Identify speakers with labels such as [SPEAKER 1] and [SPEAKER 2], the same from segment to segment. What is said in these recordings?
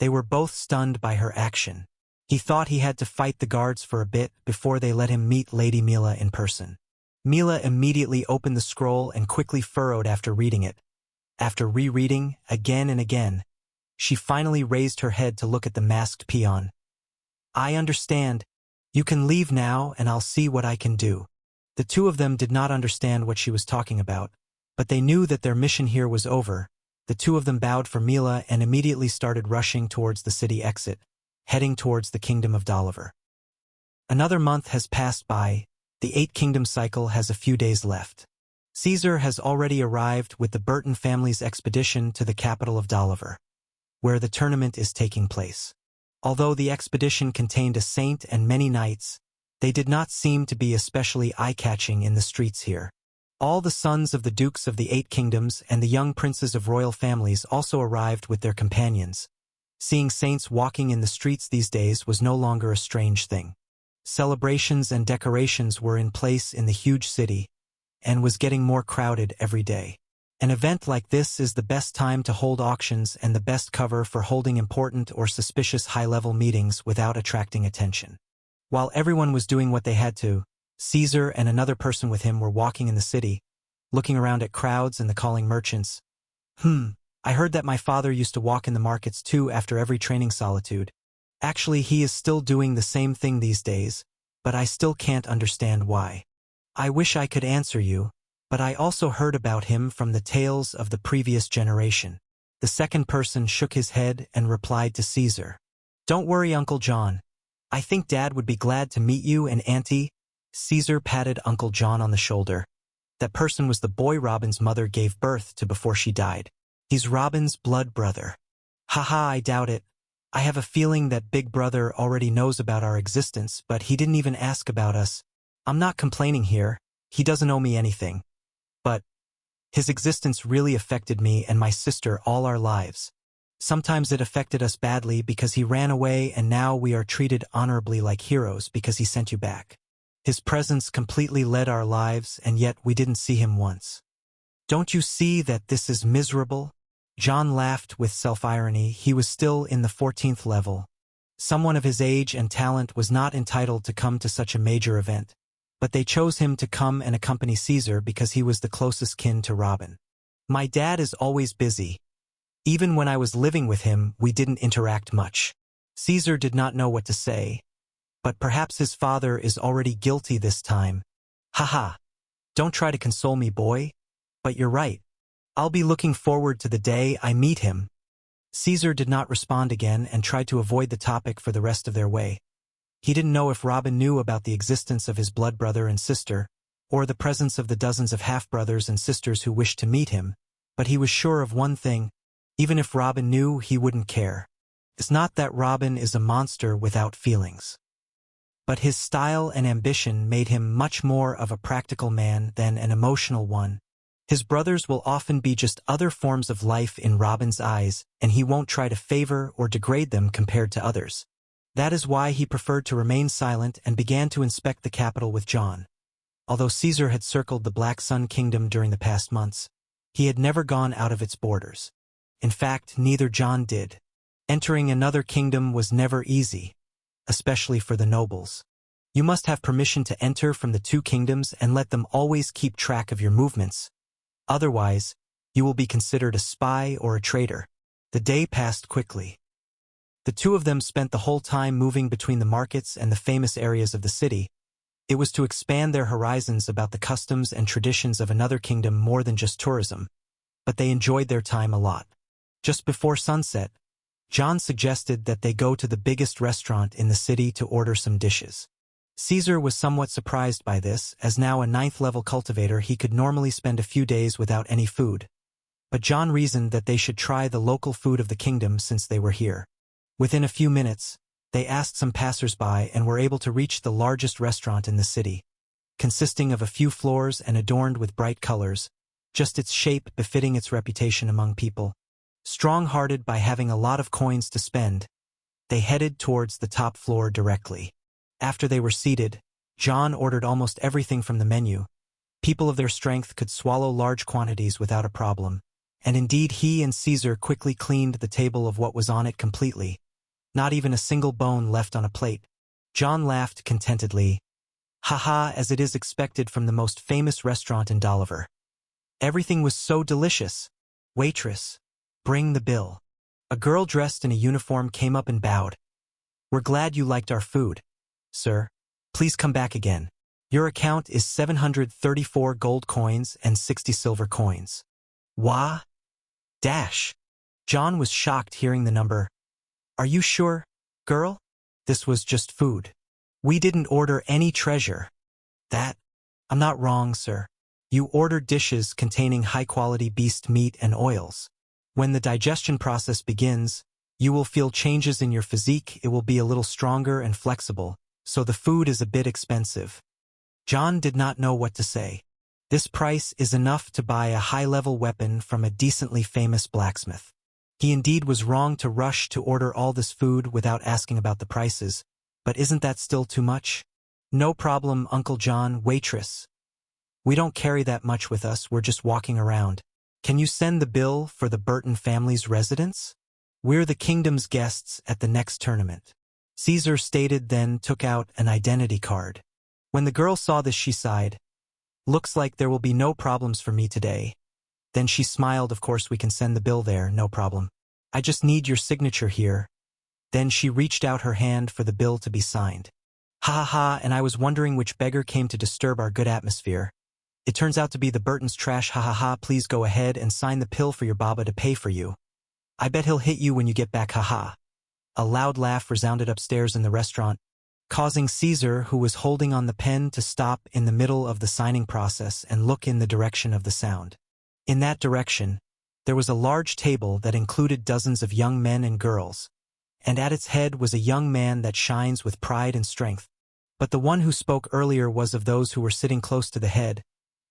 [SPEAKER 1] They were both stunned by her action. He thought he had to fight the guards for a bit before they let him meet Lady Mila in person. Mila immediately opened the scroll and quickly furrowed after reading it. After rereading, again and again, she finally raised her head to look at the masked peon. "I understand. You can leave now and I'll see what I can do." The two of them did not understand what she was talking about, but they knew that their mission here was over. The two of them bowed for Mila and immediately started rushing towards the city exit, heading towards the kingdom of Doliver. Another month has passed by. The 8-kingdom cycle has a few days left. Caesar has already arrived with the Burton family's expedition to the capital of Doliver, where the tournament is taking place. Although the expedition contained a saint and many knights, they did not seem to be especially eye-catching in the streets here. All the sons of the dukes of the 8 kingdoms and the young princes of royal families also arrived with their companions. Seeing saints walking in the streets these days was no longer a strange thing. Celebrations and decorations were in place in the huge city, and was getting more crowded every day. An event like this is the best time to hold auctions and the best cover for holding important or suspicious high-level meetings without attracting attention. While everyone was doing what they had to, Caesar and another person with him were walking in the city, looking around at crowds and the calling merchants. I heard that my father used to walk in the markets too after every training solitude. Actually, he is still doing the same thing these days, but I still can't understand why. I wish I could answer you, but I also heard about him from the tales of the previous generation. The second person shook his head and replied to Caesar. "Don't worry, Uncle John. I think Dad would be glad to meet you and Auntie." Caesar patted Uncle John on the shoulder. That person was the boy Robin's mother gave birth to before she died. He's Robin's blood brother. Haha, I doubt it. I have a feeling that Big Brother already knows about our existence, but he didn't even ask about us. I'm not complaining here. He doesn't owe me anything. But his existence really affected me and my sister all our lives. Sometimes it affected us badly because he ran away, and now we are treated honorably like heroes because he sent you back. His presence completely led our lives, and yet we didn't see him once. Don't you see that this is miserable? John laughed with self-irony. He was still in the 14th level. Someone of his age and talent was not entitled to come to such a major event, but they chose him to come and accompany Caesar because he was the closest kin to Robin. My dad is always busy. Even when I was living with him, we didn't interact much. Caesar did not know what to say, but perhaps his father is already guilty this time. Haha. Don't try to console me, boy. But you're right. I'll be looking forward to the day I meet him. Caesar did not respond again and tried to avoid the topic for the rest of their way. He didn't know if Robin knew about the existence of his blood brother and sister, or the presence of the dozens of half-brothers and sisters who wished to meet him, but he was sure of one thing: even if Robin knew, he wouldn't care. It's not that Robin is a monster without feelings, but his style and ambition made him much more of a practical man than an emotional one. His brothers will often be just other forms of life in Robin's eyes, and he won't try to favor or degrade them compared to others. That is why he preferred to remain silent and began to inspect the capital with John. Although Caesar had circled the Black Sun Kingdom during the past months, he had never gone out of its borders. In fact, neither John did. Entering another kingdom was never easy, especially for the nobles. You must have permission to enter from the 2 kingdoms and let them always keep track of your movements. Otherwise, you will be considered a spy or a traitor. The day passed quickly. The two of them spent the whole time moving between the markets and the famous areas of the city. It was to expand their horizons about the customs and traditions of another kingdom more than just tourism, but they enjoyed their time a lot. Just before sunset, John suggested that they go to the biggest restaurant in the city to order some dishes. Caesar was somewhat surprised by this, as now a 9th-level cultivator he could normally spend a few days without any food. But John reasoned that they should try the local food of the kingdom since they were here. Within a few minutes, they asked some passers-by and were able to reach the largest restaurant in the city, consisting of a few floors and adorned with bright colors, just its shape befitting its reputation among people. Strong-hearted by having a lot of coins to spend, they headed towards the top floor directly. After they were seated, John ordered almost everything from the menu. People of their strength could swallow large quantities without a problem, And indeed he and Caesar quickly cleaned the table of what was on it completely. Not even a single bone left on a plate. John laughed contentedly. Haha, as it is expected from the most famous restaurant in Dolliver. Everything was so delicious. Waitress, bring the bill. A girl dressed in a uniform came up and bowed. We're glad you liked our food. Sir, please come back again. Your account is 734 gold coins and 60 silver coins. Wah? Dash. John was shocked hearing the number. Are you sure, girl? This was just food. We didn't order any treasure. That? I'm not wrong, sir. You ordered dishes containing high-quality beast meat and oils. When the digestion process begins, you will feel changes in your physique. It will be a little stronger and flexible, so the food is a bit expensive. John did not know what to say. This price is enough to buy a high-level weapon from a decently famous blacksmith. He indeed was wrong to rush to order all this food without asking about the prices, but isn't that still too much? No problem, Uncle John. Waitress. We don't carry that much with us, we're just walking around. Can you send the bill for the Burton family's residence? We're the kingdom's guests at the next tournament. Caesar stated, then took out an identity card. When the girl saw this, she sighed. Looks like there will be no problems for me today. Then she smiled. Of course we can send the bill there, no problem. I just need your signature here. Then she reached out her hand for the bill to be signed. Ha ha ha, and I was wondering which beggar came to disturb our good atmosphere. It turns out to be the Burton's trash. Ha ha ha, please go ahead and sign the pill for your Baba to pay for you. I bet he'll hit you when you get back, ha ha. A loud laugh resounded upstairs in the restaurant, causing Caesar, who was holding on the pen, to stop in the middle of the signing process and look in the direction of the sound. In that direction, there was a large table that included dozens of young men and girls, and at its head was a young man that shines with pride and strength. But the one who spoke earlier was of those who were sitting close to the head.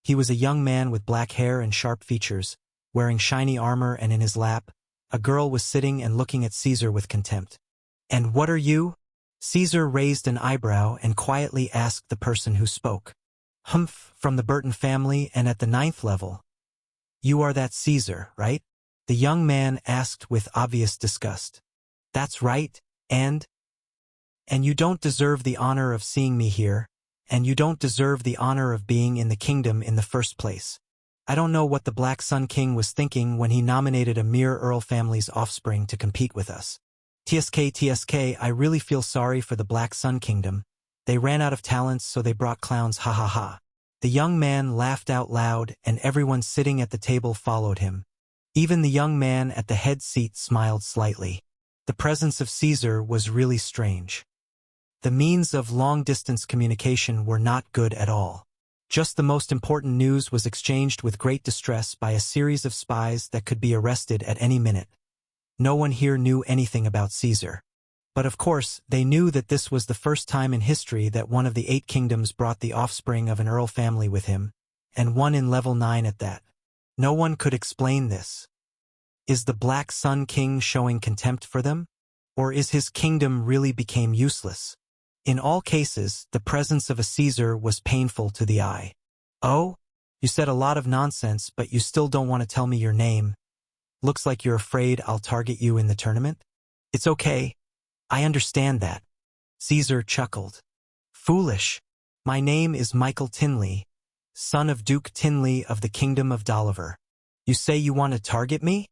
[SPEAKER 1] He was a young man with black hair and sharp features, wearing shiny armor, and in his lap, a girl was sitting and looking at Caesar with contempt. And what are you? Caesar raised an eyebrow and quietly asked the person who spoke. Humph, from the Burton family and at the 9th level. You are that Caesar, right? The young man asked with obvious disgust. That's right, and you don't deserve the honor of seeing me here, and you don't deserve the honor of being in the kingdom in the first place. I don't know what the Black Sun King was thinking when he nominated a mere Earl family's offspring to compete with us. TSK, I really feel sorry for the Black Sun Kingdom. They ran out of talents, so they brought clowns, ha ha ha. The young man laughed out loud, and everyone sitting at the table followed him. Even the young man at the head seat smiled slightly. The presence of Caesar was really strange. The means of long-distance communication were not good at all. Just the most important news was exchanged with great distress by a series of spies that could be arrested at any minute. No one here knew anything about Caesar. But of course, they knew that this was the first time in history that one of the 8 kingdoms brought the offspring of an Earl family with him, and one in level 9 at that. No one could explain this. Is the Black Sun King showing contempt for them? Or is his kingdom really became useless? In all cases, the presence of a Caesar was painful to the eye. Oh? You said a lot of nonsense, but you still don't want to tell me your name. Looks like you're afraid I'll target you in the tournament? It's okay. I understand that. Caesar chuckled. Foolish. My name is Michael Tinley, son of Duke Tinley of the Kingdom of Dolliver. You say you want to target me?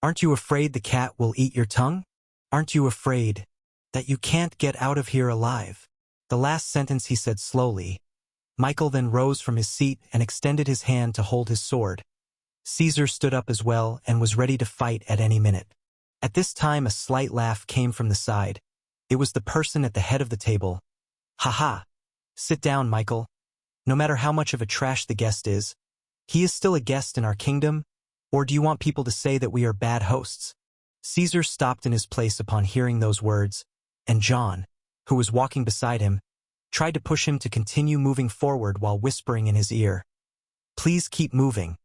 [SPEAKER 1] Aren't you afraid the cat will eat your tongue? Aren't you afraid that you can't get out of here alive? The last sentence he said slowly. Michael then rose from his seat and extended his hand to hold his sword. Caesar stood up as well and was ready to fight at any minute. At this time a slight laugh came from the side. It was the person at the head of the table. Ha ha. Sit down, Michael. No matter how much of a trash the guest is, he is still a guest in our kingdom, or do you want people to say that we are bad hosts? Caesar stopped in his place upon hearing those words, and John, who was walking beside him, tried to push him to continue moving forward while whispering in his ear. Please keep moving.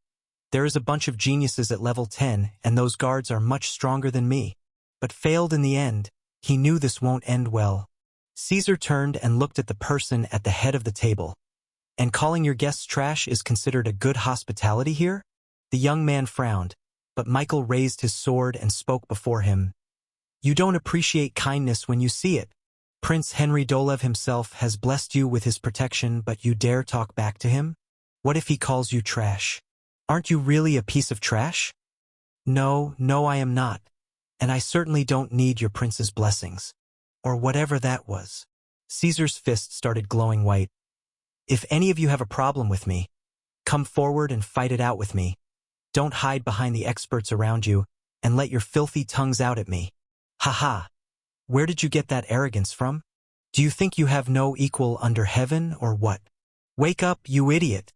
[SPEAKER 1] There is a bunch of geniuses at level 10, and those guards are much stronger than me. But failed in the end. He knew this won't end well. Caesar turned and looked at the person at the head of the table. And calling your guests trash is considered a good hospitality here? The young man frowned. but Michael raised his sword and spoke before him. "You don't appreciate kindness when you see it. Prince Henry Dolev himself has blessed you with his protection, but you dare talk back to him? What if he calls you trash? Aren't you really a piece of trash?" "No, no, I am not. And I certainly don't need your prince's blessings." Or whatever that was. Caesar's fist started glowing white. "If any of you have a problem with me, come forward and fight it out with me. Don't hide behind the experts around you and let your filthy tongues out at me. Ha ha! Where did you get that arrogance from? Do you think you have no equal under heaven or what? Wake up, you idiot!"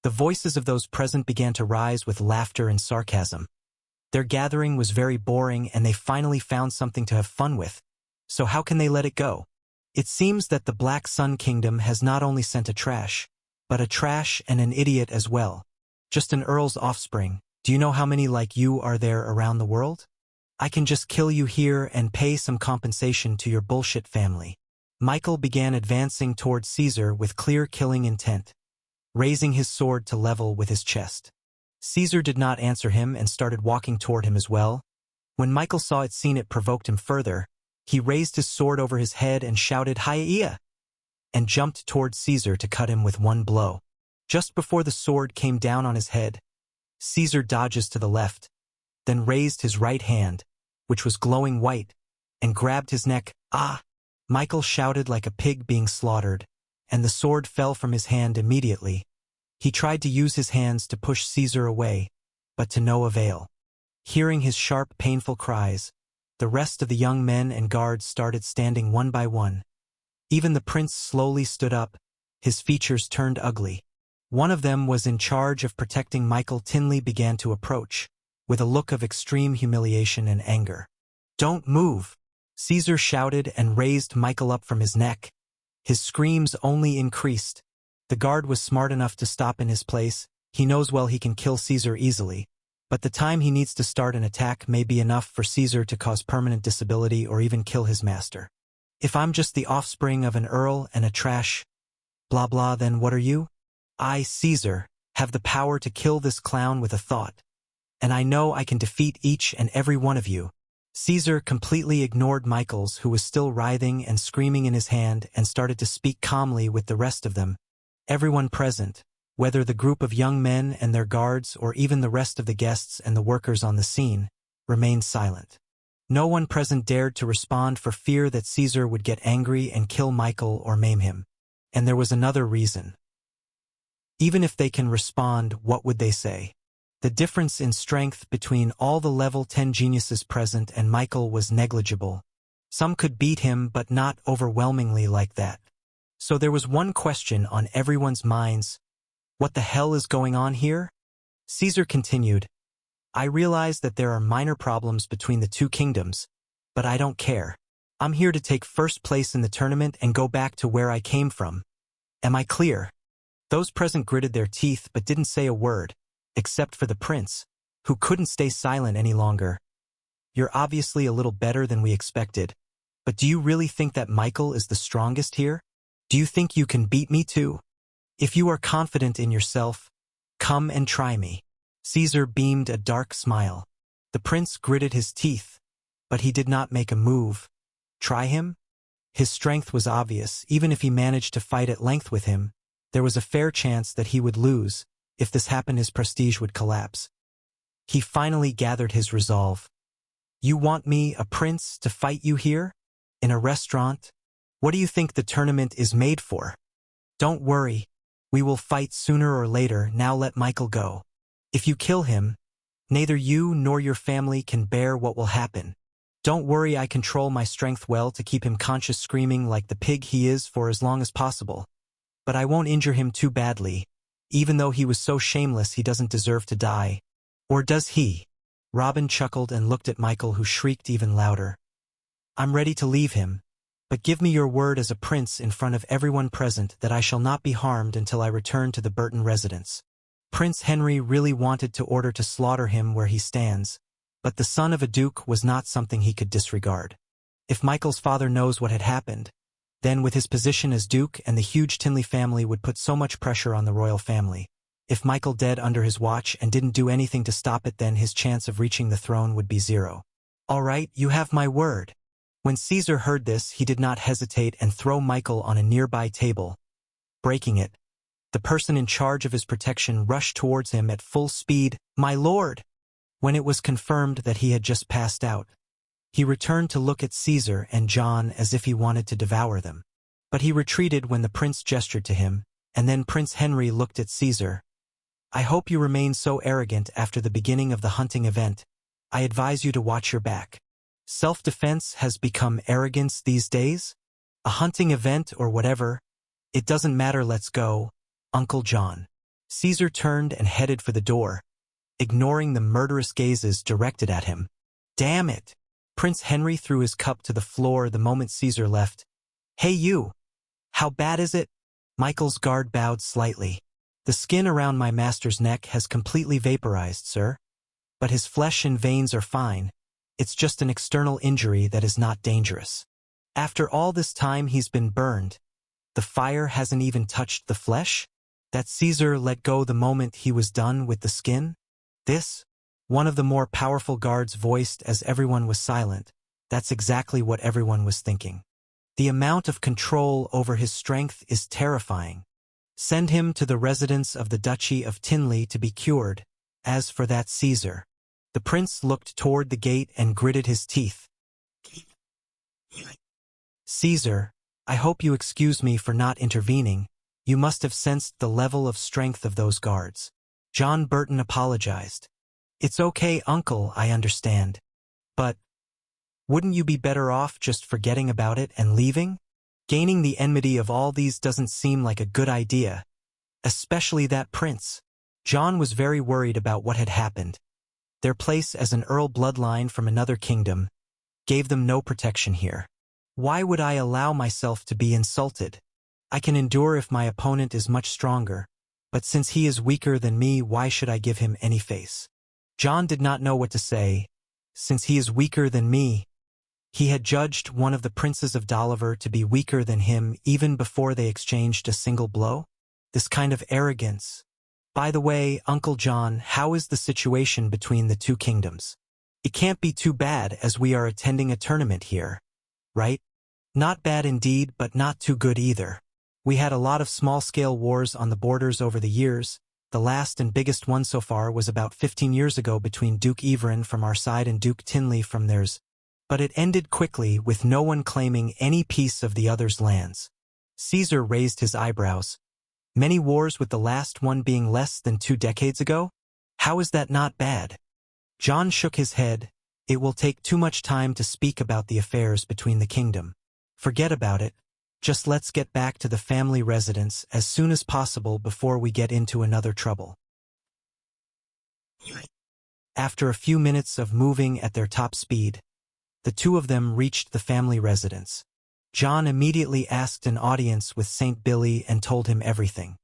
[SPEAKER 1] The voices of those present began to rise with laughter and sarcasm. Their gathering was very boring and they finally found something to have fun with. So how can they let it go? It seems that the Black Sun Kingdom has not only sent a trash, but a trash and an idiot as well. Just an earl's offspring. Do you know how many like you are there around the world? I can just kill you here and pay some compensation to your bullshit family. Michael began advancing towards Caesar with clear killing intent, raising his sword to level with his chest. Caesar did not answer him and started walking toward him as well. When Michael saw it provoked him further, he raised his sword over his head and shouted, "Hiya!" and jumped towards Caesar to cut him with one blow. Just before the sword came down on his head, Caesar dodges to the left, then raised his right hand, which was glowing white, and grabbed his neck. "Ah!" Michael shouted like a pig being slaughtered, and the sword fell from his hand immediately. He tried to use his hands to push Caesar away, but to no avail. Hearing his sharp, painful cries, the rest of the young men and guards started standing one by one. Even the prince slowly stood up, his features turned ugly. One of them was in charge of protecting Michael. Tinley began to approach, with a look of extreme humiliation and anger. "Don't move!" Caesar shouted and raised Michael up from his neck. His screams only increased. The guard was smart enough to stop in his place. He knows well he can kill Caesar easily, but the time he needs to start an attack may be enough for Caesar to cause permanent disability or even kill his master. "If I'm just the offspring of an earl and a trash, blah blah, then what are you? I, Caesar, have the power to kill this clown with a thought. And I know I can defeat each and every one of you." Caesar completely ignored Michael's, who was still writhing and screaming in his hand, and started to speak calmly with the rest of them. Everyone present, whether the group of young men and their guards or even the rest of the guests and the workers on the scene, remained silent. No one present dared to respond for fear that Caesar would get angry and kill Michael or maim him. And there was another reason. Even if they can respond, what would they say? The difference in strength between all the level 10 geniuses present and Michael was negligible. Some could beat him, but not overwhelmingly like that. So there was one question on everyone's minds. What the hell is going on here? Caesar continued, "I realize that there are minor problems between the two kingdoms, but I don't care. I'm here to take first place in the tournament and go back to where I came from. Am I clear?" Those present gritted their teeth but didn't say a word, except for the prince, who couldn't stay silent any longer. "You're obviously a little better than we expected, but do you really think that Michael is the strongest here? Do you think you can beat me too? If you are confident in yourself, come and try me." Caesar beamed a dark smile. The prince gritted his teeth, but he did not make a move. Try him? His strength was obvious. Even if he managed to fight at length with him, there was a fair chance that he would lose. If this happened, his prestige would collapse. He finally gathered his resolve. "You want me, a prince, to fight you here? In a restaurant? What do you think the tournament is made for? Don't worry. We will fight sooner or later. Now let Michael go. If you kill him, neither you nor your family can bear what will happen. Don't worry, I control my strength well to keep him conscious, screaming like the pig he is for as long as possible. But I won't injure him too badly. Even though he was so shameless, he doesn't deserve to die. Or does he?" Robin chuckled and looked at Michael, who shrieked even louder. "I'm ready to leave him, but give me your word as a prince in front of everyone present that I shall not be harmed until I return to the Burton residence." Prince Henry really wanted to order to slaughter him where he stands, but the son of a duke was not something he could disregard. If Michael's father knows what had happened, then with his position as duke and the huge Tinley family would put so much pressure on the royal family. If Michael dead under his watch and didn't do anything to stop it, then his chance of reaching the throne would be 0. All right, you have my word. When Caesar heard this, he did not hesitate and throw Michael on a nearby table, breaking it. The person in charge of his protection rushed towards him at full speed. "My lord!" When it was confirmed that he had just passed out, he returned to look at Caesar and John as if he wanted to devour them. But he retreated when the prince gestured to him, and then Prince Henry looked at Caesar. "I hope you remain so arrogant after the beginning of the hunting event. I advise you to watch your back. Self-defense has become arrogance these days? A hunting event or whatever. It doesn't matter, let's go, Uncle John." Caesar turned and headed for the door, ignoring the murderous gazes directed at him. "Damn it!" Prince Henry threw his cup to the floor the moment Caesar left. "Hey you! How bad is it?" Michael's guard bowed slightly. "The skin around my master's neck has completely vaporized, sir. But his flesh and veins are fine. It's just an external injury that is not dangerous. After all this time he's been burned. The fire hasn't even touched the flesh? That Caesar let go the moment he was done with the skin? This?" One of the more powerful guards voiced as everyone was silent. That's exactly what everyone was thinking. The amount of control over his strength is terrifying. Send him to the residence of the Duchy of Tinley to be cured. As for that Caesar. The prince looked toward the gate and gritted his teeth. "Caesar, I hope you excuse me for not intervening. You must have sensed the level of strength of those guards." John Burton apologized. "It's okay, Uncle, I understand. But wouldn't you be better off just forgetting about it and leaving? Gaining the enmity of all these doesn't seem like a good idea. Especially that prince." John was very worried about what had happened. Their place as an earl bloodline from another kingdom gave them no protection here. "Why would I allow myself to be insulted? I can endure if my opponent is much stronger, but since he is weaker than me, why should I give him any face?" John did not know what to say. Since he is weaker than me, he had judged one of the princes of Dolliver to be weaker than him even before they exchanged a single blow? This kind of arrogance. By the way, Uncle John, how is the situation between the two kingdoms? It can't be too bad as we are attending a tournament here, right? Not bad indeed, but not too good either. We had a lot of small-scale wars on the borders over the years. The last and biggest one so far was about 15 years ago between Duke Everin from our side and Duke Tinley from theirs. But it ended quickly with no one claiming any piece of the other's lands. Caesar raised his eyebrows. Many wars, with the last one being less than 2 decades ago? How is that not bad? John shook his head. It will take too much time to speak about the affairs between the kingdom. Forget about it. Just let's get back to the family residence as soon as possible before we get into another trouble. After a few minutes of moving at their top speed, the two of them reached the family residence. John immediately asked an audience with St. Billy and told him everything.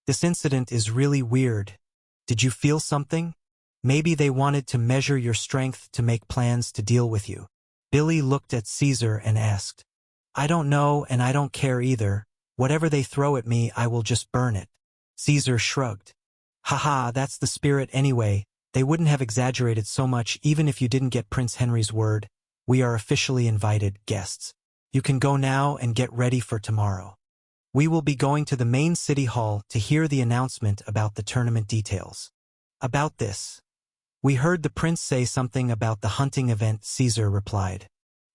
[SPEAKER 1] This incident is really weird. Did you feel something? Maybe they wanted to measure your strength to make plans to deal with you." Billy looked at Caesar and asked. "I don't know, and I don't care either. Whatever they throw at me, I will just burn it." Caesar shrugged. "Haha, that's the spirit anyway. They wouldn't have exaggerated so much even if you didn't get Prince Henry's word. We are officially invited guests. You can go now and get ready for tomorrow. We will be going to the main city hall to hear the announcement about the tournament details." "About this. We heard the prince say something about the hunting event," Caesar replied.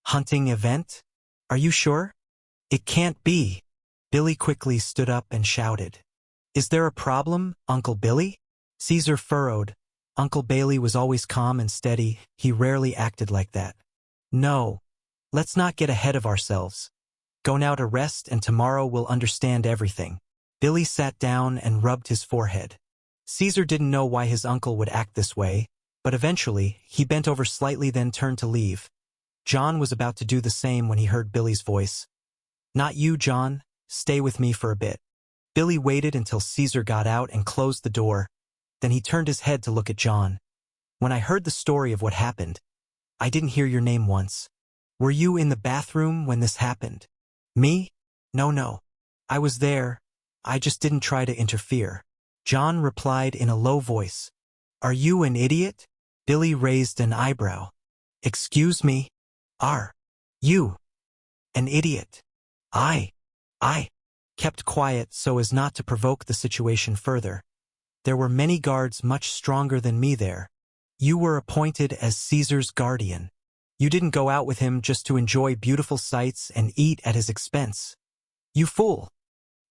[SPEAKER 1] "Hunting event? Are you sure?" "It can't be." Billy quickly stood up and shouted. "Is there a problem, Uncle Billy?" Caesar furrowed. Uncle Bailey was always calm and steady. He rarely acted like that. "No. Let's not get ahead of ourselves. Go now to rest and tomorrow we'll understand everything." Billy sat down and rubbed his forehead. Caesar didn't know why his uncle would act this way, but eventually he bent over slightly, then turned to leave. John was about to do the same when he heard Billy's voice. "Not you, John. Stay with me for a bit." Billy waited until Caesar got out and closed the door. Then he turned his head to look at John. "When I heard the story of what happened, I didn't hear your name once. Were you in the bathroom when this happened?" "Me? No. I was there. I just didn't try to interfere." John replied in a low voice. Are you an idiot? Billy raised an eyebrow. Excuse me? Are you an idiot? I kept quiet so as not to provoke the situation further. There were many guards much stronger than me there. You were appointed as Caesar's guardian. You didn't go out with him just to enjoy beautiful sights and eat at his expense. You fool!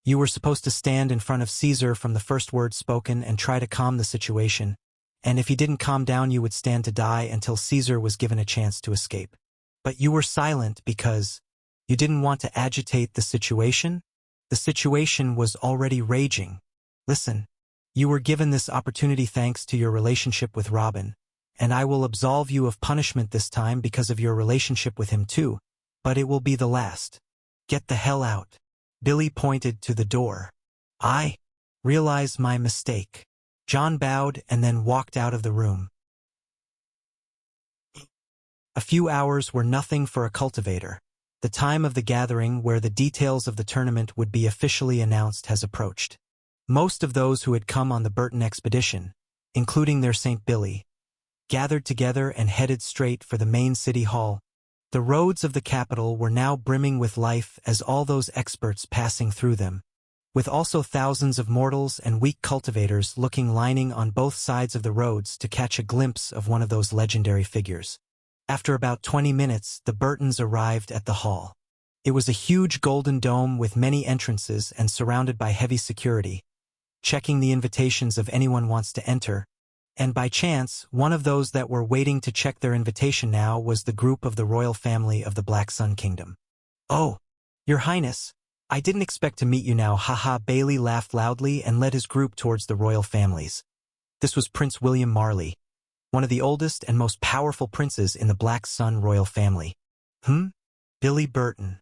[SPEAKER 1] You were supposed to stand in front of Caesar from the first word spoken and try to calm the situation, and if he didn't calm down you would stand to die until Caesar was given a chance to escape. But you were silent because you didn't want to agitate the situation? The situation was already raging. Listen, you were given this opportunity thanks to your relationship with Robin, and I will absolve you of punishment this time because of your relationship with him too, but it will be the last. Get the hell out. Billy pointed to the door. I realize my mistake. John bowed and then walked out of the room. A few hours were nothing for a cultivator. The time of the gathering where the details of the tournament would be officially announced has approached. Most of those who had come on the Burton expedition, including their St. Billy, gathered together and headed straight for the main city hall. The roads of the capital were now brimming with life as all those experts passing through them, with also thousands of mortals and weak cultivators lining on both sides of the roads to catch a glimpse of one of those legendary figures. After about 20 minutes, the Burtons arrived at the hall. It was a huge golden dome with many entrances and surrounded by heavy security, checking the invitations of anyone wants to enter. And by chance, one of those that were waiting to check their invitation now was the group of the royal family of the Black Sun Kingdom. Oh, Your Highness, I didn't expect to meet you now, haha. Bailey laughed loudly and led his group towards the royal families. This was Prince William Marley, one of the oldest and most powerful princes in the Black Sun royal family. Billy Burton.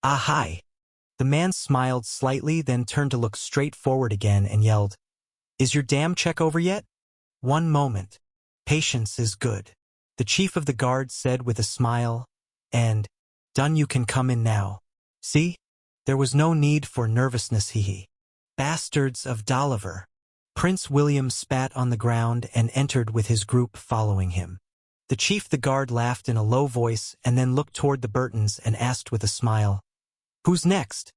[SPEAKER 1] Ah, hi. The man smiled slightly, then turned to look straight forward again and yelled, Is your damn check over yet? One moment. Patience is good. The chief of the guard said with a smile, and, Done, you can come in now. See? There was no need for nervousness, hee. Bastards of Dolliver. Prince William spat on the ground and entered with his group following him. The chief of the guard laughed in a low voice and then looked toward the Burtons and asked with a smile, Who's next?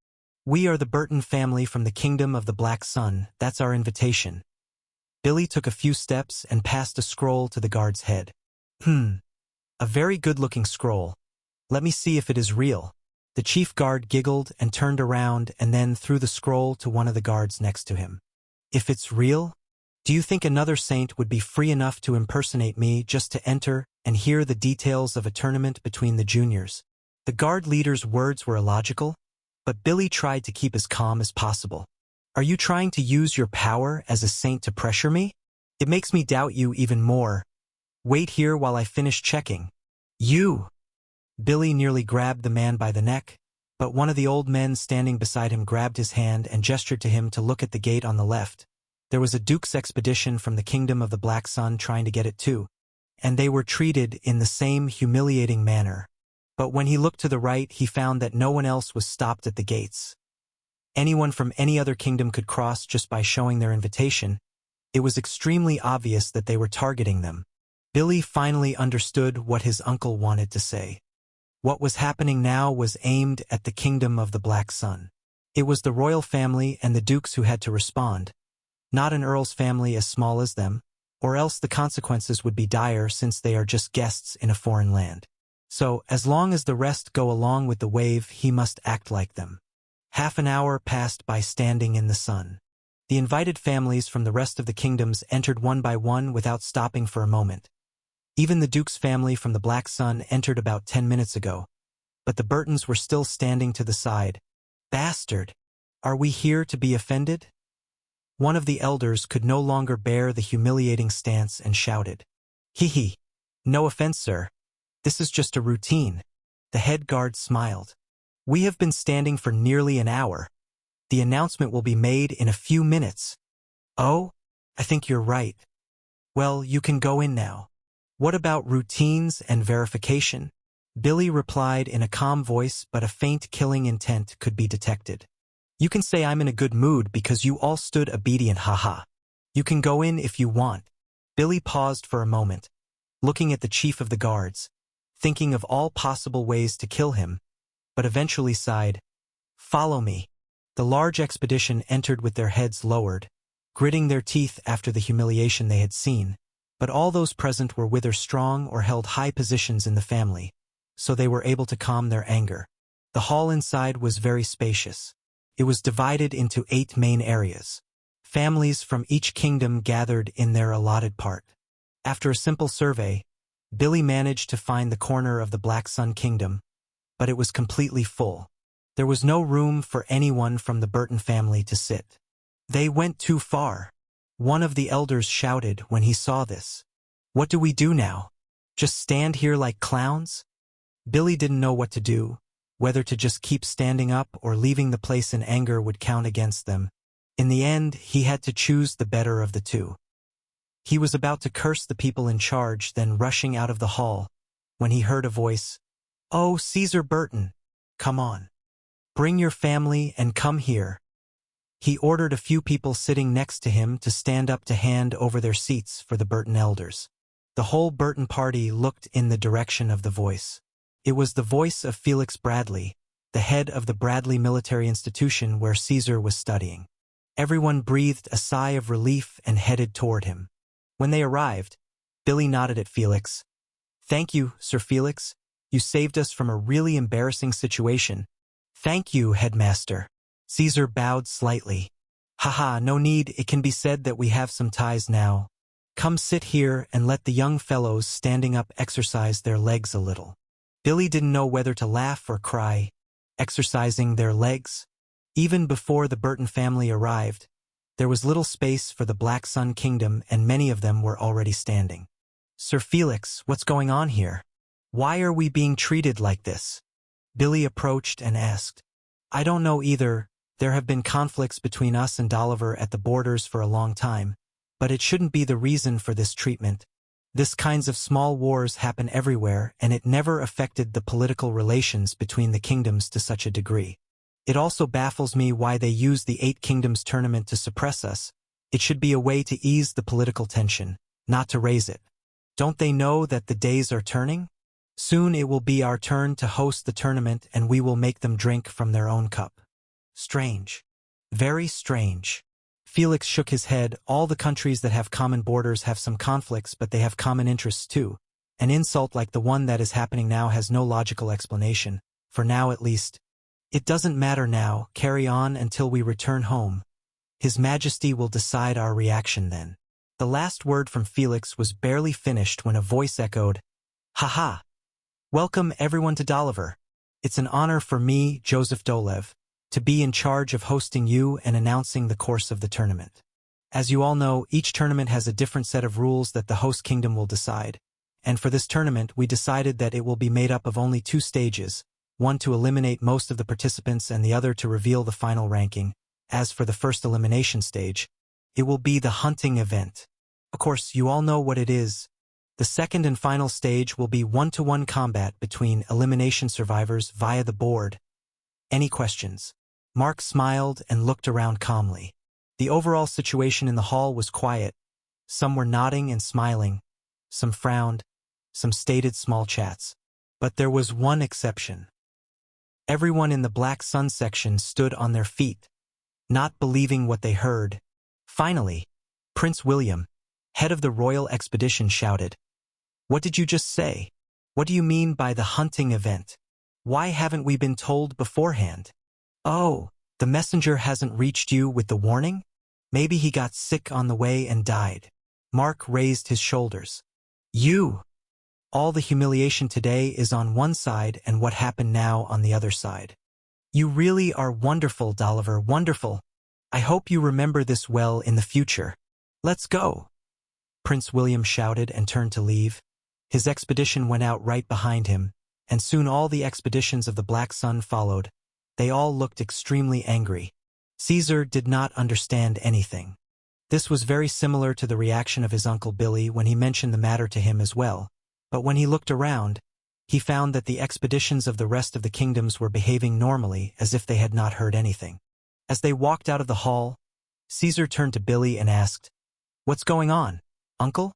[SPEAKER 1] We are the Burton family from the Kingdom of the Black Sun. That's our invitation. Billy took a few steps and passed a scroll to the guard's head. A very good-looking scroll. Let me see if it is real. The chief guard giggled and turned around and then threw the scroll to one of the guards next to him. If it's real? Do you think another saint would be free enough to impersonate me just to enter and hear the details of a tournament between the juniors? The guard leader's words were illogical, but Billy tried to keep as calm as possible. Are you trying to use your power as a saint to pressure me? It makes me doubt you even more. Wait here while I finish checking. You! Billy nearly grabbed the man by the neck, but one of the old men standing beside him grabbed his hand and gestured to him to look at the gate on the left. There was a Duke's expedition from the Kingdom of the Black Sun trying to get it too, and they were treated in the same humiliating manner. But when he looked to the right, he found that no one else was stopped at the gates. Anyone from any other kingdom could cross just by showing their invitation. It was extremely obvious that they were targeting them. Billy finally understood what his uncle wanted to say. What was happening now was aimed at the Kingdom of the Black Sun. It was the royal family and the dukes who had to respond, not an earl's family as small as them, or else the consequences would be dire since they are just guests in a foreign land. So, as long as the rest go along with the wave, he must act like them. Half an hour passed by standing in the sun. The invited families from the rest of the kingdoms entered one by one without stopping for a moment. Even the Duke's family from the Black Sun entered about 10 minutes ago, but the Burtons were still standing to the side. Bastard! Are we here to be offended? One of the elders could no longer bear the humiliating stance and shouted, Hee. No offense, sir. This is just a routine. The head guard smiled. We have been standing for nearly an hour. The announcement will be made in a few minutes. Oh, I think you're right. Well, you can go in now. What about routines and verification? Billy replied in a calm voice, but a faint killing intent could be detected. You can say I'm in a good mood because you all stood obedient, haha. You can go in if you want. Billy paused for a moment, looking at the chief of the guards, thinking of all possible ways to kill him, but eventually sighed, "Follow me." The large expedition entered with their heads lowered, gritting their teeth after the humiliation they had seen, but all those present were whether strong or held high positions in the family, so they were able to calm their anger. The hall inside was very spacious. It was divided into 8 main areas. Families from each kingdom gathered in their allotted part. After a simple survey, Billy managed to find the corner of the Black Sun Kingdom, but it was completely full. There was no room for anyone from the Burton family to sit. They went too far. One of the elders shouted when he saw this. "What do we do now? Just stand here like clowns?" Billy didn't know what to do, whether to just keep standing up or leaving the place in anger would count against them. In the end, he had to choose the better of the two. He was about to curse the people in charge, then rushing out of the hall, when he heard a voice. "Oh, Caesar Burton, come on. Bring your family and come here." He ordered a few people sitting next to him to stand up to hand over their seats for the Burton elders. The whole Burton party looked in the direction of the voice. It was the voice of Felix Bradley, the head of the Bradley Military Institution where Caesar was studying. Everyone breathed a sigh of relief and headed toward him. When they arrived, Billy nodded at Felix. "Thank you, Sir Felix. You saved us from a really embarrassing situation." "Thank you, Headmaster." Caesar bowed slightly. "Haha, no need. It can be said that we have some ties now. Come sit here and let the young fellows standing up exercise their legs a little." Billy didn't know whether to laugh or cry. Exercising their legs? Even before the Burton family arrived, there was little space for the Black Sun Kingdom and many of them were already standing. "Sir Felix, what's going on here? Why are we being treated like this?" Billy approached and asked. "I don't know either. There have been conflicts between us and Dolliver at the borders for a long time, but it shouldn't be the reason for this treatment. This kinds of small wars happen everywhere, and it never affected the political relations between the kingdoms to such a degree. It also baffles me why they use the 8 Kingdoms tournament to suppress us. It should be a way to ease the political tension, not to raise it. Don't they know that the days are turning? Soon it will be our turn to host the tournament and we will make them drink from their own cup." Strange. Very strange. Felix shook his head. All the countries that have common borders have some conflicts, but they have common interests too. An insult like the one that is happening now has no logical explanation, for now at least. "It doesn't matter now. Carry on until we return home. His Majesty will decide our reaction then." The last word from Felix was barely finished when a voice echoed, "Haha! Welcome everyone to Dolliver. It's an honor for me, Joseph Dolev, to be in charge of hosting you and announcing the course of the tournament. As you all know, each tournament has a different set of rules that the host kingdom will decide, and for this tournament we decided that it will be made up of only 2 stages, one to eliminate most of the participants and the other to reveal the final ranking. As for the first elimination stage, it will be the hunting event. Of course, you all know what it is. The second and final stage will be 1-to-1 combat between elimination survivors via the board. Any questions?" Mark smiled and looked around calmly. The overall situation in the hall was quiet. Some were nodding and smiling. Some frowned. Some stated small chats. But there was one exception. Everyone in the Black Sun section stood on their feet, not believing what they heard. Finally, Prince William, head of the royal expedition, shouted, "What did you just say? What do you mean by the hunting event? Why haven't we been told beforehand?" "Oh, the messenger hasn't reached you with the warning? Maybe he got sick on the way and died." Mark raised his shoulders. "You! All the humiliation today is on one side and what happened now on the other side. You really are wonderful, Dolliver, wonderful. I hope you remember this well in the future. Let's go." Prince William shouted and turned to leave. His expedition went out right behind him, and soon all the expeditions of the Black Sun followed. They all looked extremely angry. Caesar did not understand anything. This was very similar to the reaction of his uncle Billy when he mentioned the matter to him as well, but when he looked around, he found that the expeditions of the rest of the kingdoms were behaving normally as if they had not heard anything. As they walked out of the hall, Caesar turned to Billy and asked, "What's going on, Uncle?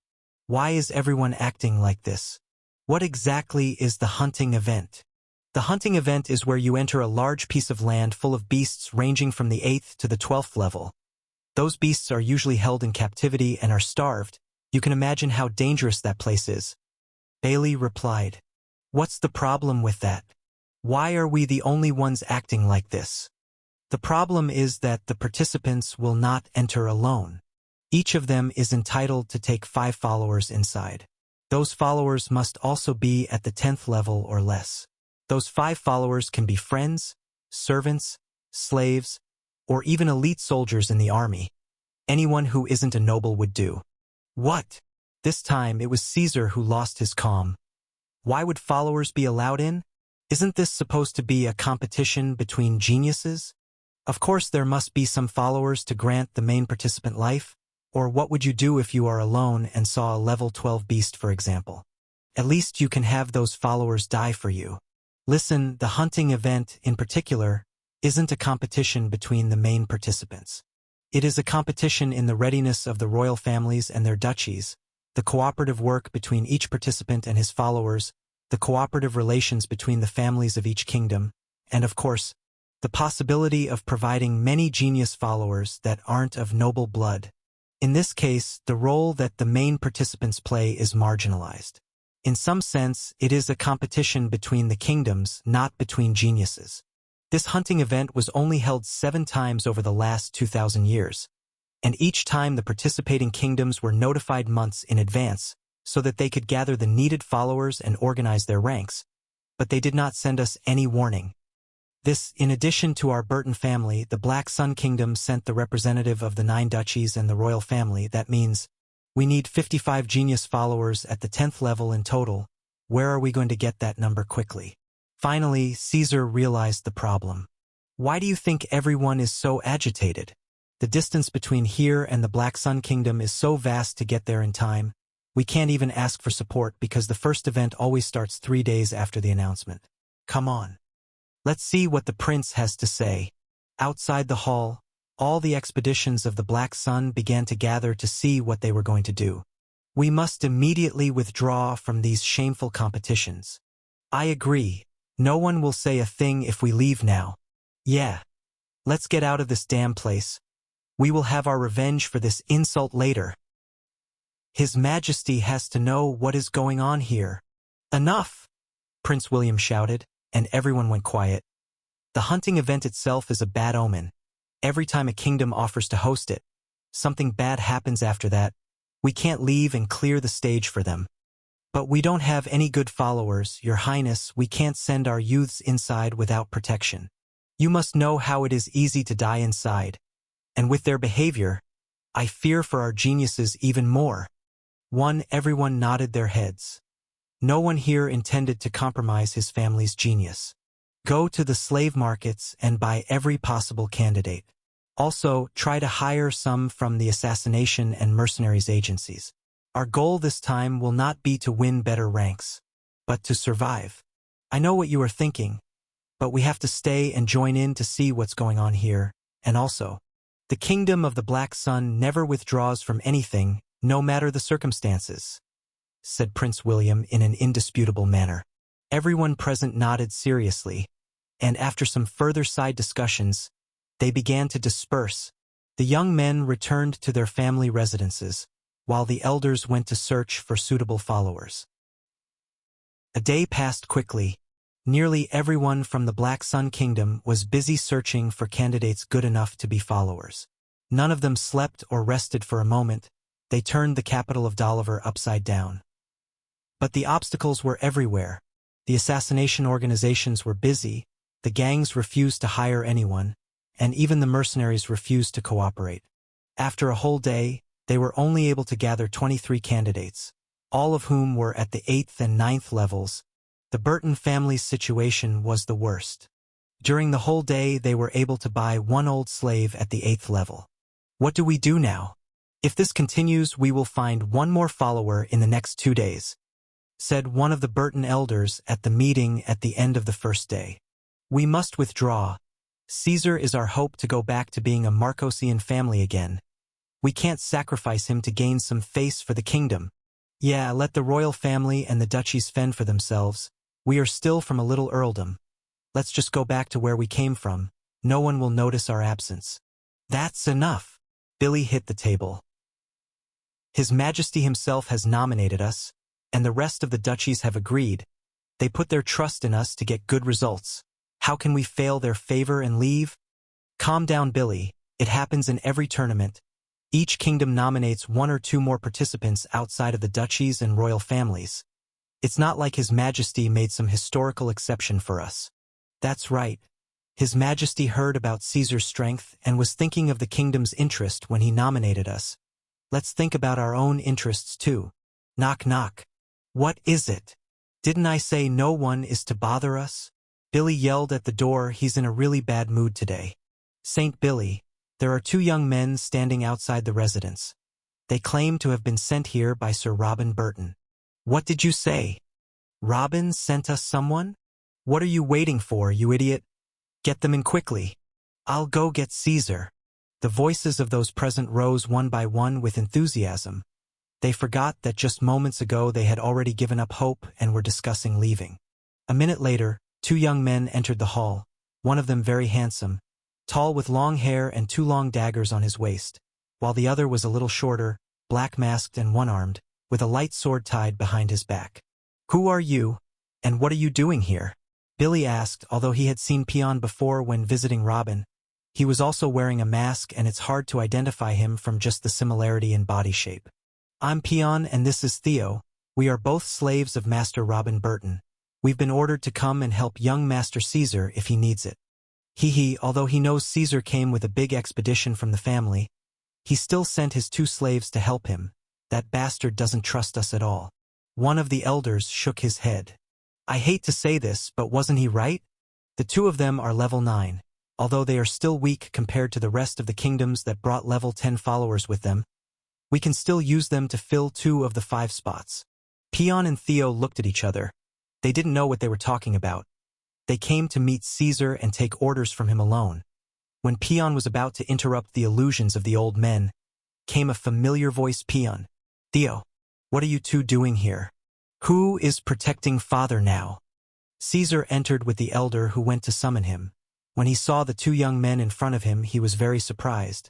[SPEAKER 1] Why is everyone acting like this? What exactly is the hunting event?" The hunting event is where you enter a large piece of land full of beasts ranging from the 8th to the 12th level. Those beasts are usually held in captivity and are starved. You can imagine how dangerous that place is. Bailey replied, "What's the problem with that? Why are we the only ones acting like this?" The problem is that the participants will not enter alone. Each of them is entitled to take 5 followers inside. Those followers must also be at the 10th level or less. Those 5 followers can be friends, servants, slaves, or even elite soldiers in the army. Anyone who isn't a noble would do. What? This time it was Caesar who lost his calm. Why would followers be allowed in? Isn't this supposed to be a competition between geniuses? Of course there must be some followers to grant the main participant life. Or what would you do if you are alone and saw a level 12 beast, for example? At least you can have those followers die for you. Listen, the hunting event, in particular, isn't a competition between the main participants. It is a competition in the readiness of the royal families and their duchies, the cooperative work between each participant and his followers, the cooperative relations between the families of each kingdom, and of course, the possibility of providing many genius followers that aren't of noble blood. In this case, the role that the main participants play is marginalized. In some sense, it is a competition between the kingdoms, not between geniuses. This hunting event was only held 7 times over the last 2,000 years, and each time the participating kingdoms were notified months in advance so that they could gather the needed followers and organize their ranks, but they did not send us any warning. This, in addition to our Burton family, the Black Sun Kingdom sent the representative of the 9 duchies and the royal family. That means we need 55 genius followers at the 10th level in total. Where are we going to get that number quickly? Finally, Caesar realized the problem. Why do you think everyone is so agitated? The distance between here and the Black Sun Kingdom is so vast to get there in time. We can't even ask for support because the first event always starts 3 days after the announcement. Come on. Let's see what the prince has to say. Outside the hall, all the expeditions of the Black Sun began to gather to see what they were going to do. We must immediately withdraw from these shameful competitions. I agree. No one will say a thing if we leave now. Yeah. Let's get out of this damn place. We will have our revenge for this insult later. His Majesty has to know what is going on here. Enough! Prince William shouted, and everyone went quiet. The hunting event itself is a bad omen. Every time a kingdom offers to host it, something bad happens after that. We can't leave and clear the stage for them. But we don't have any good followers, Your Highness. We can't send our youths inside without protection. You must know how it is easy to die inside. And with their behavior, I fear for our geniuses even more. Everyone nodded their heads. No one here intended to compromise his family's genius. Go to the slave markets and buy every possible candidate. Also, try to hire some from the assassination and mercenaries agencies. Our goal this time will not be to win better ranks, but to survive. I know what you are thinking, but we have to stay and join in to see what's going on here. And also, the kingdom of the Black Sun never withdraws from anything, no matter the circumstances, said Prince William in an indisputable manner. Everyone present nodded seriously, and after some further side discussions, they began to disperse. The young men returned to their family residences, while the elders went to search for suitable followers. A day passed quickly. Nearly everyone from the Black Sun Kingdom was busy searching for candidates good enough to be followers. None of them slept or rested for a moment. They turned the capital of Doliver upside down. But the obstacles were everywhere. The assassination organizations were busy, the gangs refused to hire anyone, and even the mercenaries refused to cooperate. After a whole day, they were only able to gather 23 candidates, all of whom were at the 8th and 9th levels. The Burton family's situation was the worst. During the whole day, they were able to buy 1 old slave at the 8th level. What do we do now? If this continues, we will find 1 more follower in the next 2 days, said one of the Burton elders at the meeting at the end of the first day. We must withdraw. Caesar is our hope to go back to being a Marcosian family again. We can't sacrifice him to gain some face for the kingdom. Yeah, let the royal family and the duchies fend for themselves. We are still from a little earldom. Let's just go back to where we came from. No one will notice our absence. That's enough. Billy hit the table. His Majesty himself has nominated us, and the rest of the duchies have agreed. They put their trust in us to get good results. How can we fail their favor and leave? Calm down, Billy. It happens in every tournament. Each kingdom nominates one or two more participants outside of the duchies and royal families. It's not like His Majesty made some historical exception for us. That's right. His Majesty heard about Caesar's strength and was thinking of the kingdom's interest when he nominated us. Let's think about our own interests too. Knock knock. What is it? Didn't I say no one is to bother us? Billy yelled at the door. He's in a really bad mood today. Saint Billy, there are two young men standing outside the residence. They claim to have been sent here by Sir Robin Burton. What did you say? Robin sent us someone? What are you waiting for, you idiot? Get them in quickly. I'll go get Caesar. The voices of those present rose one by one with enthusiasm. They forgot that just moments ago they had already given up hope and were discussing leaving. A minute later, two young men entered the hall, one of them very handsome, tall with long hair and two long daggers on his waist, while the other was a little shorter, black-masked and one-armed, with a light sword tied behind his back. Who are you, and what are you doing here? Billy asked, although he had seen Peon before when visiting Robin. He was also wearing a mask and it's hard to identify him from just the similarity in body shape. I'm Peon and this is Theo. We are both slaves of Master Robin Burton. We've been ordered to come and help young Master Caesar if he needs it. Although he knows Caesar came with a big expedition from the family, he still sent his two slaves to help him. That bastard doesn't trust us at all. One of the elders shook his head. I hate to say this, but wasn't he right? The two of them are level 9, although they are still weak compared to the rest of the kingdoms that brought level 10 followers with them. We can still use them to fill 2 of the 5 spots. Peon and Theo looked at each other. They didn't know what they were talking about. They came to meet Caesar and take orders from him alone. When Peon was about to interrupt the illusions of the old men, came a familiar voice. Peon. Theo, what are you two doing here? Who is protecting father now? Caesar entered with the elder who went to summon him. When he saw the two young men in front of him, he was very surprised.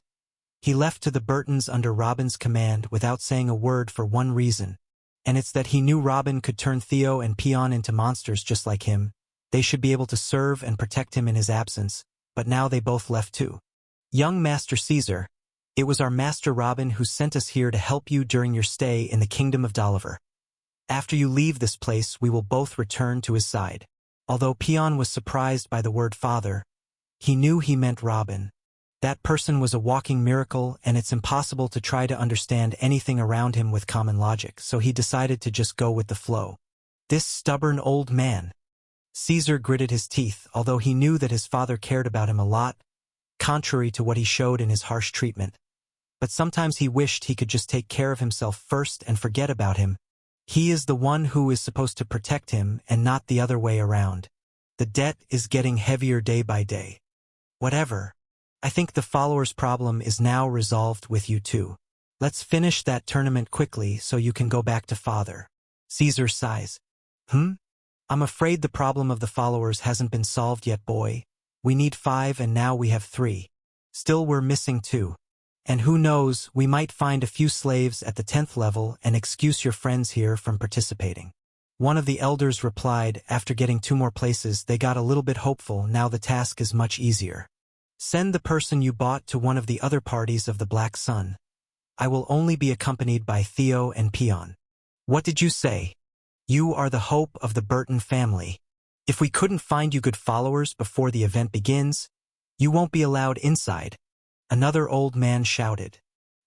[SPEAKER 1] He left to the Burtons under Robin's command without saying a word for one reason, and it's that he knew Robin could turn Theo and Peon into monsters just like him. They should be able to serve and protect him in his absence, but now they both left too. Young Master Caesar, it was our Master Robin who sent us here to help you during your stay in the Kingdom of Doliver. After you leave this place, we will both return to his side. Although Peon was surprised by the word father, he knew he meant Robin. That person was a walking miracle, and it's impossible to try to understand anything around him with common logic, so he decided to just go with the flow. This stubborn old man. Caesar gritted his teeth, although he knew that his father cared about him a lot, contrary to what he showed in his harsh treatment. But sometimes he wished he could just take care of himself first and forget about him. He is the one who is supposed to protect him and not the other way around. The debt is getting heavier day by day. Whatever. I think the followers' problem is now resolved with you two. Let's finish that tournament quickly so you can go back to father. Caesar sighs. I'm afraid the problem of the followers hasn't been solved yet, boy. We need 5 and now we have 3. Still we're missing 2. And who knows, we might find a few slaves at the 10th level and excuse your friends here from participating. One of the elders replied, after getting 2 more places, they got a little bit hopeful. Now the task is much easier. Send the person you bought to one of the other parties of the Black Sun. I will only be accompanied by Theo and Peon. What did you say? You are the hope of the Burton family. If we couldn't find you good followers before the event begins, you won't be allowed inside. Another old man shouted.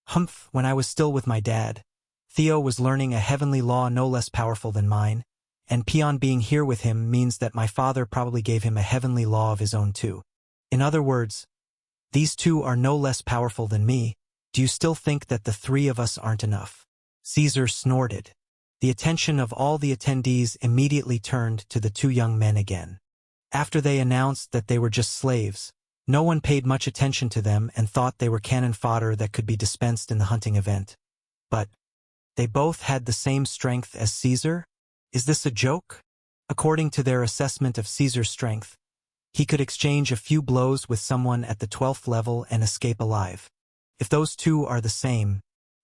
[SPEAKER 1] Humph, when I was still with my dad, Theo was learning a heavenly law no less powerful than mine, and Peon being here with him means that my father probably gave him a heavenly law of his own too. In other words, these 2 are no less powerful than me. Do you still think that the 3 of us aren't enough? Caesar snorted. The attention of all the attendees immediately turned to the 2 young men again. After they announced that they were just slaves, No one paid much attention to them and thought they were cannon fodder that could be dispensed in the hunting event. But they both had the same strength as Caesar? Is this a joke? According to their assessment of Caesar's strength, he could exchange a few blows with someone at the 12th level and escape alive. If those two are the same,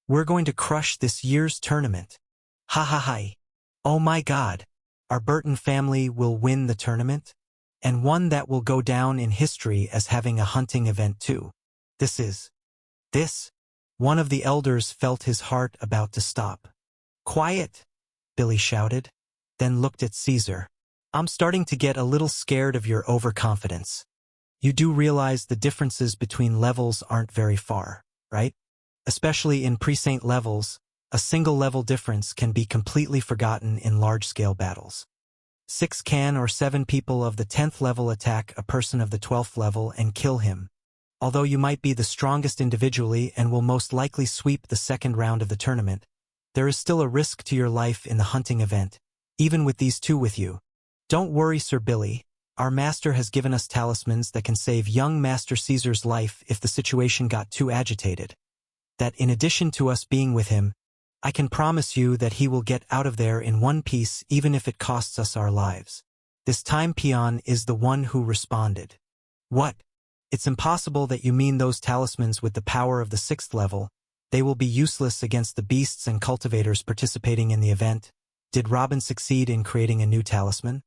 [SPEAKER 1] we're going to crush this year's tournament. Ha ha ha. Oh my God. Our Burton family will win the tournament, and one that will go down in history as having a hunting event too. This. One of the elders felt his heart about to stop. Quiet, Billy shouted, then looked at Caesar. I'm starting to get a little scared of your overconfidence. You do realize the differences between levels aren't very far, right? Especially in precinct levels, a single level difference can be completely forgotten in large-scale battles. 6 or 7 people of the 10th level attack a person of the 12th level and kill him. Although you might be the strongest individually and will most likely sweep the second round of the tournament, there is still a risk to your life in the hunting event, even with these two with you. Don't worry, Sir Billy. Our master has given us talismans that can save young Master Caesar's life if the situation got too agitated. That in addition to us being with him, I can promise you that he will get out of there in one piece even if it costs us our lives. This time Peon is the one who responded. What? It's impossible that you mean those talismans with the power of the 6th level. They will be useless against the beasts and cultivators participating in the event. Did Robin succeed in creating a new talisman?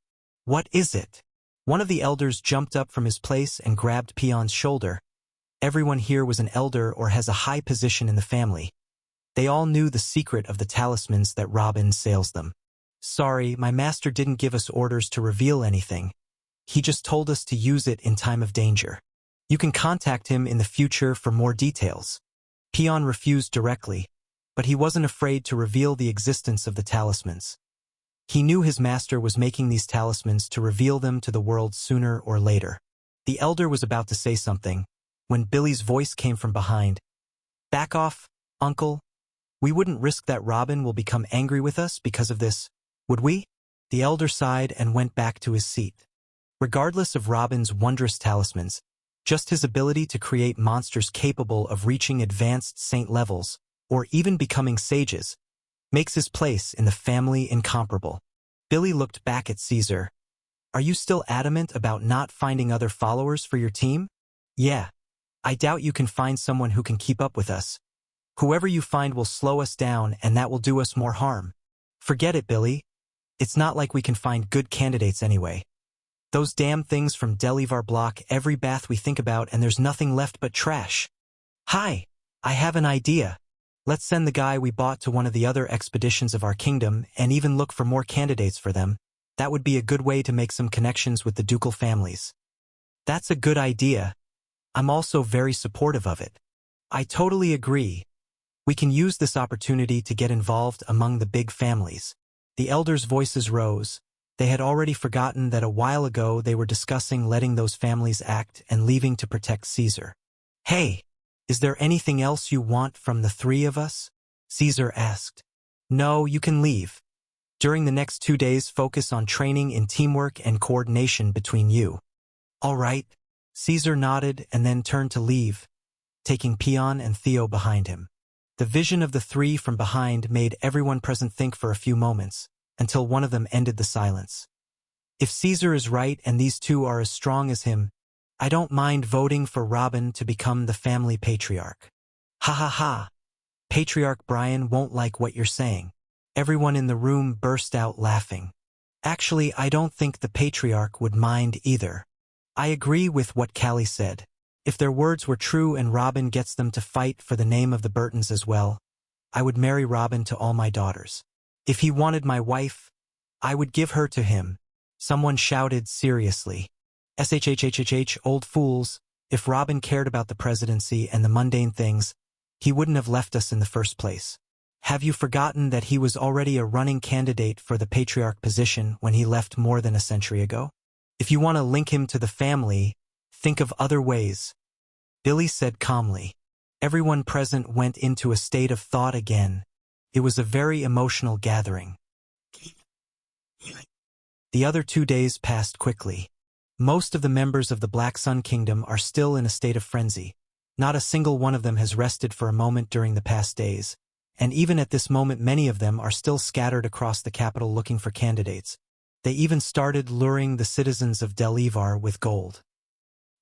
[SPEAKER 1] What is it? One of the elders jumped up from his place and grabbed Peon's shoulder. Everyone here was an elder or has a high position in the family. They all knew the secret of the talismans that Robin sales them. Sorry, my master didn't give us orders to reveal anything. He just told us to use it in time of danger. You can contact him in the future for more details. Peon refused directly, but he wasn't afraid to reveal the existence of the talismans. He knew his master was making these talismans to reveal them to the world sooner or later. The elder was about to say something, when Billy's voice came from behind. Back off, uncle. We wouldn't risk that Robin will become angry with us because of this, would we? The elder sighed and went back to his seat. Regardless of Robin's wondrous talismans, just his ability to create monsters capable of reaching advanced saint levels, or even becoming sages, makes his place in the family incomparable. Billy looked back at Caesar. Are you still adamant about not finding other followers for your team? Yeah. I doubt you can find someone who can keep up with us. Whoever you find will slow us down and that will do us more harm. Forget it, Billy. It's not like we can find good candidates anyway. Those damn things from Delivar block every bath we think about and there's nothing left but trash. Hi, I have an idea. Let's send the guy we bought to one of the other expeditions of our kingdom and even look for more candidates for them. That would be a good way to make some connections with the ducal families. That's a good idea. I'm also very supportive of it. I totally agree. We can use this opportunity to get involved among the big families. The elders' voices rose. They had already forgotten that a while ago they were discussing letting those families act and leaving to protect Caesar. Hey, is there anything else you want from the 3 of us? Caesar asked. No, you can leave. During the next 2 days, focus on training in teamwork and coordination between you. All right. Caesar nodded and then turned to leave, taking Peon and Theo behind him. The vision of the 3 from behind made everyone present think for a few moments, until one of them ended the silence. If Caesar is right and these 2 are as strong as him, I don't mind voting for Robin to become the family patriarch. Ha ha ha. Patriarch Brian won't like what you're saying. Everyone in the room burst out laughing. Actually, I don't think the patriarch would mind either. I agree with what Callie said. If their words were true and Robin gets them to fight for the name of the Burtons as well, I would marry Robin to all my daughters. If he wanted my wife, I would give her to him. Someone shouted seriously. SHHHHH, old fools, if Robin cared about the presidency and the mundane things, he wouldn't have left us in the first place. Have you forgotten that he was already a running candidate for the patriarch position when he left more than a century ago? If you want to link him to the family, think of other ways. Billy said calmly. Everyone present went into a state of thought again. It was a very emotional gathering. The other 2 days passed quickly. Most of the members of the Black Sun Kingdom are still in a state of frenzy. Not a single one of them has rested for a moment during the past days, and even at this moment many of them are still scattered across the capital looking for candidates. They even started luring the citizens of Delivar with gold.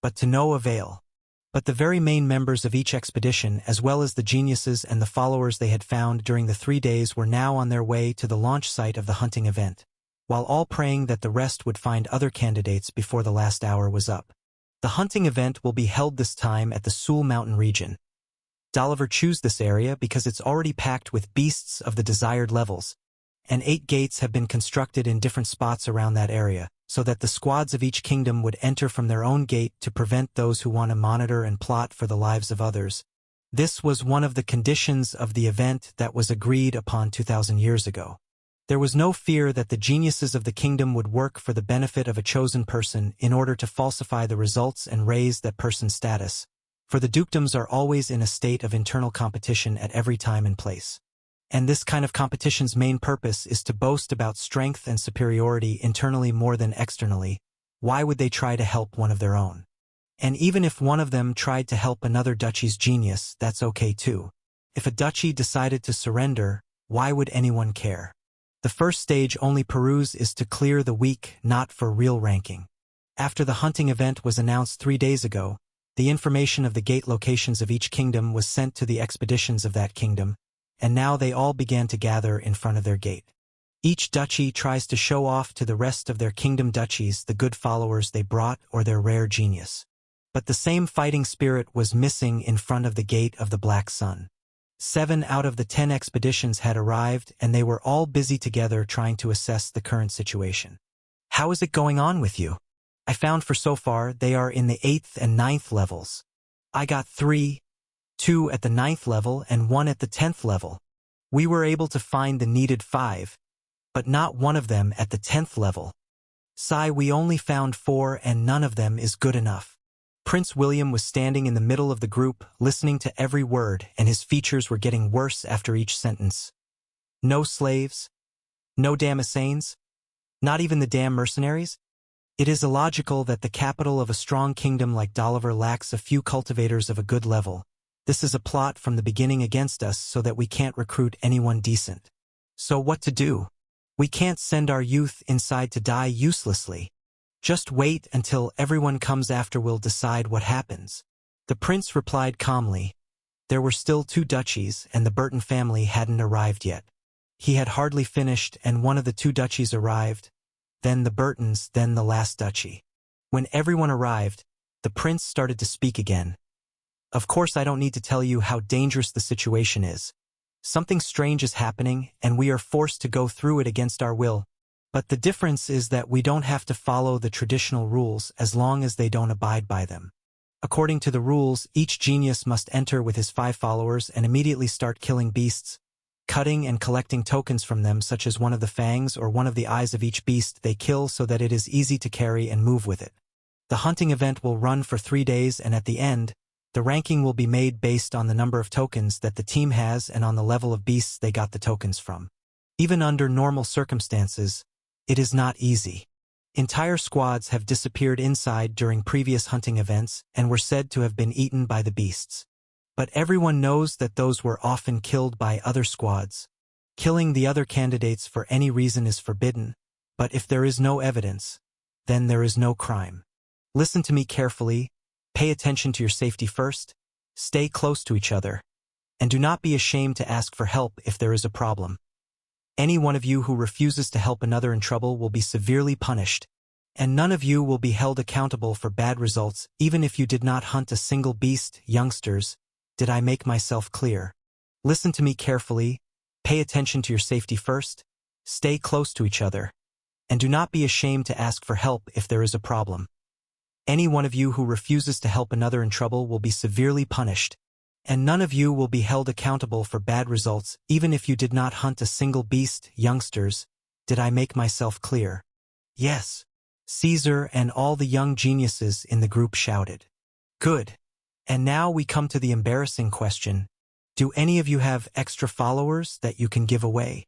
[SPEAKER 1] But to no avail. But the very main members of each expedition, as well as the geniuses and the followers they had found during the 3 days, were now on their way to the launch site of the hunting event, while all praying that the rest would find other candidates before the last hour was up. The hunting event will be held this time at the Sul Mountain region. Delivar chose this area because it's already packed with beasts of the desired levels, and 8 gates have been constructed in different spots around that area, so that the squads of each kingdom would enter from their own gate to prevent those who want to monitor and plot for the lives of others. This was one of the conditions of the event that was agreed upon 2,000 years ago. There was no fear that the geniuses of the kingdom would work for the benefit of a chosen person in order to falsify the results and raise that person's status, for the dukedoms are always in a state of internal competition at every time and place. And this kind of competition's main purpose is to boast about strength and superiority internally more than externally. Why would they try to help one of their own? And even if one of them tried to help another duchy's genius, that's okay too. If a duchy decided to surrender, why would anyone care? The first stage only peruse is to clear the weak, not for real ranking. After the hunting event was announced 3 days ago, the information of the gate locations of each kingdom was sent to the expeditions of that kingdom, and now they all began to gather in front of their gate. Each duchy tries to show off to the rest of their kingdom duchies the good followers they brought or their rare genius. But the same fighting spirit was missing in front of the gate of the Black Sun. 7 out of the 10 expeditions had arrived, and they were all busy together trying to assess the current situation. How is it going on with you? I found for so far they are in the 8th and 9th levels. I got 3, 2 at the 9th level and 1 at the 10th level. We were able to find the needed 5, but not one of them at the 10th level. Sigh, we only found 4 and none of them is good enough. Prince William was standing in the middle of the group, listening to every word, and his features were getting worse after each sentence. No slaves? No Damascenes? Not even the damn mercenaries? It is illogical that the capital of a strong kingdom like Delivar lacks a few cultivators of a good level. This is a plot from the beginning against us so that we can't recruit anyone decent. So what to do? We can't send our youth inside to die uselessly. Just wait until everyone comes after we'll decide what happens. The prince replied calmly. There were still 2 duchies, and the Burton family hadn't arrived yet. He had hardly finished, and one of the 2 duchies arrived, then the Burtons, then the last duchy. When everyone arrived, the prince started to speak again. Of course, I don't need to tell you how dangerous the situation is. Something strange is happening, and we are forced to go through it against our will. But the difference is that we don't have to follow the traditional rules as long as they don't abide by them. According to the rules, each genius must enter with his 5 followers and immediately start killing beasts, cutting and collecting tokens from them such as one of the fangs or one of the eyes of each beast they kill so that it is easy to carry and move with it. The hunting event will run for 3 days, and at the end, the ranking will be made based on the number of tokens that the team has and on the level of beasts they got the tokens from. Even under normal circumstances, it is not easy. Entire squads have disappeared inside during previous hunting events and were said to have been eaten by the beasts. But everyone knows that those were often killed by other squads. Killing the other candidates for any reason is forbidden, but if there is no evidence, then there is no crime. Listen to me carefully, pay attention to your safety first, stay close to each other, and do not be ashamed to ask for help if there is a problem. Any one of you who refuses to help another in trouble will be severely punished, and none of you will be held accountable for bad results even if you did not hunt a single beast. Youngsters, did I make myself clear? Listen to me carefully, pay attention to your safety first, stay close to each other, and do not be ashamed to ask for help if there is a problem. Any one of you who refuses to help another in trouble will be severely punished, and none of you will be held accountable for bad results even if you did not hunt a single beast. Youngsters, did I make myself clear? Yes. Caesar and all the young geniuses in the group shouted. Good. And now we come to the embarrassing question. Do any of you have extra followers that you can give away?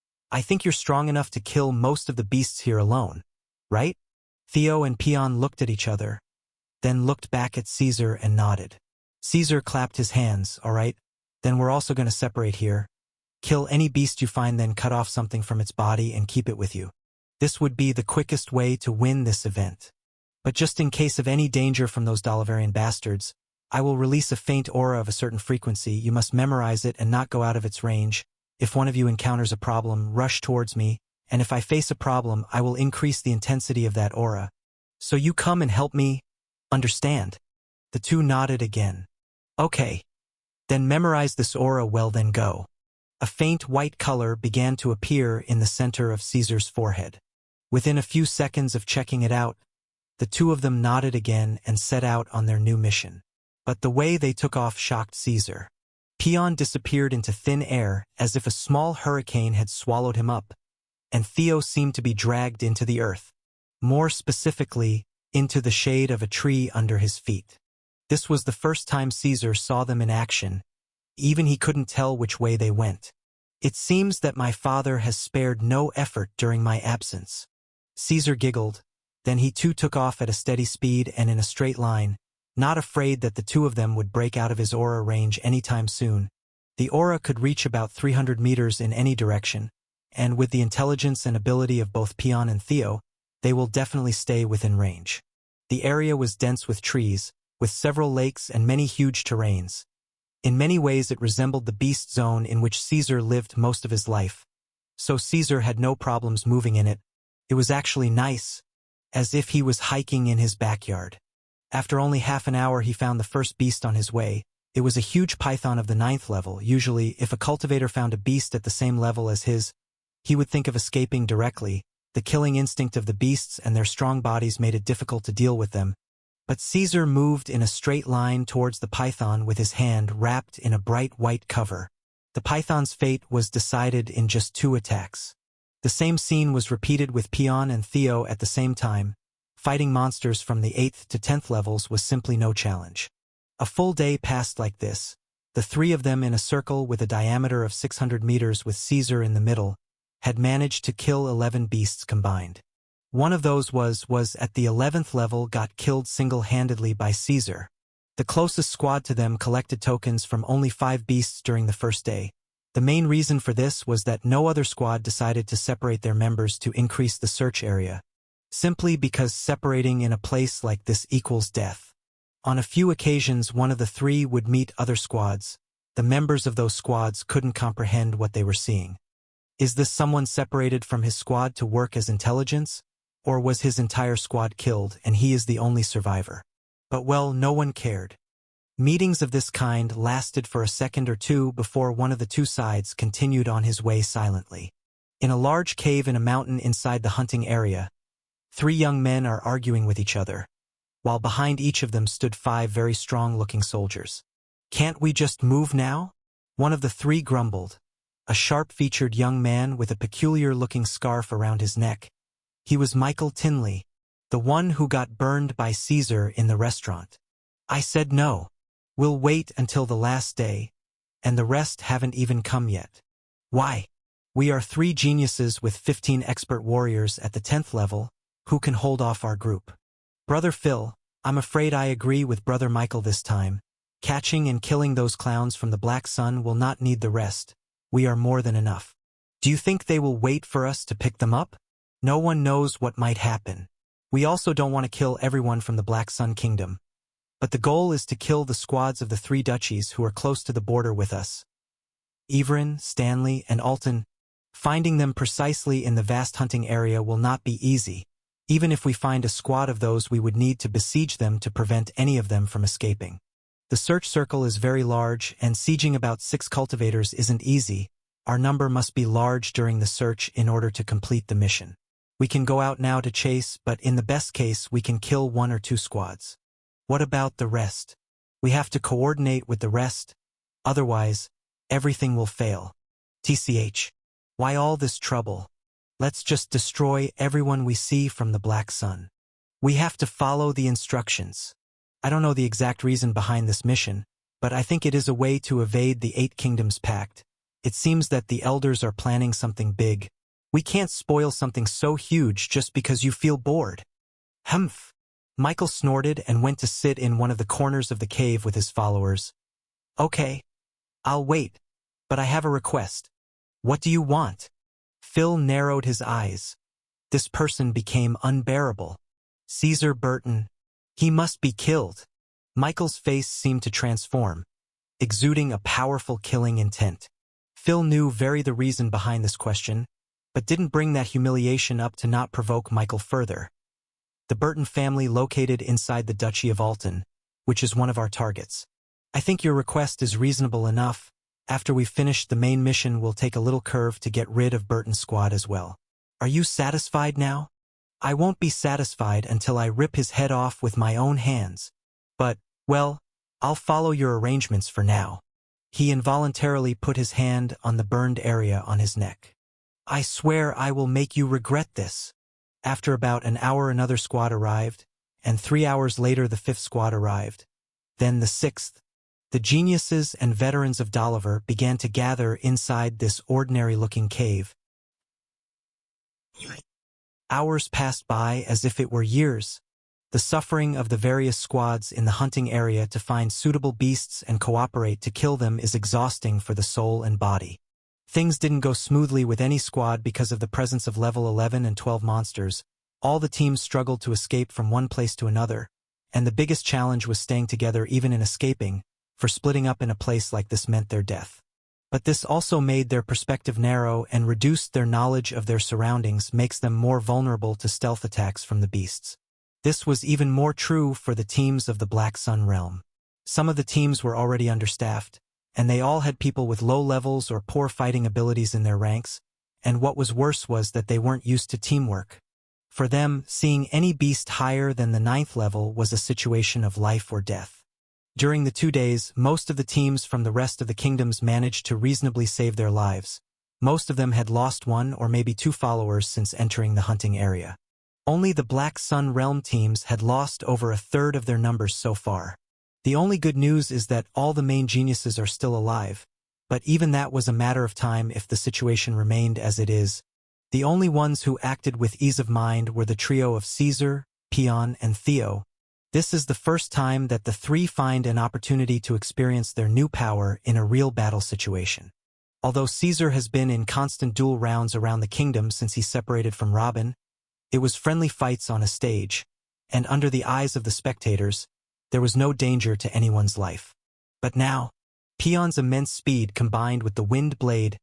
[SPEAKER 1] I think you're strong enough to kill most of the beasts here alone, right? Theo and Peon looked at each other, then looked back at Caesar and nodded. Caesar clapped his hands. All right, then we're also going to separate here. Kill any beast you find, then cut off something from its body and keep it with you. This would be the quickest way to win this event. But just in case of any danger from those Dalivarian bastards, I will release a faint aura of a certain frequency. You must memorize it and not go out of its range. If one of you encounters a problem, rush towards me, and if I face a problem, I will increase the intensity of that aura. So you come and help me. Understand? The two nodded again. Okay. Then memorize this aura well, then go. A faint white color began to appear in the center of Caesar's forehead. Within a few seconds of checking it out, the two of them nodded again and set out on their new mission. But the way they took off shocked Caesar. Peon disappeared into thin air as if a small hurricane had swallowed him up, and Theo seemed to be dragged into the earth. More specifically, into the shade of a tree under his feet. This was the first time Caesar saw them in action. Even he couldn't tell which way they went. It seems that my father has spared no effort during my absence. Caesar giggled. Then he too took off at a steady speed and in a straight line, not afraid that the two of them would break out of his aura range anytime soon. The aura could reach about 300 meters in any direction, and with the intelligence and ability of both Peon and Theo, they will definitely stay within range. The area was dense with trees, with several lakes and many huge terrains. In many ways it resembled the beast zone in which Caesar lived most of his life. So Caesar had no problems moving in it. It was actually nice, as if he was hiking in his backyard. After only half an hour he found the first beast on his way. It was a huge python of the 9th level. Usually, if a cultivator found a beast at the same level as his, he would think of escaping directly. The killing instinct of the beasts and their strong bodies made it difficult to deal with them. But Caesar moved in a straight line towards the python with his hand wrapped in a bright white cover. The python's fate was decided in just 2 attacks. The same scene was repeated with Peon and Theo at the same time. Fighting monsters from the 8th to 10th levels was simply no challenge. A full day passed like this, the three of them in a circle with a diameter of 600 meters with Caesar in the middle, had managed to kill 11 beasts combined. One of those was at the 11th level got killed single-handedly by Caesar. The closest squad to them collected tokens from only 5 beasts during the first day. The main reason for this was that no other squad decided to separate their members to increase the search area, simply because separating in a place like this equals death. On a few occasions one of the three would meet other squads. The members of those squads couldn't comprehend what they were seeing. Is this someone separated from his squad to work as intelligence? Or was his entire squad killed and he is the only survivor? But well, no one cared. Meetings of this kind lasted for a second or two before one of the two sides continued on his way silently. In a large cave in a mountain inside the hunting area, 3 young men are arguing with each other, while behind each of them stood 5 very strong-looking soldiers. Can't we just move now? One of the 3 grumbled, a sharp-featured young man with a peculiar-looking scarf around his neck. He was Michael Tinley, the one who got burned by Caesar in the restaurant. I said no. We'll wait until the last day, and the rest haven't even come yet. Why? We are 3 geniuses with 15 expert warriors at the 10th level who can hold off our group. Brother Phil, I'm afraid I agree with Brother Michael this time. Catching and killing those clowns from the Black Sun will not need the rest. We are more than enough. Do you think they will wait for us to pick them up? No one knows what might happen. We also don't want to kill everyone from the Black Sun Kingdom. But the goal is to kill the squads of the 3 duchies who are close to the border with us. Everin, Stanley, and Alton. Finding them precisely in the vast hunting area will not be easy. Even if we find a squad of those, we would need to besiege them to prevent any of them from escaping. The search circle is very large, and sieging about 6 cultivators isn't easy. Our number must be large during the search in order to complete the mission. We can go out now to chase, but in the best case we can kill 1 or 2 squads. What about the rest? We have to coordinate with the rest. Otherwise, everything will fail. TCH. Why all this trouble? Let's just destroy everyone we see from the Black Sun. We have to follow the instructions. I don't know the exact reason behind this mission, but I think it is a way to evade the 8 Kingdoms Pact. It seems that the elders are planning something big, We can't spoil something so huge just because you feel bored. Humph. Michael snorted and went to sit in one of the corners of the cave with his followers. Okay. I'll wait. But I have a request. What do you want? Phil narrowed his eyes. This person became unbearable. Caesar Burton. He must be killed. Michael's face seemed to transform, exuding a powerful killing intent. Phil knew the reason behind this question, but didn't bring that humiliation up to not provoke Michael further. The Burton family located inside the Duchy of Alton, which is one of our targets. I think your request is reasonable enough. After we've finished the main mission, we'll take a little curve to get rid of Burton's squad as well. Are you satisfied now? I won't be satisfied until I rip his head off with my own hands. But, well, I'll follow your arrangements for now. He involuntarily put his hand on the burned area on his neck. I swear I will make you regret this. After about an hour, another squad arrived, and 3 hours later the 5th squad arrived. Then the 6th. The geniuses and veterans of Dolliver began to gather inside this ordinary-looking cave. Hours passed by as if it were years. The suffering of the various squads in the hunting area to find suitable beasts and cooperate to kill them is exhausting for the soul and body. Things didn't go smoothly with any squad because of the presence of level 11 and 12 monsters. All the teams struggled to escape from one place to another, and the biggest challenge was staying together even in escaping, for splitting up in a place like this meant their death. But this also made their perspective narrow and reduced their knowledge of their surroundings, makes them more vulnerable to stealth attacks from the beasts. This was even more true for the teams of the Black Sun realm. Some of the teams were already understaffed, and they all had people with low levels or poor fighting abilities in their ranks, and what was worse was that they weren't used to teamwork. For them, seeing any beast higher than the 9th level was a situation of life or death. During the 2 days, most of the teams from the rest of the kingdoms managed to reasonably save their lives. Most of them had lost 1 or maybe 2 followers since entering the hunting area. Only the Black Sun realm teams had lost over a third of their numbers so far. The only good news is that all the main geniuses are still alive, but even that was a matter of time if the situation remained as it is. The only ones who acted with ease of mind were the trio of Caesar, Peon, and Theo. This is the first time that the 3 find an opportunity to experience their new power in a real battle situation. Although Caesar has been in constant duel rounds around the kingdom since he separated from Robin, it was friendly fights on a stage, and under the eyes of the spectators, there was no danger to anyone's life. But now, Peon's immense speed combined with the wind blade,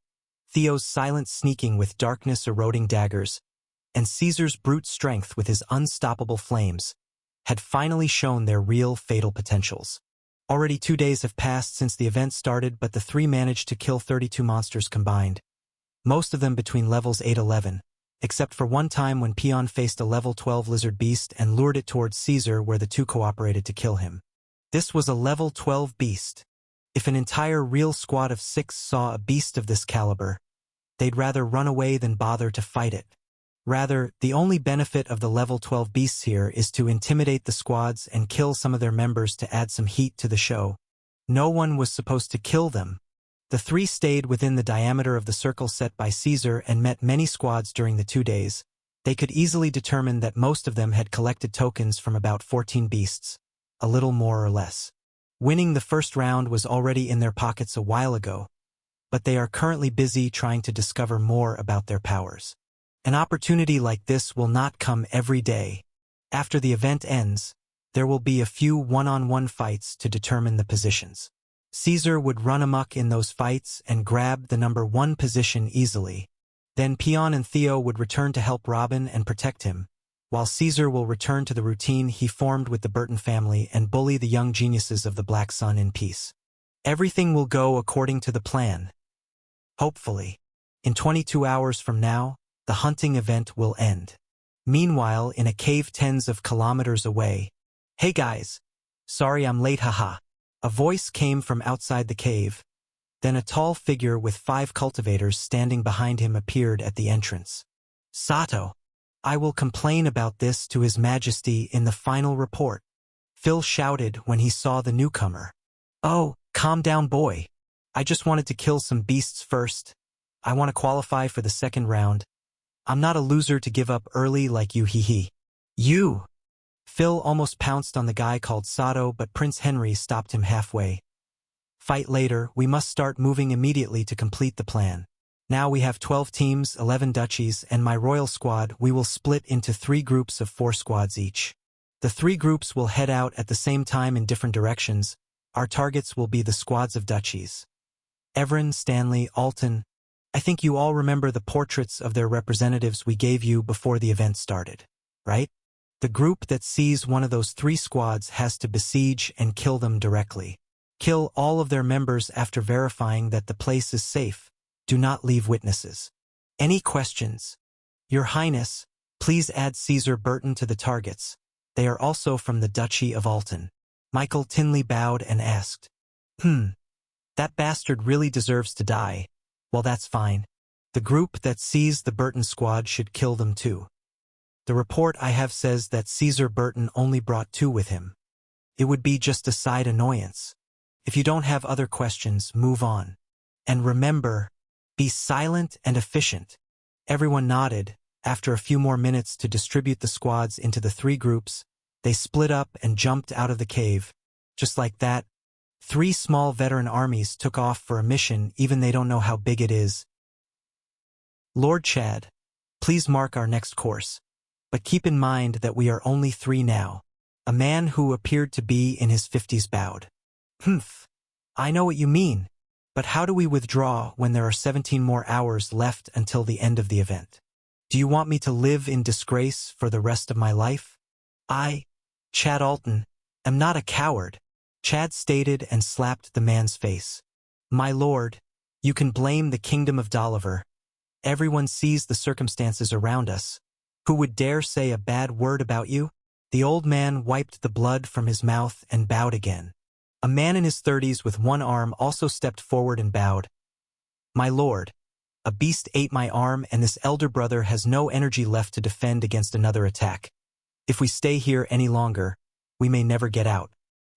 [SPEAKER 1] Theo's silent sneaking with darkness-eroding daggers, and Caesar's brute strength with his unstoppable flames, had finally shown their real fatal potentials. Already 2 days have passed since the event started, but the 3 managed to kill 32 monsters combined, most of them between levels 8-11, except for one time when Peon faced a level 12 lizard beast and lured it towards Caesar, where the 2 cooperated to kill him. This was a level 12 beast. If an entire real squad of 6 saw a beast of this caliber, they'd rather run away than bother to fight it. Rather, the only benefit of the level 12 beasts here is to intimidate the squads and kill some of their members to add some heat to the show. No one was supposed to kill them. The 3 stayed within the diameter of the circle set by Caesar and met many squads during the 2 days. They could easily determine that most of them had collected tokens from about 14 beasts, a little more or less. Winning the first round was already in their pockets a while ago, but they are currently busy trying to discover more about their powers. An opportunity like this will not come every day. After the event ends, there will be a few one-on-one fights to determine the positions. Caesar would run amok in those fights and grab the number 1 position easily. Then Peon and Theo would return to help Robin and protect him, while Caesar will return to the routine he formed with the Burton family and bully the young geniuses of the Black Sun in peace. Everything will go according to the plan. Hopefully. In 22 hours from now, the hunting event will end. Meanwhile, in a cave tens of kilometers away, "Hey guys! Sorry I'm late, haha." A voice came from outside the cave. Then a tall figure with 5 cultivators standing behind him appeared at the entrance. "Sato, I will complain about this to His Majesty in the final report," Phil shouted when he saw the newcomer. "Oh, calm down, boy. I just wanted to kill some beasts first. I want to qualify for the second round. I'm not a loser to give up early like you, hee hee. You! Phil almost pounced on the guy called Sato, but Prince Henry stopped him halfway. Fight later, we must start moving immediately to complete the plan. Now we have 12 teams, 11 duchies, and my royal squad. We will split into 3 groups of 4 squads each. The 3 groups will head out at the same time in different directions. Our targets will be the squads of duchies. Everin, Stanley, Alton. I think you all remember the portraits of their representatives we gave you before the event started, right? The group that sees one of those 3 squads has to besiege and kill them directly. Kill all of their members after verifying that the place is safe. Do not leave witnesses. Any questions? Your Highness, please add Caesar Burton to the targets. They are also from the Duchy of Alton. Michael Tinley bowed and asked, that bastard really deserves to die. Well, that's fine. The group that sees the Burton squad should kill them too. The report I have says that Caesar Burton only brought 2 with him. It would be just a side annoyance. If you don't have other questions, move on. And remember, be silent and efficient. Everyone nodded. After a few more minutes to distribute the squads into the 3 groups, they split up and jumped out of the cave. Just like that, 3 small veteran armies took off for a mission even they don't know how big it is. Lord Chad, please mark our next course. But keep in mind that we are only 3 now. A man who appeared to be in his 50s bowed. I know what you mean. But how do we withdraw when there are 17 more hours left until the end of the event? Do you want me to live in disgrace for the rest of my life? I, Chad Alton, am not a coward, Chad stated and slapped the man's face. My lord, you can blame the kingdom of Doliver. Everyone sees the circumstances around us. Who would dare say a bad word about you? The old man wiped the blood from his mouth and bowed again. A man in his 30s with one arm also stepped forward and bowed. My lord, a beast ate my arm and this elder brother has no energy left to defend against another attack. If we stay here any longer, we may never get out.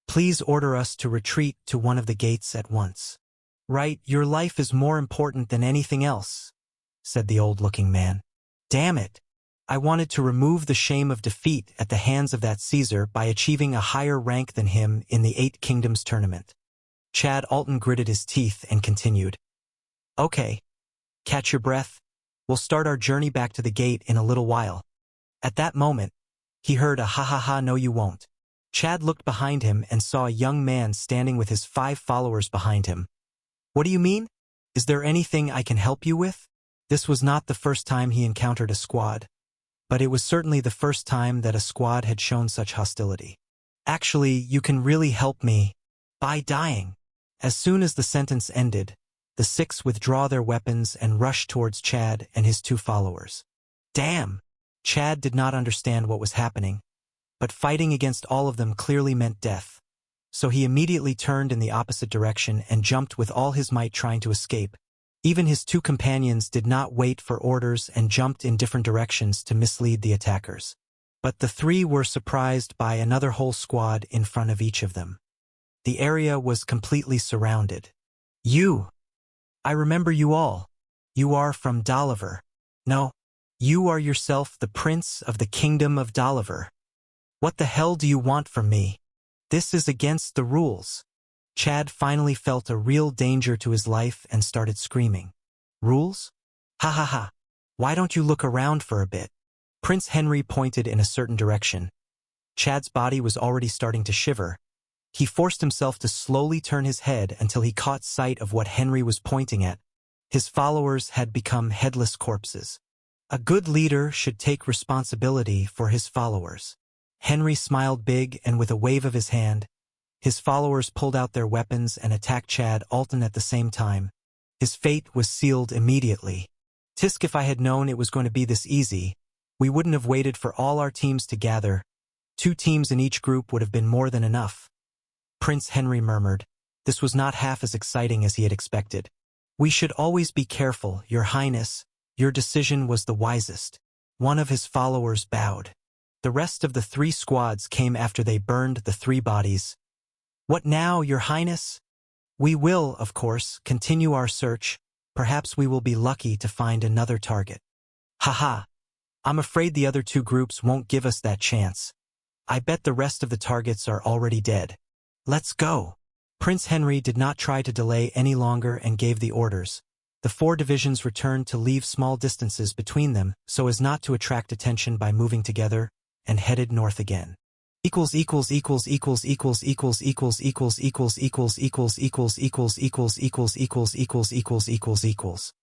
[SPEAKER 1] Please order us to retreat to one of the gates at once. Right, your life is more important than anything else, said the old-looking man. Damn it! I wanted to remove the shame of defeat at the hands of that Caesar by achieving a higher rank than him in the 8 Kingdoms tournament. Chad Alton gritted his teeth and continued. Okay, catch your breath. We'll start our journey back to the gate in a little while. At that moment, he heard a ha ha ha, no you won't. Chad looked behind him and saw a young man standing with his 5 followers behind him. What do you mean? Is there anything I can help you with? This was not the first time he encountered a squad. But it was certainly the first time that a squad had shown such hostility. Actually, you can really help me by dying. As soon as the sentence ended, the 6 withdraw their weapons and rush towards Chad and his 2 followers. Damn! Chad did not understand what was happening, but fighting against all of them clearly meant death. So he immediately turned in the opposite direction and jumped with all his might trying to escape. Even his 2 companions did not wait for orders and jumped in different directions to mislead the attackers. But the 3 were surprised by another whole squad in front of each of them. The area was completely surrounded. You! I remember you all. You are from Doliver. No, you are yourself the prince of the kingdom of Doliver. What the hell do you want from me? This is against the rules. Chad finally felt a real danger to his life and started screaming. Rules? Ha ha ha. Why don't you look around for a bit? Prince Henry pointed in a certain direction. Chad's body was already starting to shiver. He forced himself to slowly turn his head until he caught sight of what Henry was pointing at. His followers had become headless corpses. A good leader should take responsibility for his followers. Henry smiled big and with a wave of his hand, his followers pulled out their weapons and attacked Chad Alton at the same time. His fate was sealed immediately. Tisk, if I had known it was going to be this easy, we wouldn't have waited for all our teams to gather. 2 teams in each group would have been more than enough. Prince Henry murmured. This was not half as exciting as he had expected. We should always be careful, Your Highness. Your decision was the wisest. One of his followers bowed. The rest of the 3 squads came after they burned the 3 bodies. What now, Your Highness? We will, of course, continue our search. Perhaps we will be lucky to find another target. Haha. I'm afraid the other two groups won't give us that chance. I bet the rest of the targets are already dead. Let's go. Prince Henry did not try to delay any longer and gave the orders. The 4 divisions returned to leave small distances between them so as not to attract attention by moving together, and headed north again. Equals equals equals equals equals equals equals equals equals equals equals equals equals equals equals equals equals equals equals equals.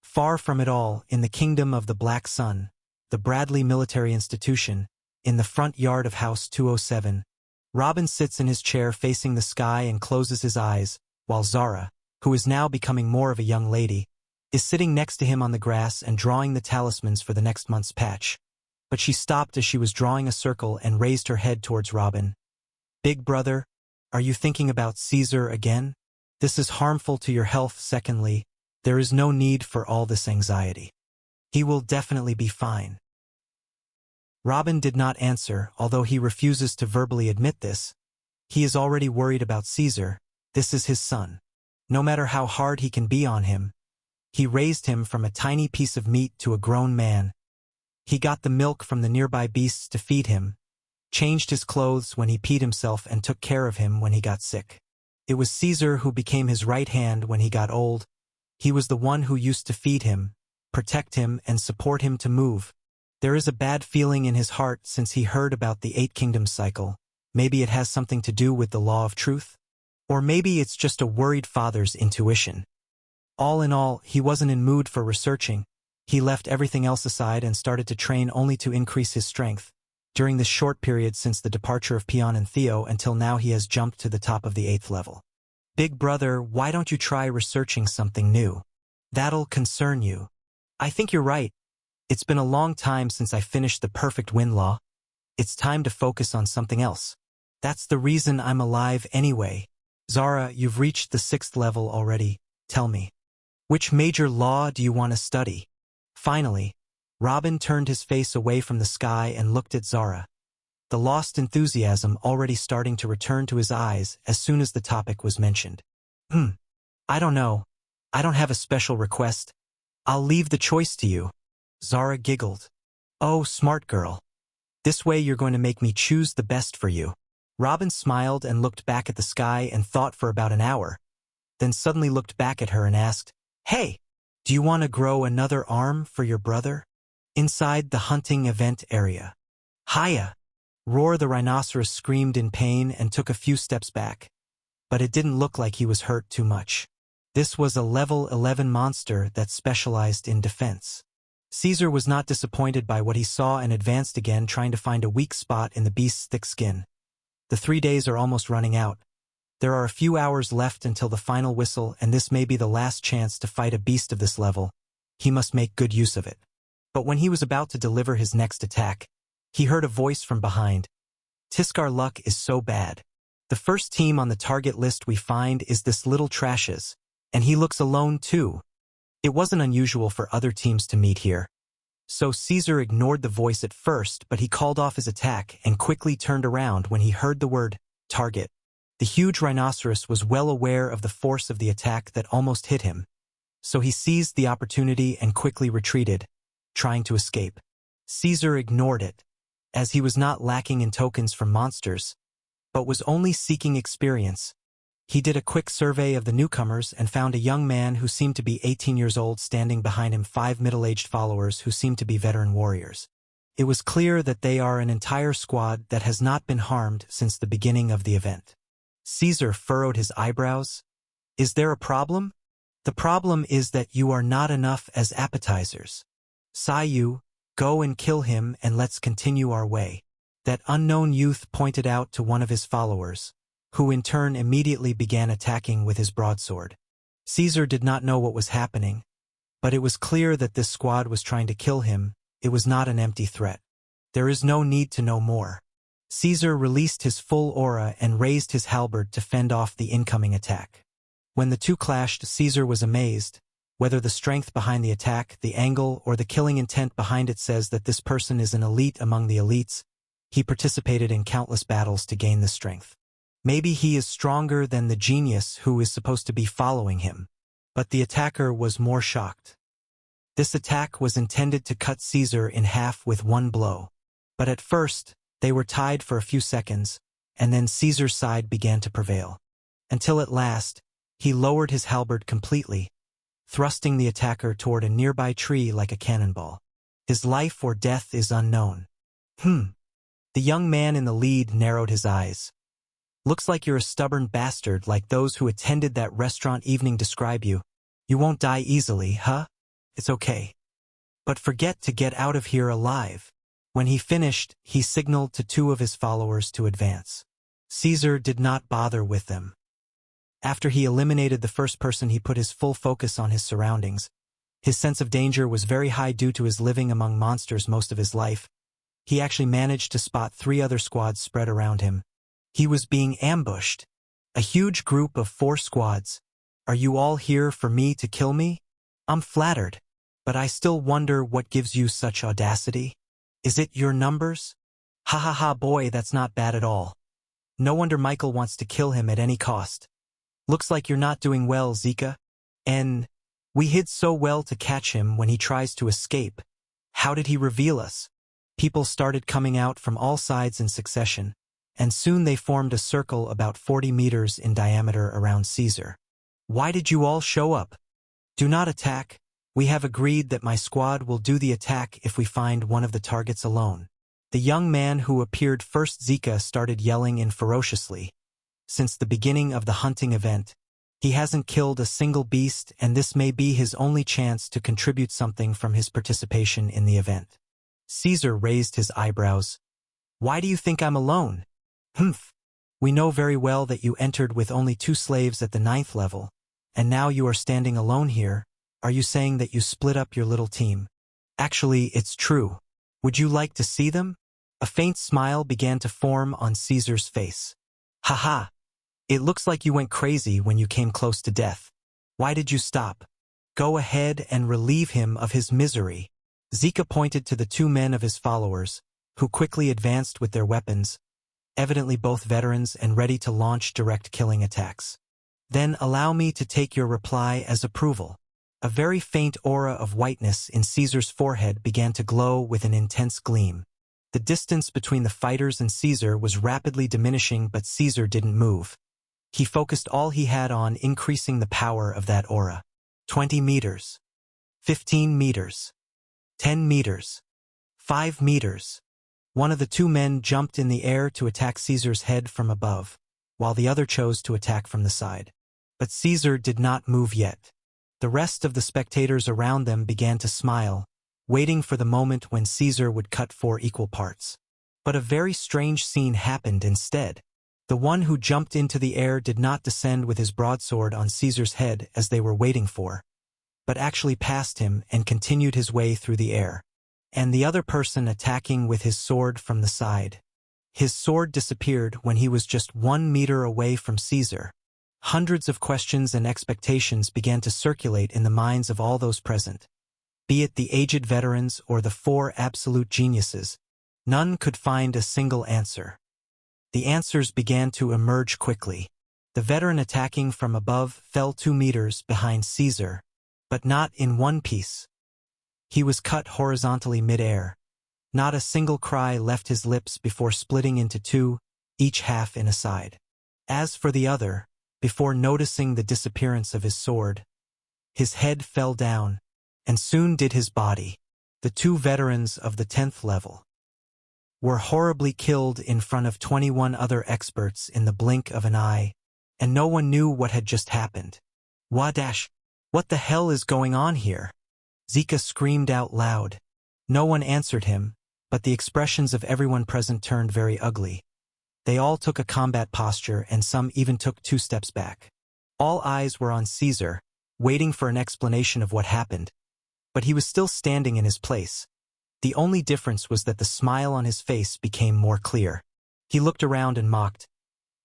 [SPEAKER 1] Far from it all, in the kingdom of the Black Sun, the Bradley Military Institution, in the front yard of House 207, Robin sits in his chair facing the sky and closes his eyes, while Zara, who is now becoming more of a young lady, is sitting next to him on the grass and drawing the talismans for the next month's patch. But she stopped as she was drawing a circle and raised her head towards Robin. Big brother, are you thinking about Caesar again? This is harmful to your health. Secondly, there is no need for all this anxiety. He will definitely be fine. Robin did not answer, although he refuses to verbally admit this. He is already worried about Caesar. This is his son. No matter how hard he can be on him, he raised him from a tiny piece of meat to a grown man. He got the milk from the nearby beasts to feed him, changed his clothes when he peed himself, and took care of him when he got sick. It was Caesar who became his right hand when he got old. He was the one who used to feed him, protect him, and support him to move. There is a bad feeling in his heart since he heard about the 8 kingdoms cycle. Maybe it has something to do with the law of truth? Or maybe it's just a worried father's intuition. All in all, he wasn't in mood for researching. He left everything else aside and started to train only to increase his strength. During this short period since the departure of Pion and Theo until now, he has jumped to the top of the 8th level. Big brother, why don't you try researching something new? That'll concern you. I think you're right. It's been a long time since I finished the perfect wind law. It's time to focus on something else. That's the reason I'm alive anyway. Zara, you've reached the 6th level already. Tell me, which major law do you want to study? Finally, Robin turned his face away from the sky and looked at Zara, the lost enthusiasm already starting to return to his eyes as soon as the topic was mentioned. I don't know. I don't have a special request. I'll leave the choice to you. Zara giggled. Oh, smart girl. This way you're going to make me choose the best for you. Robin smiled and looked back at the sky and thought for about an hour, then suddenly looked back at her and asked, Hey, do you want to grow another arm for your brother? Inside the hunting event area. Hiya! Roar the rhinoceros screamed in pain and took a few steps back. But it didn't look like he was hurt too much. This was a level 11 monster that specialized in defense. Caesar was not disappointed by what he saw and advanced again, trying to find a weak spot in the beast's thick skin. The 3 days are almost running out. There are a few hours left until the final whistle, and this may be the last chance to fight a beast of this level. He must make good use of it. But when he was about to deliver his next attack, he heard a voice from behind. Tiskar luck is so bad. The first team on the target list we find is this little trashes, and he looks alone too. It wasn't unusual for other teams to meet here. So Caesar ignored the voice at first, but he called off his attack and quickly turned around when he heard the word target. The huge rhinoceros was well aware of the force of the attack that almost hit him, so he seized the opportunity and quickly retreated, trying to escape. Caesar ignored it, as he was not lacking in tokens from monsters, but was only seeking experience. He did a quick survey of the newcomers and found a young man who seemed to be 18 years old standing behind him, 5 middle-aged followers who seemed to be veteran warriors. It was clear that they are an entire squad that has not been harmed since the beginning of the event. Caesar furrowed his eyebrows. Is there a problem? The problem is that you are not enough as appetizers. Sayu, go and kill him and let's continue our way. That unknown youth pointed out to one of his followers, who in turn immediately began attacking with his broadsword. Caesar did not know what was happening, but it was clear that this squad was trying to kill him. It was not an empty threat. There is no need to know more. Caesar released his full aura and raised his halberd to fend off the incoming attack. When the two clashed, Caesar was amazed. Whether the strength behind the attack, the angle, or the killing intent behind it says that this person is an elite among the elites. He participated in countless battles to gain this strength. Maybe he is stronger than the genius who is supposed to be following him. But the attacker was more shocked. This attack was intended to cut Caesar in half with one blow. But at first, they were tied for a few seconds, and then Caesar's side began to prevail. Until at last, he lowered his halberd completely, thrusting the attacker toward a nearby tree like a cannonball. His life or death is unknown. The young man in the lead narrowed his eyes. Looks like you're a stubborn bastard like those who attended that restaurant evening describe you. You won't die easily, huh? It's okay. But forget to get out of here alive. When he finished, he signaled to two of his followers to advance. Caesar did not bother with them. After he eliminated the first person, he put his full focus on his surroundings. His sense of danger was very high due to his living among monsters most of his life. He actually managed to spot 3 other squads spread around him. He was being ambushed. A huge group of 4 squads. Are you all here for me to kill me? I'm flattered, but I still wonder what gives you such audacity. Is it your numbers? Ha ha ha, boy, that's not bad at all. No wonder Michael wants to kill him at any cost. Looks like you're not doing well, Zika. And we hid so well to catch him when he tries to escape. How did he reveal us? People started coming out from all sides in succession, and soon they formed a circle about 40 meters in diameter around Caesar. Why did you all show up? Do not attack. We have agreed that my squad will do the attack if we find one of the targets alone. The young man who appeared first, Zika, started yelling in ferociously. Since the beginning of the hunting event, he hasn't killed a single beast, and this may be his only chance to contribute something from his participation in the event. Caesar raised his eyebrows. Why do you think I'm alone? We know very well that you entered with only 2 slaves at the 9th level, and now you are standing alone here. Are you saying that you split up your little team? Actually, it's true. Would you like to see them? A faint smile began to form on Caesar's face. Haha. It looks like you went crazy when you came close to death. Why did you stop? Go ahead and relieve him of his misery. Zika pointed to the 2 men of his followers, who quickly advanced with their weapons, evidently both veterans and ready to launch direct killing attacks. Then allow me to take your reply as approval. A very faint aura of whiteness in Caesar's forehead began to glow with an intense gleam. The distance between the fighters and Caesar was rapidly diminishing, but Caesar didn't move. He focused all he had on increasing the power of that aura. 20 meters. 15 meters. 10 meters. 5 meters. One of the 2 men jumped in the air to attack Caesar's head from above, while the other chose to attack from the side. But Caesar did not move yet. The rest of the spectators around them began to smile, waiting for the moment when Caesar would cut 4 equal parts. But a very strange scene happened instead. The one who jumped into the air did not descend with his broadsword on Caesar's head as they were waiting for, but actually passed him and continued his way through the air. And the other person attacking with his sword from the side. His sword disappeared when he was just 1 meter away from Caesar. Hundreds of questions and expectations began to circulate in the minds of all those present. Be it the aged veterans or the 4 absolute geniuses, none could find a single answer. The answers began to emerge quickly. The veteran attacking from above fell 2 meters behind Caesar, but not in one piece. He was cut horizontally mid-air. Not a single cry left his lips before splitting into 2, each half in a side. As for the other, before noticing the disappearance of his sword, his head fell down, and soon did his body. The 2 veterans of the 10th level were horribly killed in front of 21 other experts in the blink of an eye, and no one knew what had just happened. Wadash, what the hell is going on here? Zika screamed out loud. No one answered him, but the expressions of everyone present turned very ugly. They all took a combat posture, and some even took 2 steps back. All eyes were on Caesar, waiting for an explanation of what happened, but he was still standing in his place. The only difference was that the smile on his face became more clear. He looked around and mocked.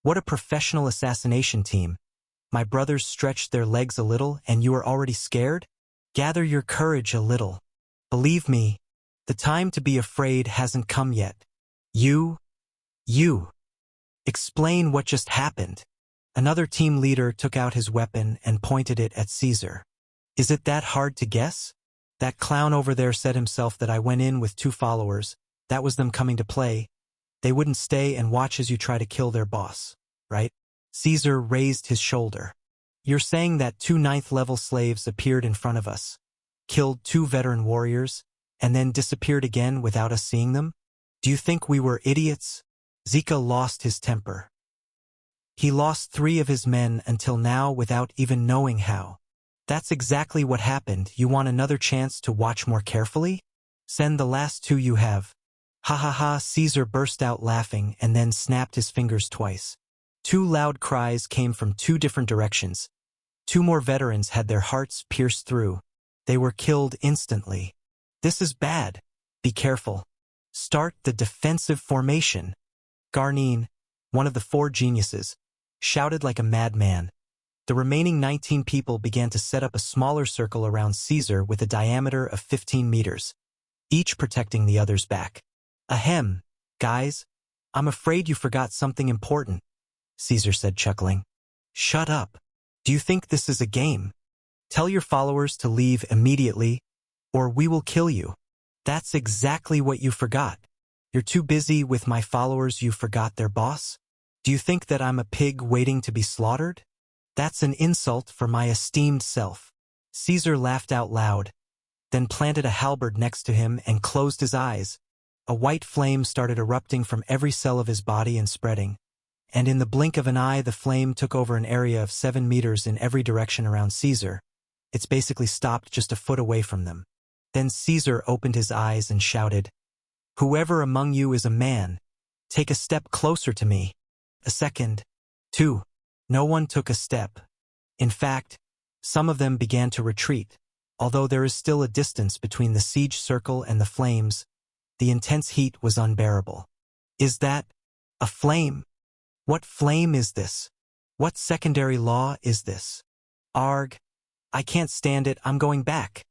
[SPEAKER 1] What a professional assassination team. My brothers stretched their legs a little and you are already scared? Gather your courage a little. Believe me, the time to be afraid hasn't come yet. You. Explain what just happened. Another team leader took out his weapon and pointed it at Caesar. Is it that hard to guess? That clown over there said himself that I went in with 2 followers. That was them coming to play. They wouldn't stay and watch as you try to kill their boss, right? Caesar raised his shoulder. You're saying that 2 ninth-level slaves appeared in front of us, killed 2 veteran warriors, and then disappeared again without us seeing them? Do you think we were idiots? Zika lost his temper. He lost 3 of his men until now without even knowing how. That's exactly what happened. You want another chance to watch more carefully? Send the last 2 you have. Ha ha ha, Caesar burst out laughing and then snapped his fingers twice. 2 loud cries came from 2 different directions. 2 more veterans had their hearts pierced through. They were killed instantly. This is bad. Be careful. Start the defensive formation. Garnin, one of the 4 geniuses, shouted like a madman. The remaining 19 people began to set up a smaller circle around Caesar with a diameter of 15 meters, each protecting the other's back. Ahem, guys, I'm afraid you forgot something important, Caesar said, chuckling. Shut up. Do you think this is a game? Tell your followers to leave immediately, or we will kill you. That's exactly what you forgot. You're too busy with my followers you forgot their boss? Do you think that I'm a pig waiting to be slaughtered? That's an insult for my esteemed self. Caesar laughed out loud, then planted a halberd next to him and closed his eyes. A white flame started erupting from every cell of his body and spreading, and in the blink of an eye the flame took over an area of 7 meters in every direction around Caesar. It's basically stopped just a foot away from them. Then Caesar opened his eyes and shouted, "Whoever among you is a man, take a step closer to me." A second, 2. No one took a step. In fact, some of them began to retreat. Although there is still a distance between the siege circle and the flames, the intense heat was unbearable. Is that a flame? What flame is this? What secondary law is this? Arg, I can't stand it, I'm going back.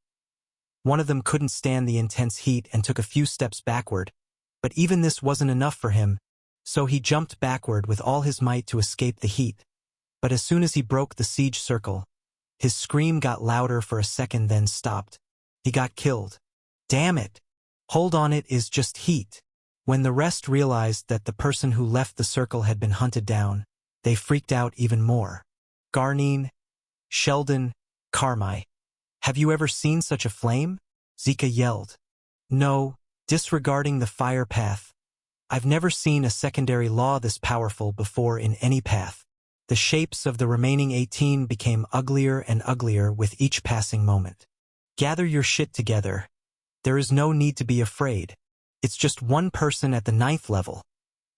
[SPEAKER 1] One of them couldn't stand the intense heat and took a few steps backward, but even this wasn't enough for him, so he jumped backward with all his might to escape the heat. But as soon as he broke the siege circle, his scream got louder for a second then stopped. He got killed. Damn it! Hold on, it is just heat. When the rest realized that the person who left the circle had been hunted down, they freaked out even more. Garnin, Sheldon, Carmi, have you ever seen such a flame? Zika yelled. No, disregarding the fire path. I've never seen a secondary law this powerful before in any path. The shapes of the remaining 18 became uglier and uglier with each passing moment. Gather your shit together. There is no need to be afraid. It's just one person at the 9th level.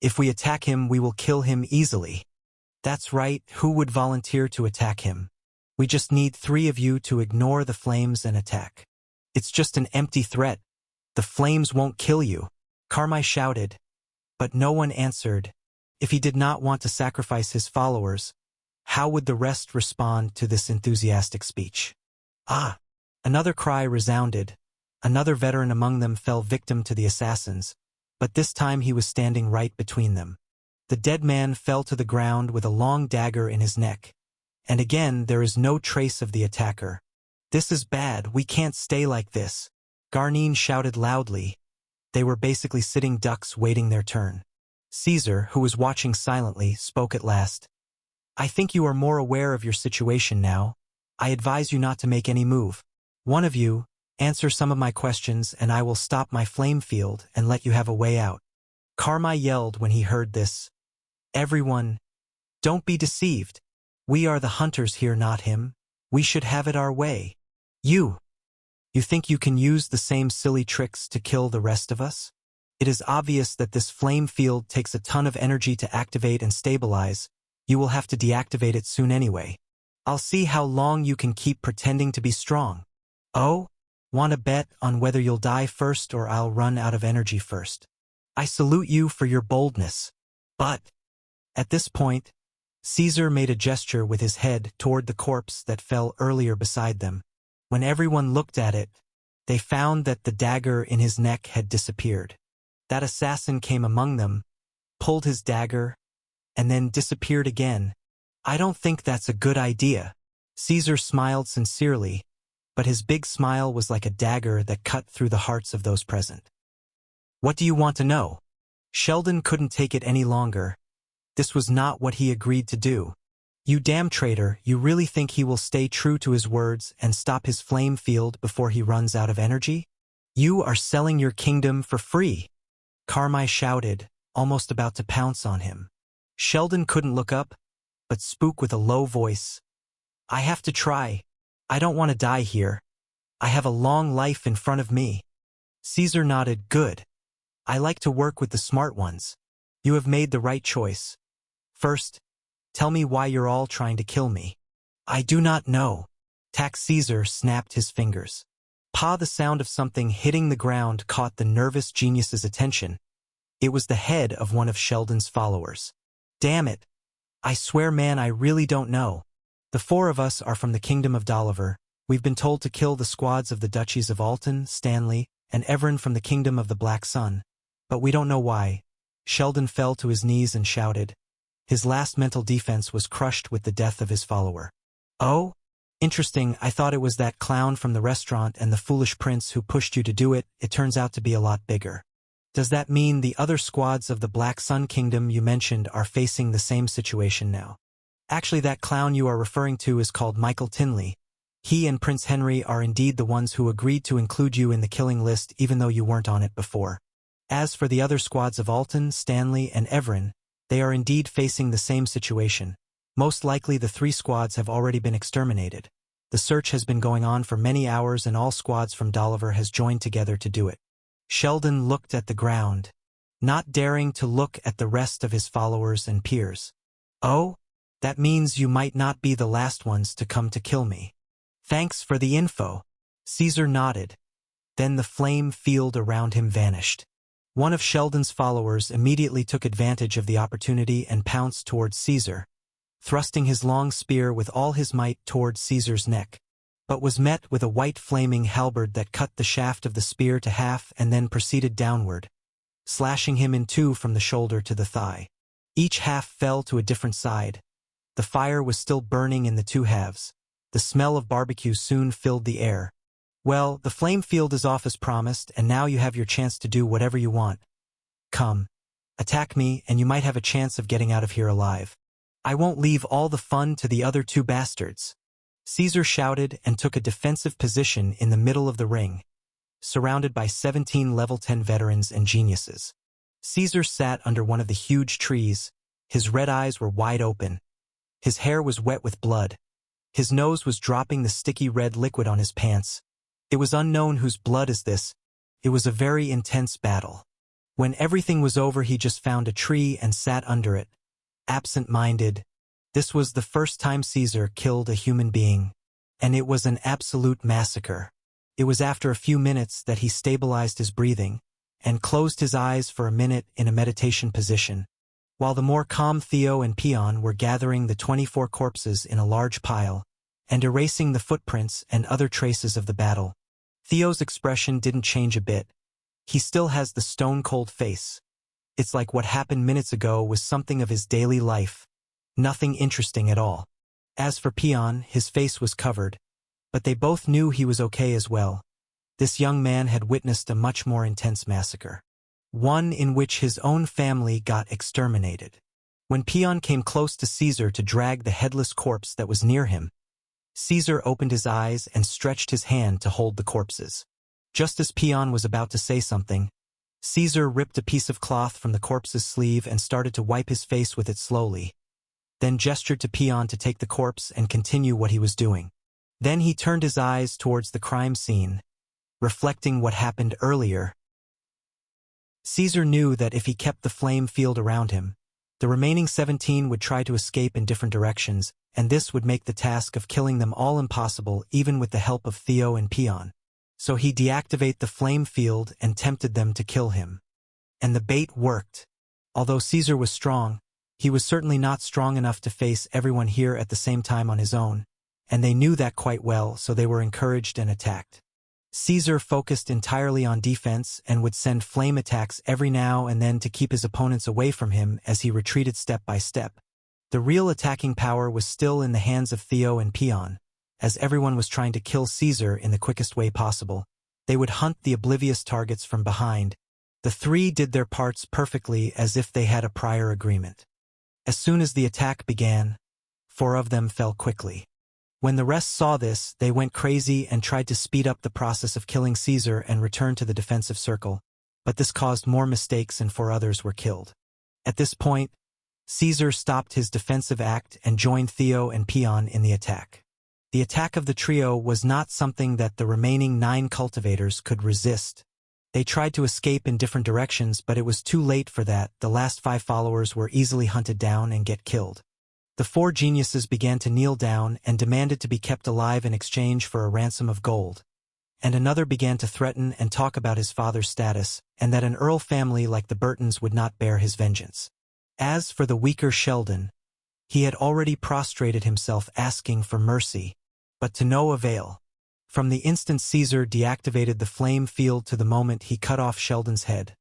[SPEAKER 1] If we attack him, we will kill him easily. That's right, who would volunteer to attack him? We just need 3 of you to ignore the flames and attack. It's just an empty threat. The flames won't kill you, Carmi shouted. But no one answered. If he did not want to sacrifice his followers, how would the rest respond to this enthusiastic speech? Ah! Another cry resounded. Another veteran among them fell victim to the assassins, but this time he was standing right between them. The dead man fell to the ground with a long dagger in his neck. And again, there is no trace of the attacker. This is bad, we can't stay like this. Garnin shouted loudly. They were basically sitting ducks waiting their turn. Caesar, who was watching silently, spoke at last. I think you are more aware of your situation now. I advise you not to make any move. One of you, answer some of my questions and I will stop my flame field and let you have a way out. Carmi yelled when he heard this. Everyone, don't be deceived. We are the hunters here, not him. We should have it our way. You think you can use the same silly tricks to kill the rest of us? It is obvious that this flame field takes a ton of energy to activate and stabilize. You will have to deactivate it soon anyway. I'll see how long you can keep pretending to be strong. Oh? Want to bet on whether you'll die first or I'll run out of energy first? I salute you for your boldness. But, at this point, Caesar made a gesture with his head toward the corpse that fell earlier beside them. When everyone looked at it, they found that the dagger in his neck had disappeared. That assassin came among them, pulled his dagger, and then disappeared again. I don't think that's a good idea. Caesar smiled sincerely, but his big smile was like a dagger that cut through the hearts of those present. "What do you want to know?" Sheldon couldn't take it any longer. This was not what he agreed to do. "You damn traitor, you really think he will stay true to his words and stop his flame field before he runs out of energy? You are selling your kingdom for free!" Carmine shouted, almost about to pounce on him. Sheldon couldn't look up, but spoke with a low voice. "I have to try. I don't want to die here. I have a long life in front of me." Caesar nodded. "Good. I like to work with the smart ones. You have made the right choice. First, tell me why you're all trying to kill me." "I do not know." Tax Caesar snapped his fingers. The sound of something hitting the ground caught the nervous genius's attention. It was the head of one of Sheldon's followers. "Damn it. I swear, man, I really don't know. The four of us are from the Kingdom of Doliver. We've been told to kill the squads of the Duchies of Alton, Stanley, and Everin from the Kingdom of the Black Sun. But we don't know why." Sheldon fell to his knees and shouted. His last mental defense was crushed with the death of his follower. "Oh? Interesting. I thought it was that clown from the restaurant and the foolish prince who pushed you to do it. It turns out to be a lot bigger. Does that mean the other squads of the Black Sun Kingdom you mentioned are facing the same situation now?" "Actually, that clown you are referring to is called Michael Tinley. He and Prince Henry are indeed the ones who agreed to include you in the killing list even though you weren't on it before. As for the other squads of Alton, Stanley, and Everin, they are indeed facing the same situation. Most likely the 3 squads have already been exterminated. The search has been going on for many hours and all squads from Doliver has joined together to do it." Sheldon looked at the ground, not daring to look at the rest of his followers and peers. "Oh? That means you might not be the last ones to come to kill me. Thanks for the info." Caesar nodded. Then the flame field around him vanished. One of Sheldon's followers immediately took advantage of the opportunity and pounced towards Caesar, thrusting his long spear with all his might towards Caesar's neck, but was met with a white flaming halberd that cut the shaft of the spear to half and then proceeded downward, slashing him in 2 from the shoulder to the thigh. Each half fell to a different side. The fire was still burning in the 2 halves. The smell of barbecue soon filled the air. "Well, the flame field is off as promised, and now you have your chance to do whatever you want. Come, attack me, and you might have a chance of getting out of here alive. I won't leave all the fun to the other 2 bastards." Caesar shouted and took a defensive position in the middle of the ring, surrounded by 17 level 10 veterans and geniuses. Caesar sat under one of the huge trees. His red eyes were wide open. His hair was wet with blood. His nose was dropping the sticky red liquid on his pants. It was unknown whose blood is this. It was a very intense battle. When everything was over, he just found a tree and sat under it, absent-minded. This was the first time Caesar killed a human being, and it was an absolute massacre. It was after a few minutes that he stabilized his breathing and closed his eyes for a minute in a meditation position, while the more calm Theo and Peon were gathering the 24 corpses in a large pile and erasing the footprints and other traces of the battle. Theo's expression didn't change a bit. He still has the stone-cold face. It's like what happened minutes ago was something of his daily life. Nothing interesting at all. As for Peon, his face was covered, but they both knew he was okay as well. This young man had witnessed a much more intense massacre, one in which his own family got exterminated. When Peon came close to Caesar to drag the headless corpse that was near him, Caesar opened his eyes and stretched his hand to hold the corpses. Just as Peon was about to say something, Caesar ripped a piece of cloth from the corpse's sleeve and started to wipe his face with it slowly, then gestured to Peon to take the corpse and continue what he was doing. Then he turned his eyes towards the crime scene, reflecting what happened earlier. Caesar knew that if he kept the flame field around him, the remaining 17 would try to escape in different directions, and this would make the task of killing them all impossible even with the help of Theo and Peon. So he deactivated the flame field and tempted them to kill him. And the bait worked. Although Caesar was strong, he was certainly not strong enough to face everyone here at the same time on his own, and they knew that quite well, so they were encouraged and attacked. Caesar focused entirely on defense and would send flame attacks every now and then to keep his opponents away from him as he retreated step by step. The real attacking power was still in the hands of Theo and Peon, as everyone was trying to kill Caesar in the quickest way possible. They would hunt the oblivious targets from behind. The three did their parts perfectly as if they had a prior agreement. As soon as the attack began, 4 of them fell quickly. When the rest saw this, they went crazy and tried to speed up the process of killing Caesar and return to the defensive circle, but this caused more mistakes and 4 others were killed. At this point, Caesar stopped his defensive act and joined Theo and Paeon in the attack. The attack of the trio was not something that the remaining 9 cultivators could resist. They tried to escape in different directions, but it was too late for that. The last 5 followers were easily hunted down and get killed. The 4 geniuses began to kneel down and demanded to be kept alive in exchange for a ransom of gold. And another began to threaten and talk about his father's status, and that an earl family like the Burtons would not bear his vengeance. As for the weaker Sheldon, he had already prostrated himself asking for mercy, but to no avail. From the instant Caesar deactivated the flame field to the moment he cut off Sheldon's head,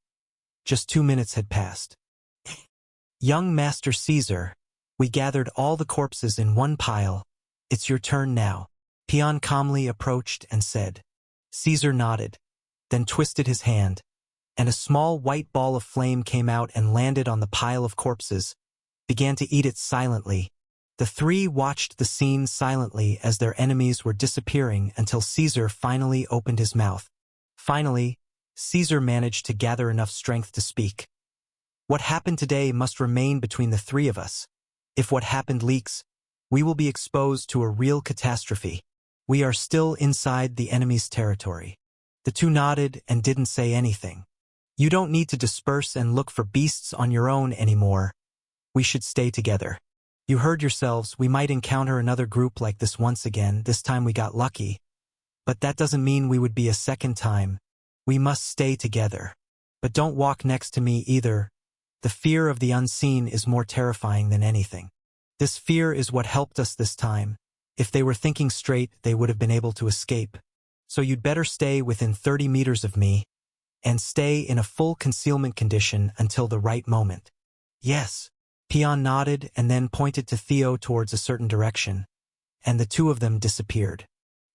[SPEAKER 1] just 2 minutes had passed. Young Master Caesar, we gathered all the corpses in one pile. It's your turn now. Paeon calmly approached and said. Caesar nodded, then twisted his hand, and a small white ball of flame came out and landed on the pile of corpses, began to eat it silently. The 3 watched the scene silently as their enemies were disappearing until Caesar finally opened his mouth. Finally, Caesar managed to gather enough strength to speak. What happened today must remain between the 3 of us. If what happened leaks, we will be exposed to a real catastrophe. We are still inside the enemy's territory. The 2 nodded and didn't say anything. You don't need to disperse and look for beasts on your own anymore. We should stay together. You heard yourselves, we might encounter another group like this once again. This time we got lucky. But that doesn't mean we would be a second time. We must stay together. But don't walk next to me either. The fear of the unseen is more terrifying than anything. This fear is what helped us this time. If they were thinking straight, they would have been able to escape. So you'd better stay within 30 meters of me, and stay in a full concealment condition until the right moment. Yes. Paeon nodded and then pointed to Theo towards a certain direction, and the 2 of them disappeared.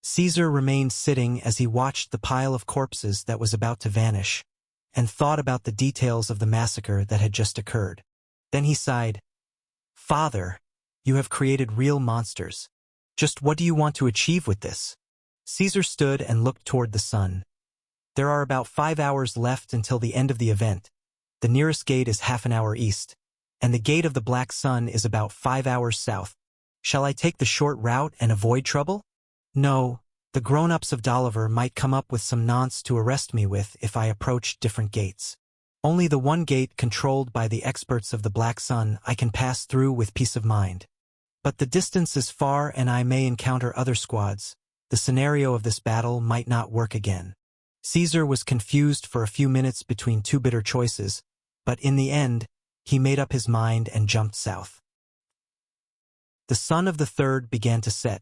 [SPEAKER 1] Caesar remained sitting as he watched the pile of corpses that was about to vanish, and thought about the details of the massacre that had just occurred. Then he sighed. Father, you have created real monsters. Just what do you want to achieve with this? Caesar stood and looked toward the sun. There are about 5 hours left until the end of the event. The nearest gate is half an hour east, and the gate of the Black Sun is about 5 hours south. Shall I take the short route and avoid trouble? No, the grown-ups of Dolliver might come up with some nonce to arrest me with if I approached different gates. Only the one gate controlled by the experts of the Black Sun I can pass through with peace of mind. But the distance is far and I may encounter other squads. The scenario of this battle might not work again. Caesar was confused for a few minutes between 2 bitter choices, but in the end, he made up his mind and jumped south. The sun of the 3rd began to set.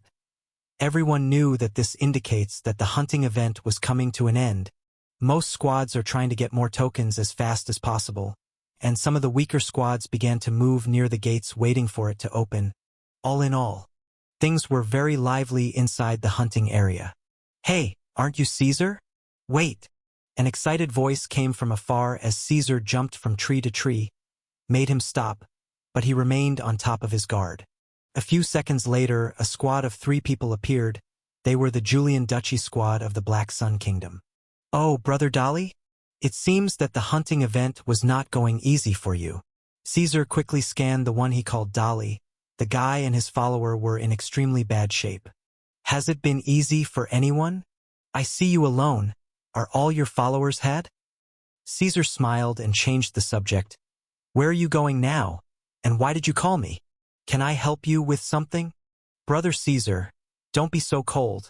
[SPEAKER 1] Everyone knew that this indicates that the hunting event was coming to an end. Most squads are trying to get more tokens as fast as possible, and some of the weaker squads began to move near the gates waiting for it to open. All in all, things were very lively inside the hunting area. Hey, aren't you Caesar? Wait! An excited voice came from afar as Caesar jumped from tree to tree, made him stop, but he remained on top of his guard. A few seconds later, a squad of 3 people appeared. They were the Julian Duchy squad of the Black Sun Kingdom. Oh, Brother Dolly? It seems that the hunting event was not going easy for you. Caesar quickly scanned the one he called Dolly. The guy and his follower were in extremely bad shape. Has it been easy for anyone? I see you alone. Are all your followers had? Caesar smiled and changed the subject. Where are you going now? And why did you call me? Can I help you with something? Brother Caesar, don't be so cold.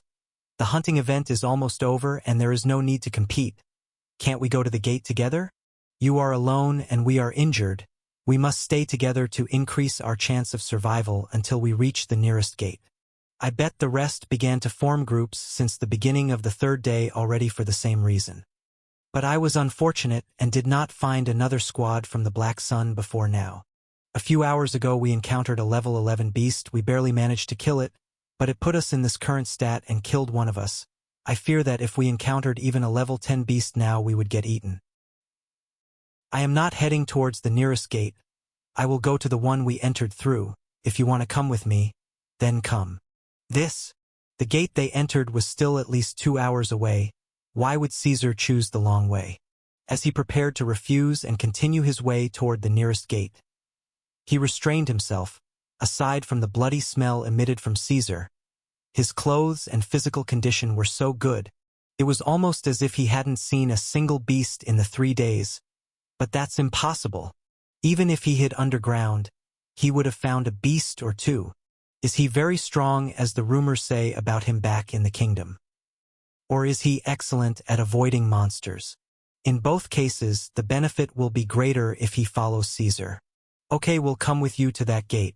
[SPEAKER 1] The hunting event is almost over and there is no need to compete. Can't we go to the gate together? You are alone and we are injured. We must stay together to increase our chance of survival until we reach the nearest gate. I bet the rest began to form groups since the beginning of the 3rd day already for the same reason. But I was unfortunate and did not find another squad from the Black Sun before now. A few hours ago we encountered a level 11 beast. We barely managed to kill it, but it put us in this current stat and killed one of us. I fear that if we encountered even a level 10 beast now we would get eaten. I am not heading towards the nearest gate. I will go to the one we entered through. If you want to come with me, then come. The gate they entered was still at least 2 hours away. Why would Caesar choose the long way? As he prepared to refuse and continue his way toward the nearest gate, he restrained himself. Aside from the bloody smell emitted from Caesar, his clothes and physical condition were so good, it was almost as if he hadn't seen a single beast in the 3 days. But that's impossible. Even if he hid underground, he would have found a beast or two. Is he very strong as the rumors say about him back in the kingdom? Or is he excellent at avoiding monsters? In both cases, the benefit will be greater if he follows Caesar. Okay, we'll come with you to that gate.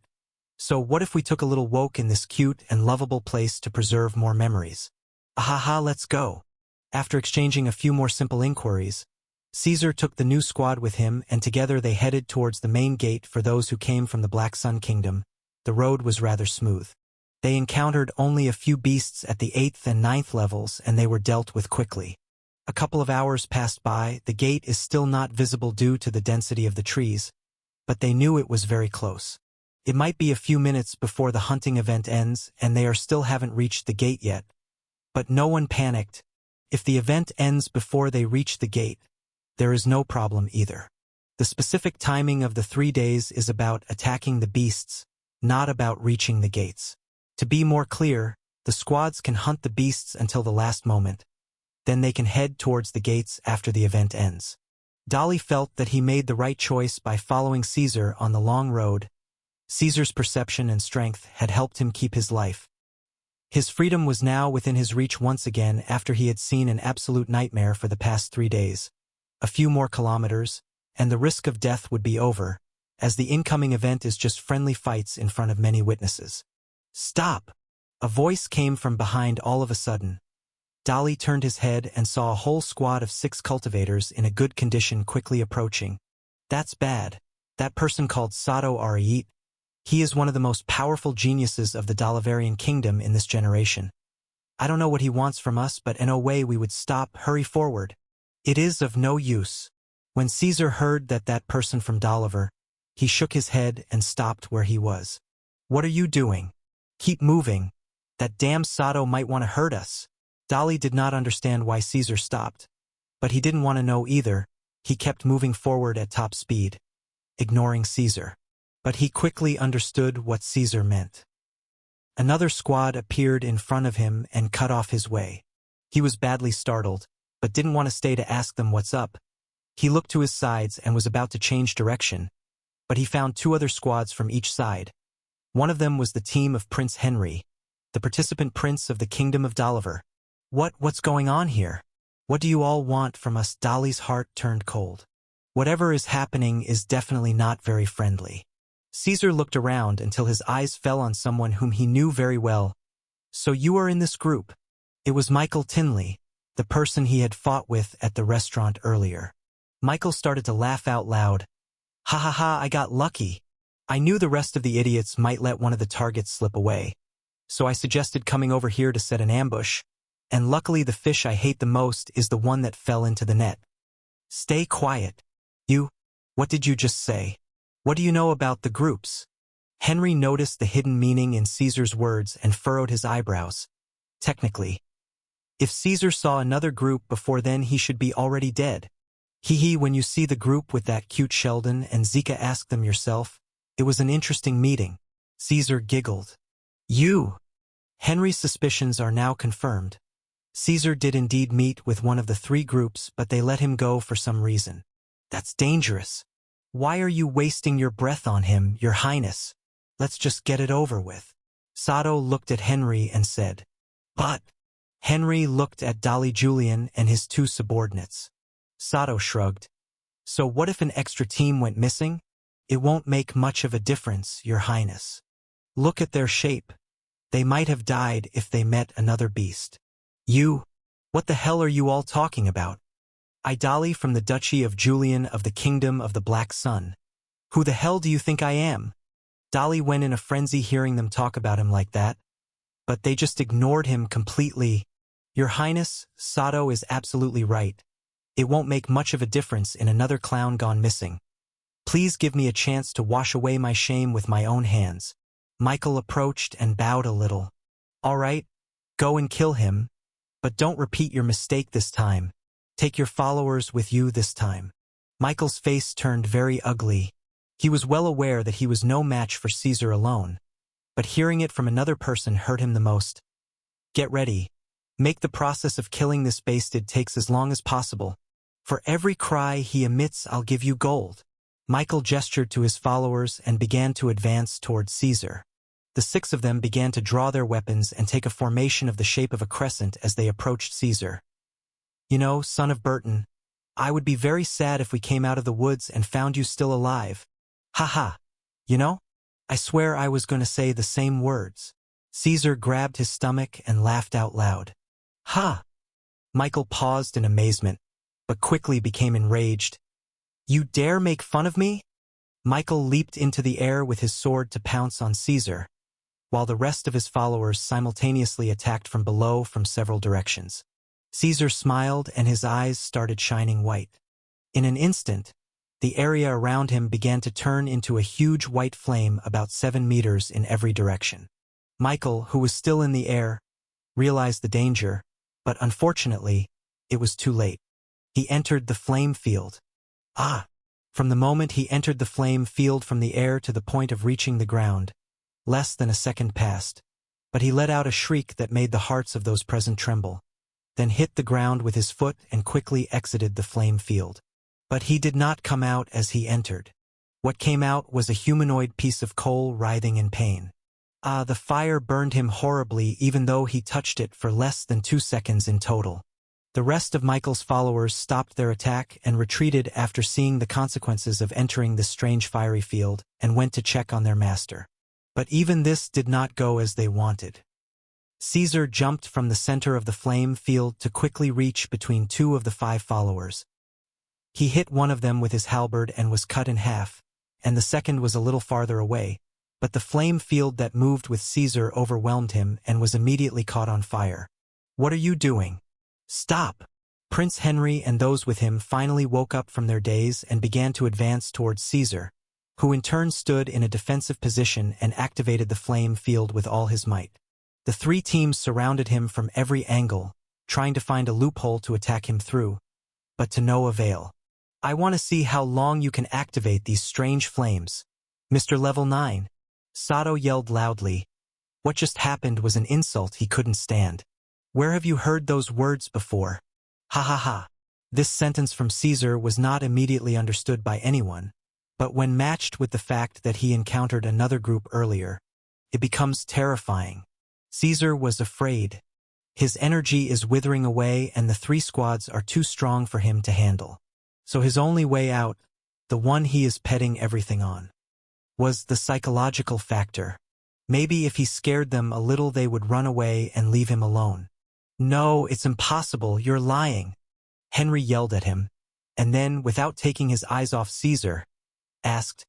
[SPEAKER 1] So what if we took a little walk in this cute and lovable place to preserve more memories? Ahaha, let's go. After exchanging a few more simple inquiries, Caesar took the new squad with him and together they headed towards the main gate. For those who came from the Black Sun Kingdom, the road was rather smooth. They encountered only a few beasts at the 8th and 9th levels and they were dealt with quickly. A couple of hours passed by. The gate is still not visible due to the density of the trees, but they knew it was very close. It might be a few minutes before the hunting event ends and they still haven't reached the gate yet. But no one panicked. If the event ends before they reach the gate, there is no problem either. The specific timing of the 3 days is about attacking the beasts, not about reaching the gates. To be more clear, the squads can hunt the beasts until the last moment. Then they can head towards the gates after the event ends. Dali felt that he made the right choice by following Caesar on the long road. Caesar's perception and strength had helped him keep his life. His freedom was now within his reach once again after he had seen an absolute nightmare for the past 3 days. A few more kilometers, and the risk of death would be over, as the incoming event is just friendly fights in front of many witnesses. Stop! A voice came from behind all of a sudden. Dali turned his head and saw a whole squad of 6 cultivators in a good condition quickly approaching. That's bad. That person called Sato Ariit. He is one of the most powerful geniuses of the Dalivarian kingdom in this generation. I don't know what he wants from us, but in no way we would stop. Hurry forward. It is of no use. When Caesar heard that person from Dalivar, he shook his head and stopped where he was. What are you doing? Keep moving. That damn Sato might want to hurt us. Dali did not understand why Caesar stopped, but he didn't want to know either. He kept moving forward at top speed, ignoring Caesar. But he quickly understood what Caesar meant. Another squad appeared in front of him and cut off his way. He was badly startled, but didn't want to stay to ask them what's up. He looked to his sides and was about to change direction, but he found 2 other squads from each side. One of them was the team of Prince Henry, the participant prince of the Kingdom of Dalivar. What's going on here? What do you all want from us? Dali's heart turned cold. Whatever is happening is definitely not very friendly. Caesar looked around until his eyes fell on someone whom he knew very well. So you are in this group? It was Michael Tinley, the person he had fought with at the restaurant earlier. Michael started to laugh out loud. Ha ha ha, I got lucky. I knew the rest of the idiots might let one of the targets slip away. So I suggested coming over here to set an ambush. And luckily the fish I hate the most is the one that fell into the net. Stay quiet. What did you just say? What do you know about the groups? Henry noticed the hidden meaning in Caesar's words and furrowed his eyebrows. Technically, if Caesar saw another group before then he should be already dead. When you see the group with that cute Sheldon and Zika, ask them yourself. It was an interesting meeting. Caesar giggled. Henry's suspicions are now confirmed. Caesar did indeed meet with one of the 3 groups, but they let him go for some reason. That's dangerous. Why are you wasting your breath on him, Your Highness? Let's just get it over with. Sato looked at Henry and said. But Henry looked at Dali Julian and his 2 subordinates. Sato shrugged. So what if an extra team went missing? It won't make much of a difference, Your Highness. Look at their shape. They might have died if they met another beast. What the hell are you all talking about? I Dali from the Duchy of Julian of the Kingdom of the Black Sun. Who the hell do you think I am? Dali went in a frenzy hearing them talk about him like that. but they just ignored him completely. Your Highness, Sato is absolutely right. It won't make much of a difference in another clown gone missing. Please give me a chance to wash away my shame with my own hands. Michael approached and bowed a little. All right, go and kill him, but don't repeat your mistake this time. Take your followers with you this time. Michael's face turned very ugly. He was well aware that he was no match for Caesar alone, but hearing it from another person hurt him the most. Get ready. Make the process of killing this bastard takes as long as possible. For every cry he emits, I'll give you gold. Michael gestured to his followers and began to advance towards Caesar. The 6 of them began to draw their weapons and take a formation of the shape of a crescent as they approached Caesar. You know, son of Burton, I would be very sad if we came out of the woods and found you still alive. Ha. You know, I swear I was going to say the same words. Caesar grabbed his stomach and laughed out loud. Ha! Michael paused in amazement, but quickly became enraged. You dare make fun of me? Michael leaped into the air with his sword to pounce on Caesar, while the rest of his followers simultaneously attacked from below from several directions. Caesar smiled and his eyes started shining white. In an instant, the area around him began to turn into a huge white flame about 7 meters in every direction. Michael, who was still in the air, realized the danger, but unfortunately, it was too late. He entered the flame field. From the moment he entered the flame field from the air to the point of reaching the ground, less than a second passed, but he let out a shriek that made the hearts of those present tremble, then hit the ground with his foot and quickly exited the flame field. But he did not come out as he entered. What came out was a humanoid piece of coal writhing in pain. The fire burned him horribly even though he touched it for less than 2 seconds in total. The rest of Michael's followers stopped their attack and retreated after seeing the consequences of entering this strange fiery field and went to check on their master. But even this did not go as they wanted. Caesar jumped from the center of the flame field to quickly reach between 2 of the 5 followers. He hit one of them with his halberd and was cut in half, and the second was a little farther away, but the flame field that moved with Caesar overwhelmed him and was immediately caught on fire. What are you doing? Stop! Prince Henry and those with him finally woke up from their daze and began to advance towards Caesar, who in turn stood in a defensive position and activated the flame field with all his might. The 3 teams surrounded him from every angle, trying to find a loophole to attack him through, but to no avail. I want to see how long you can activate these strange flames. Mr. Level 9. Sato yelled loudly. What just happened was an insult he couldn't stand. Where have you heard those words before? Ha. This sentence from Caesar was not immediately understood by anyone, but when matched with the fact that he encountered another group earlier, it becomes terrifying. Caesar was afraid. His energy is withering away and the 3 squads are too strong for him to handle. So his only way out, the one he is betting everything on, was the psychological factor. Maybe if he scared them a little they would run away and leave him alone. No, it's impossible, you're lying. Henry yelled at him, and then, without taking his eyes off Caesar, asked,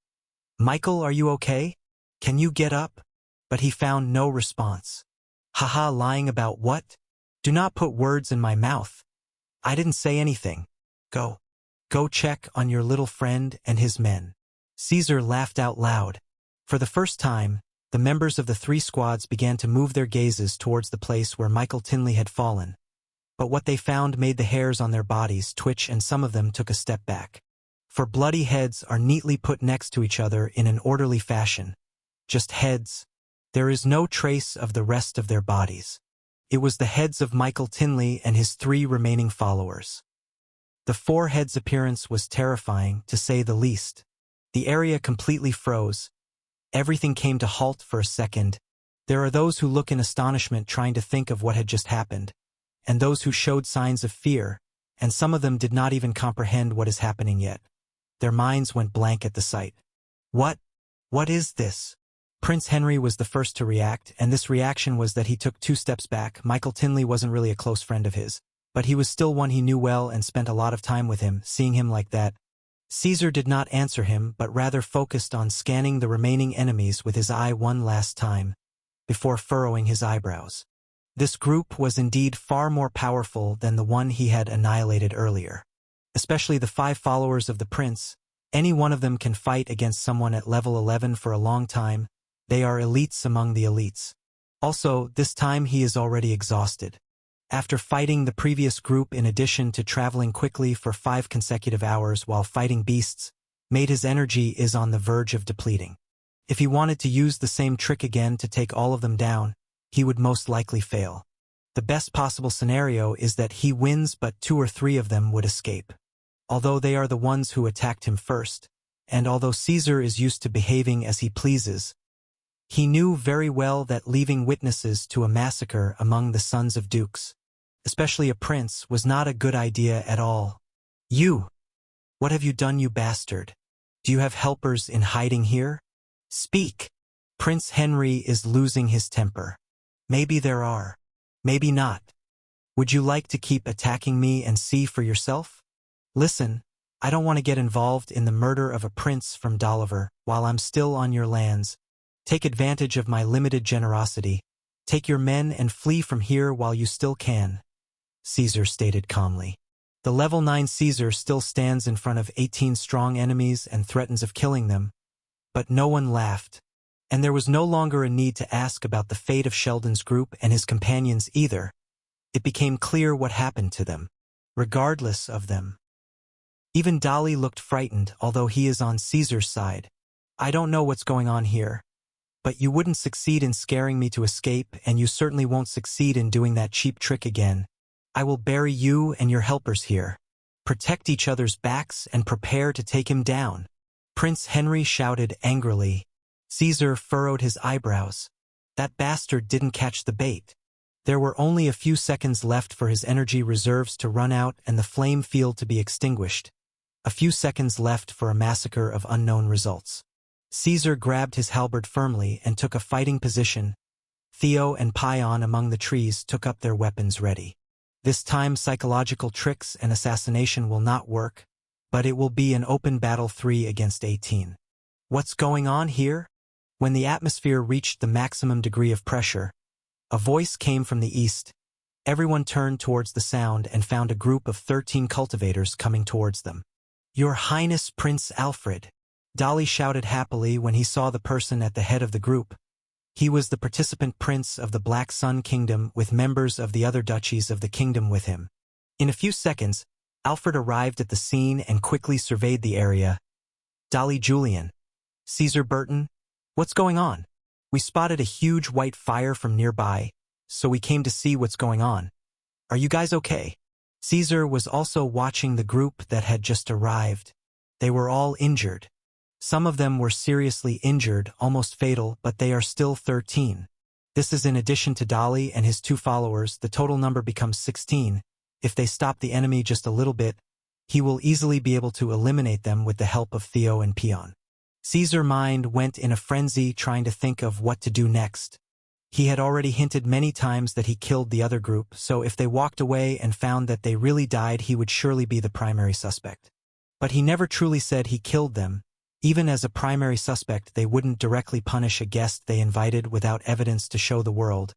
[SPEAKER 1] Michael, are you okay? Can you get up? But he found no response. Haha, lying about what? Do not put words in my mouth. I didn't say anything. Go check on your little friend and his men. Caesar laughed out loud. For the first time, the members of the 3 squads began to move their gazes towards the place where Michael Tinley had fallen. But what they found made the hairs on their bodies twitch and some of them took a step back. For bloody heads are neatly put next to each other in an orderly fashion. Just heads. There is no trace of the rest of their bodies. It was the heads of Michael Tinley and his 3 remaining followers. The 4 heads' appearance was terrifying, to say the least. The area completely froze. Everything came to halt for a second. There are those who look in astonishment trying to think of what had just happened, and those who showed signs of fear, and some of them did not even comprehend what is happening yet. Their minds went blank at the sight. What is this? Prince Henry was the first to react, and this reaction was that he took 2 steps back. Michael Tinley wasn't really a close friend of his, but he was still one he knew well and spent a lot of time with him. Seeing him like that, Caesar did not answer him but rather focused on scanning the remaining enemies with his eye one last time. before furrowing his eyebrows. This group was indeed far more powerful than the one he had annihilated earlier. Especially the 5 followers of the prince. Any one of them can fight against someone at level 11 for a long time. They are elites among the elites. Also, this time he is already exhausted. After fighting the previous group in addition to traveling quickly for 5 consecutive hours while fighting beasts, made his energy is on the verge of depleting. If he wanted to use the same trick again to take all of them down, he would most likely fail. The best possible scenario is that he wins but 2 or 3 of them would escape. Although they are the ones who attacked him first, and although Caesar is used to behaving as he pleases, he knew very well that leaving witnesses to a massacre among the sons of dukes, especially a prince, was not a good idea at all. You! What have you done, you bastard? Do you have helpers in hiding here? Speak! Prince Henry is losing his temper. Maybe there are. Maybe not. Would you like to keep attacking me and see for yourself? Listen, I don't want to get involved in the murder of a prince from Doliver while I'm still on your lands. Take advantage of my limited generosity. Take your men and flee from here while you still can, Caesar stated calmly. The level 9 Caesar still stands in front of 18 strong enemies and threatens of killing them, but no one laughed, and there was no longer a need to ask about the fate of Sheldon's group and his companions either. It became clear what happened to them, regardless of them. Even Dali looked frightened, although he is on Caesar's side. I don't know what's going on here, but you wouldn't succeed in scaring me to escape, and you certainly won't succeed in doing that cheap trick again. I will bury you and your helpers here. Protect each other's backs and prepare to take him down. Prince Henry shouted angrily. Caesar furrowed his eyebrows. That bastard didn't catch the bait. There were only a few seconds left for his energy reserves to run out and the flame field to be extinguished. A few seconds left for a massacre of unknown results. Caesar grabbed his halberd firmly and took a fighting position. Theo and Pion among the trees took up their weapons ready. This time psychological tricks and assassination will not work, but it will be an open battle 3 against 18. What's going on here? When the atmosphere reached the maximum degree of pressure, a voice came from the east. Everyone turned towards the sound and found a group of 13 cultivators coming towards them. Your Highness Prince Alfred, Dali shouted happily when he saw the person at the head of the group. He was the participant prince of the Black Sun Kingdom with members of the other duchies of the kingdom with him. In a few seconds, Alfred arrived at the scene and quickly surveyed the area. Dali Julian. Caesar Burton. What's going on? We spotted a huge white fire from nearby, so we came to see what's going on. Are you guys okay? Caesar was also watching the group that had just arrived. They were all injured. Some of them were seriously injured, almost fatal, but they are still 13. This is in addition to Dali and his 2 followers. The total number becomes 16. If they stop the enemy just a little bit, he will easily be able to eliminate them with the help of Theo and Pion. Caesar's mind went in a frenzy trying to think of what to do next. He had already hinted many times that he killed the other group, so if they walked away and found that they really died, he would surely be the primary suspect. But he never truly said he killed them. Even as a primary suspect, they wouldn't directly punish a guest they invited without evidence to show the world.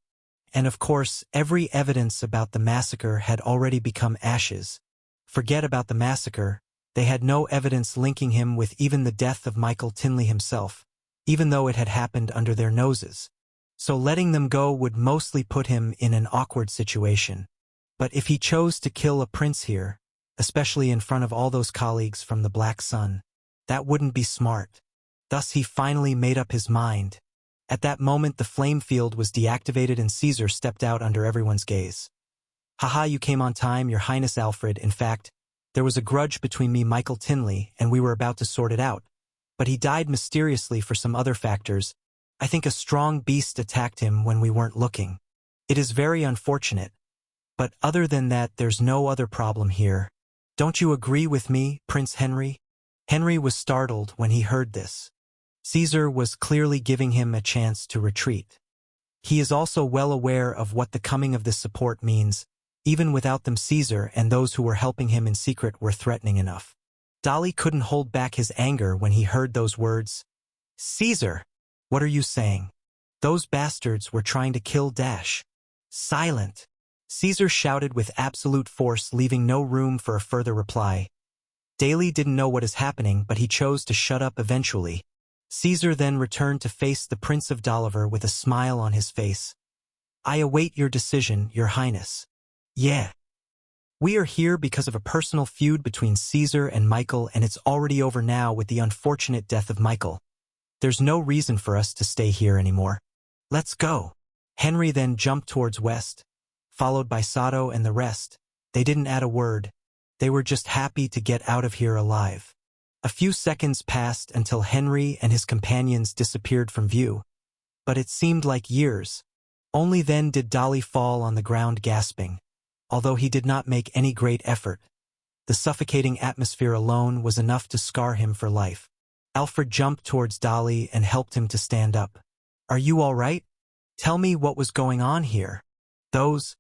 [SPEAKER 1] And of course, every evidence about the massacre had already become ashes. Forget about the massacre, they had no evidence linking him with even the death of Michael Tinley himself, even though it had happened under their noses. So letting them go would mostly put him in an awkward situation. But if he chose to kill a prince here, especially in front of all those colleagues from the Black Sun, that wouldn't be smart. Thus he finally made up his mind. At that moment the flame field was deactivated and Caesar stepped out under everyone's gaze. Haha, you came on time, Your Highness Alfred. In fact, there was a grudge between me, Michael Tinley, and we were about to sort it out. But he died mysteriously for some other factors. I think a strong beast attacked him when we weren't looking. It is very unfortunate. But other than that, there's no other problem here. Don't you agree with me, Prince Henry? Henry was startled when he heard this. Caesar was clearly giving him a chance to retreat. He is also well aware of what the coming of this support means. Even without them, Caesar and those who were helping him in secret were threatening enough. Dali couldn't hold back his anger when he heard those words. Caesar! What are you saying? Those bastards were trying to kill Dash. Silent! Caesar shouted with absolute force, leaving no room for a further reply. Daly didn't know what is happening, but he chose to shut up eventually. Caesar then returned to face the Prince of Doliver with a smile on his face. I await your decision, Your Highness. Yeah. We are here because of a personal feud between Caesar and Michael, and it's already over now with the unfortunate death of Michael. There's no reason for us to stay here anymore. Let's go. Henry then jumped towards west, followed by Sato and the rest. They didn't add a word. They were just happy to get out of here alive. A few seconds passed until Henry and his companions disappeared from view. But it seemed like years. Only then did Dolly fall on the ground gasping. Although he did not make any great effort, the suffocating atmosphere alone was enough to scar him for life. Alfred jumped towards Dolly and helped him to stand up. Are you all right? Tell me what was going on here. Those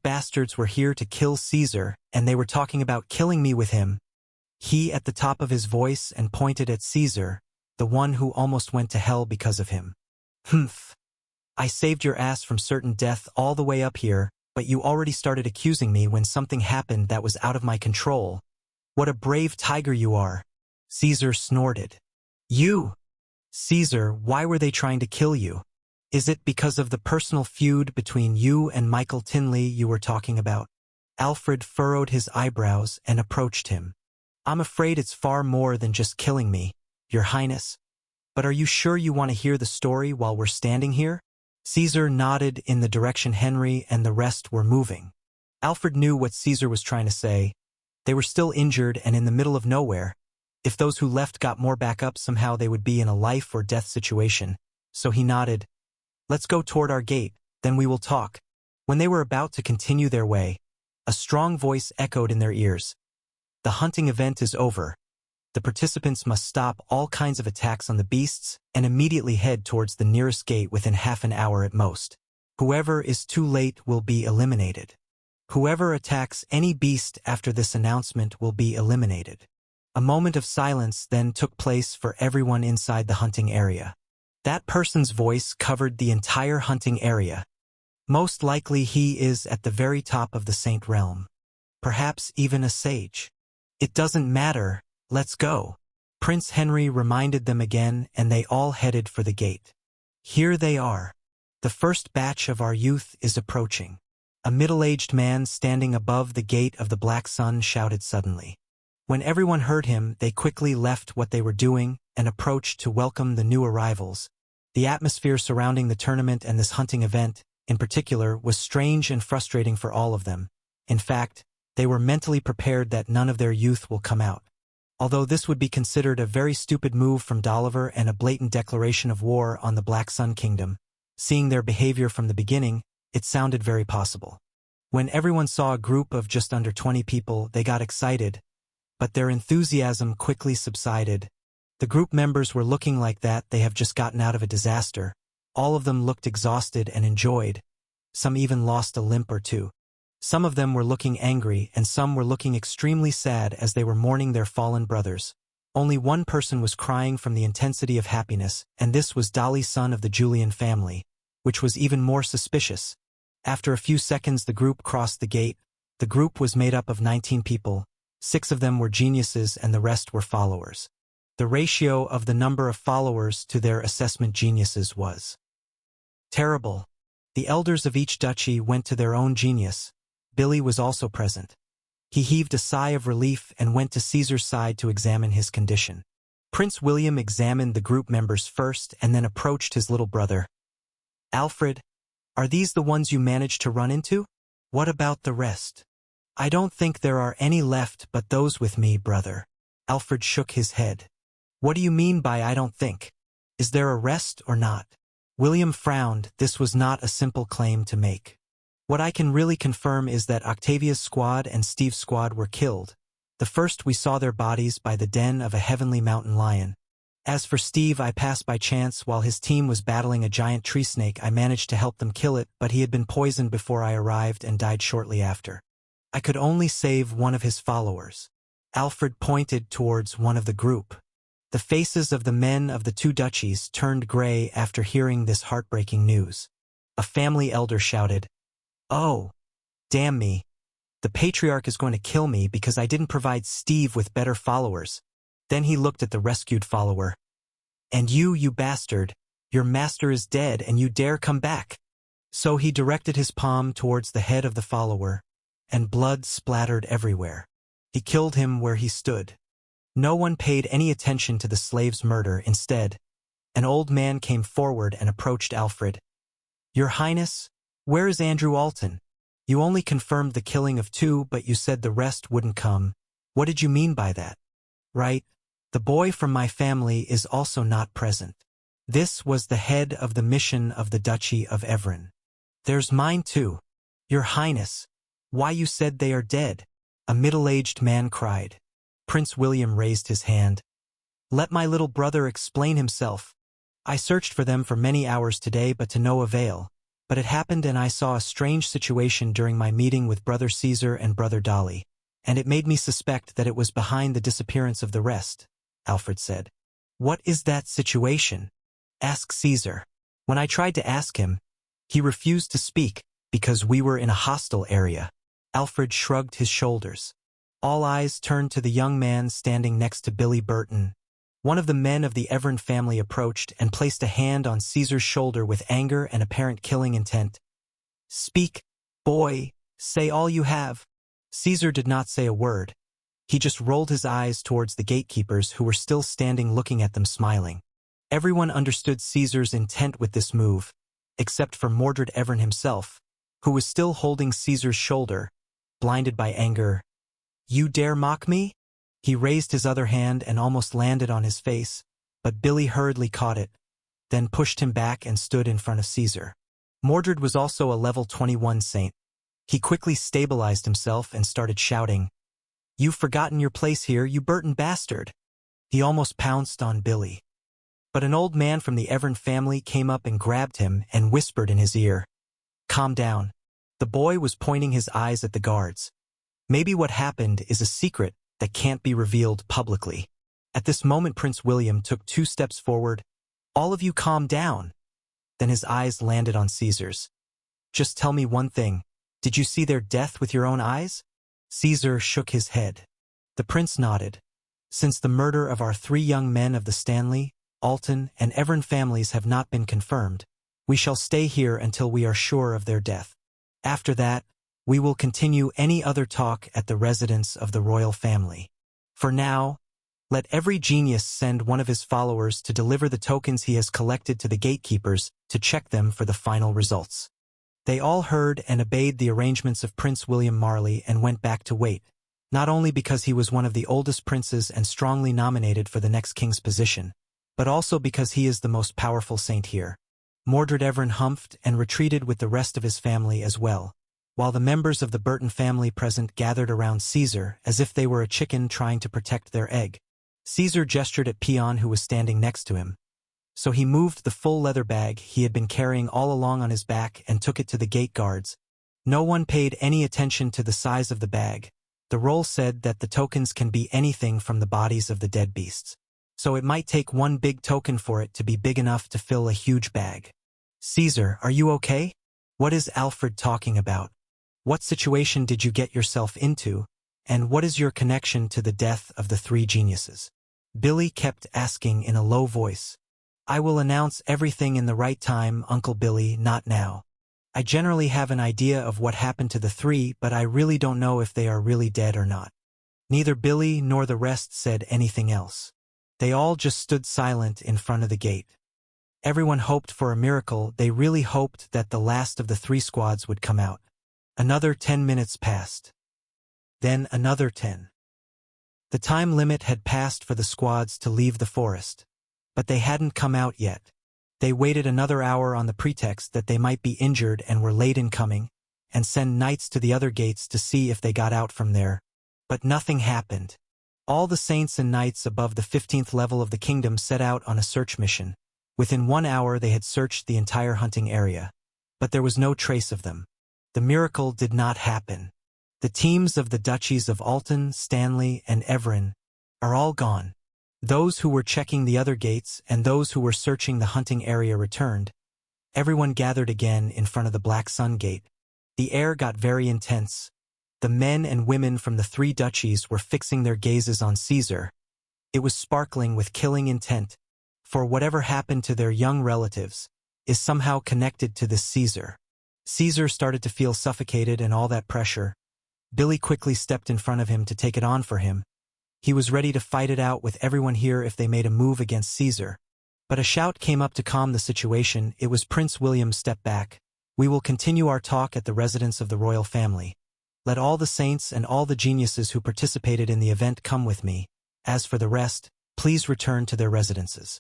[SPEAKER 1] bastards were here to kill Caesar, and they were talking about killing me with him. He at the top of his voice and pointed at Caesar, the one who almost went to hell because of him. Humph. I saved your ass from certain death all the way up here, but you already started accusing me when something happened that was out of my control. What a brave tiger you are. Caesar snorted. You! Caesar, why were they trying to kill you? Is it because of the personal feud between you and Michael Tinley you were talking about? Alfred furrowed his eyebrows and approached him. I'm afraid it's far more than just killing me, Your Highness. But are you sure you want to hear the story while we're standing here? Caesar nodded in the direction Henry and the rest were moving. Alfred knew what Caesar was trying to say. They were still injured and in the middle of nowhere. If those who left got more backup, somehow they would be in a life or death situation. So he nodded. Let's go toward our gate, then we will talk. When they were about to continue their way, a strong voice echoed in their ears. The hunting event is over. The participants must stop all kinds of attacks on the beasts and immediately head towards the nearest gate within half an hour at most. Whoever is too late will be eliminated. Whoever attacks any beast after this announcement will be eliminated. A moment of silence then took place for everyone inside the hunting area. That person's voice covered the entire hunting area. Most likely he is at the very top of the Saint Realm. Perhaps even a sage. It doesn't matter. Let's go. Prince Henry reminded them again, and they all headed for the gate. Here they are. The first batch of our youth is approaching. A middle-aged man standing above the gate of the Black Sun shouted suddenly. When everyone heard him, they quickly left what they were doing and approached to welcome the new arrivals. The atmosphere surrounding the tournament and this hunting event, in particular, was strange and frustrating for all of them. In fact, they were mentally prepared that none of their youth will come out. Although this would be considered a very stupid move from Doliver and a blatant declaration of war on the Black Sun Kingdom, seeing their behavior from the beginning, it sounded very possible. When everyone saw a group of just under 20 people, they got excited, but their enthusiasm quickly subsided. The group members were looking like that they have just gotten out of a disaster. All of them looked exhausted and enjoyed. Some even lost a limp or two. Some of them were looking angry, and some were looking extremely sad as they were mourning their fallen brothers. Only one person was crying from the intensity of happiness, and this was Dolly, son of the Julian family, which was even more suspicious. After a few seconds the group crossed the gate. The group was made up of 19 people. 6 of them were geniuses and the rest were followers. The ratio of the number of followers to their assessment geniuses was terrible. The elders of each duchy went to their own genius. Billy was also present. He heaved a sigh of relief and went to Caesar's side to examine his condition. Prince William examined the group members first and then approached his little brother. Alfred, are these the ones you managed to run into? What about the rest? I don't think there are any left but those with me, brother. Alfred shook his head. What do you mean by I don't think? Is there a rest or not? William frowned. This was not a simple claim to make. What I can really confirm is that Octavia's squad and Steve's squad were killed. The first we saw their bodies by the den of a heavenly mountain lion. As for Steve, I passed by chance while his team was battling a giant tree snake. I managed to help them kill it, but he had been poisoned before I arrived and died shortly after. I could only save one of his followers. Alfred pointed towards one of the group. The faces of the men of the two duchies turned gray after hearing this heartbreaking news. A family elder shouted, "Oh, damn me. The patriarch is going to kill me because I didn't provide Steve with better followers." Then he looked at the rescued follower. "And you bastard, your master is dead and you dare come back." So he directed his palm towards the head of the follower, and blood splattered everywhere. He killed him where he stood. No one paid any attention to the slave's murder. Instead, an old man came forward and approached Alfred. "Your Highness, where is Andrew Alton? You only confirmed the killing of 2, but you said the rest wouldn't come. What did you mean by that?" "Right. The boy from my family is also not present. This was the head of the mission of the Duchy of Evran. There's mine too. Your Highness, why you said they are dead?" a middle-aged man cried. Prince William raised his hand. "Let my little brother explain himself. I searched for them for many hours today, but to no avail. But it happened and I saw a strange situation during my meeting with Brother Caesar and Brother Dolly, and it made me suspect that it was behind the disappearance of the rest," Alfred said. "What is that situation?" "Ask Caesar. When I tried to ask him, he refused to speak because we were in a hostile area." Alfred shrugged his shoulders. All eyes turned to the young man standing next to Billy Burton. One of the men of the Evran family approached and placed a hand on Caesar's shoulder with anger and apparent killing intent. "Speak, boy, say all you have." Caesar did not say a word. He just rolled his eyes towards the gatekeepers who were still standing looking at them smiling. Everyone understood Caesar's intent with this move, except for Mordred Evran himself, who was still holding Caesar's shoulder, blinded by anger. "You dare mock me?" He raised his other hand and almost landed on his face, but Billy hurriedly caught it, then pushed him back and stood in front of Caesar. Mordred was also a level 21 saint. He quickly stabilized himself and started shouting, "You've forgotten your place here, you Burton bastard!" He almost pounced on Billy. But an old man from the Evran family came up and grabbed him and whispered in his ear, "Calm down." The boy was pointing his eyes at the guards. Maybe what happened is a secret that can't be revealed publicly. At this moment, Prince William took 2 steps forward. "All of you calm down." Then his eyes landed on Caesar's. "Just tell me one thing. Did you see their death with your own eyes?" Caesar shook his head. The prince nodded. "Since the murder of our 3 young men of the Stanley, Alton, and Evran families have not been confirmed, we shall stay here until we are sure of their death. After that, we will continue any other talk at the residence of the royal family. For now, let every genius send one of his followers to deliver the tokens he has collected to the gatekeepers to check them for the final results." They all heard and obeyed the arrangements of Prince William Marley and went back to wait, not only because he was one of the oldest princes and strongly nominated for the next king's position, but also because he is the most powerful saint here. Mordred Evran humphed and retreated with the rest of his family as well, while the members of the Burton family present gathered around Caesar as if they were a chicken trying to protect their egg. Caesar gestured at Peon, who was standing next to him. So he moved the full leather bag he had been carrying all along on his back and took it to the gate guards. No one paid any attention to the size of the bag. The roll said that the tokens can be anything from the bodies of the dead beasts. So it might take one big token for it to be big enough to fill a huge bag. "Caesar, are you okay? What is Alfred talking about? What situation did you get yourself into, and what is your connection to the death of the 3 geniuses?" Billy kept asking in a low voice. "I will announce everything in the right time, Uncle Billy, not now. I generally have an idea of what happened to the 3, but I really don't know if they are really dead or not." Neither Billy nor the rest said anything else. They all just stood silent in front of the gate. Everyone hoped for a miracle. They really hoped that the last of the 3 squads would come out. Another 10 minutes passed. Then another 10. The time limit had passed for the squads to leave the forest, but they hadn't come out yet. They waited another hour on the pretext that they might be injured and were late in coming, and send knights to the other gates to see if they got out from there. But nothing happened. All the saints and knights above the 15th level of the kingdom set out on a search mission. Within 1 hour they had searched the entire hunting area, but there was no trace of them. The miracle did not happen. The teams of the duchies of Alton, Stanley, and Evran are all gone. Those who were checking the other gates and those who were searching the hunting area returned. Everyone gathered again in front of the Black Sun Gate. The air got very intense. The men and women from the three duchies were fixing their gazes on Caesar. It was sparkling with killing intent, for whatever happened to their young relatives is somehow connected to this Caesar. Caesar started to feel suffocated and all that pressure. Billy quickly stepped in front of him to take it on for him. He was ready to fight it out with everyone here if they made a move against Caesar. But a shout came up to calm the situation. It was Prince William. Step back. We will continue our talk at the residence of the royal family. Let all the saints and all the geniuses who participated in the event come with me. As for the rest, please return to their residences.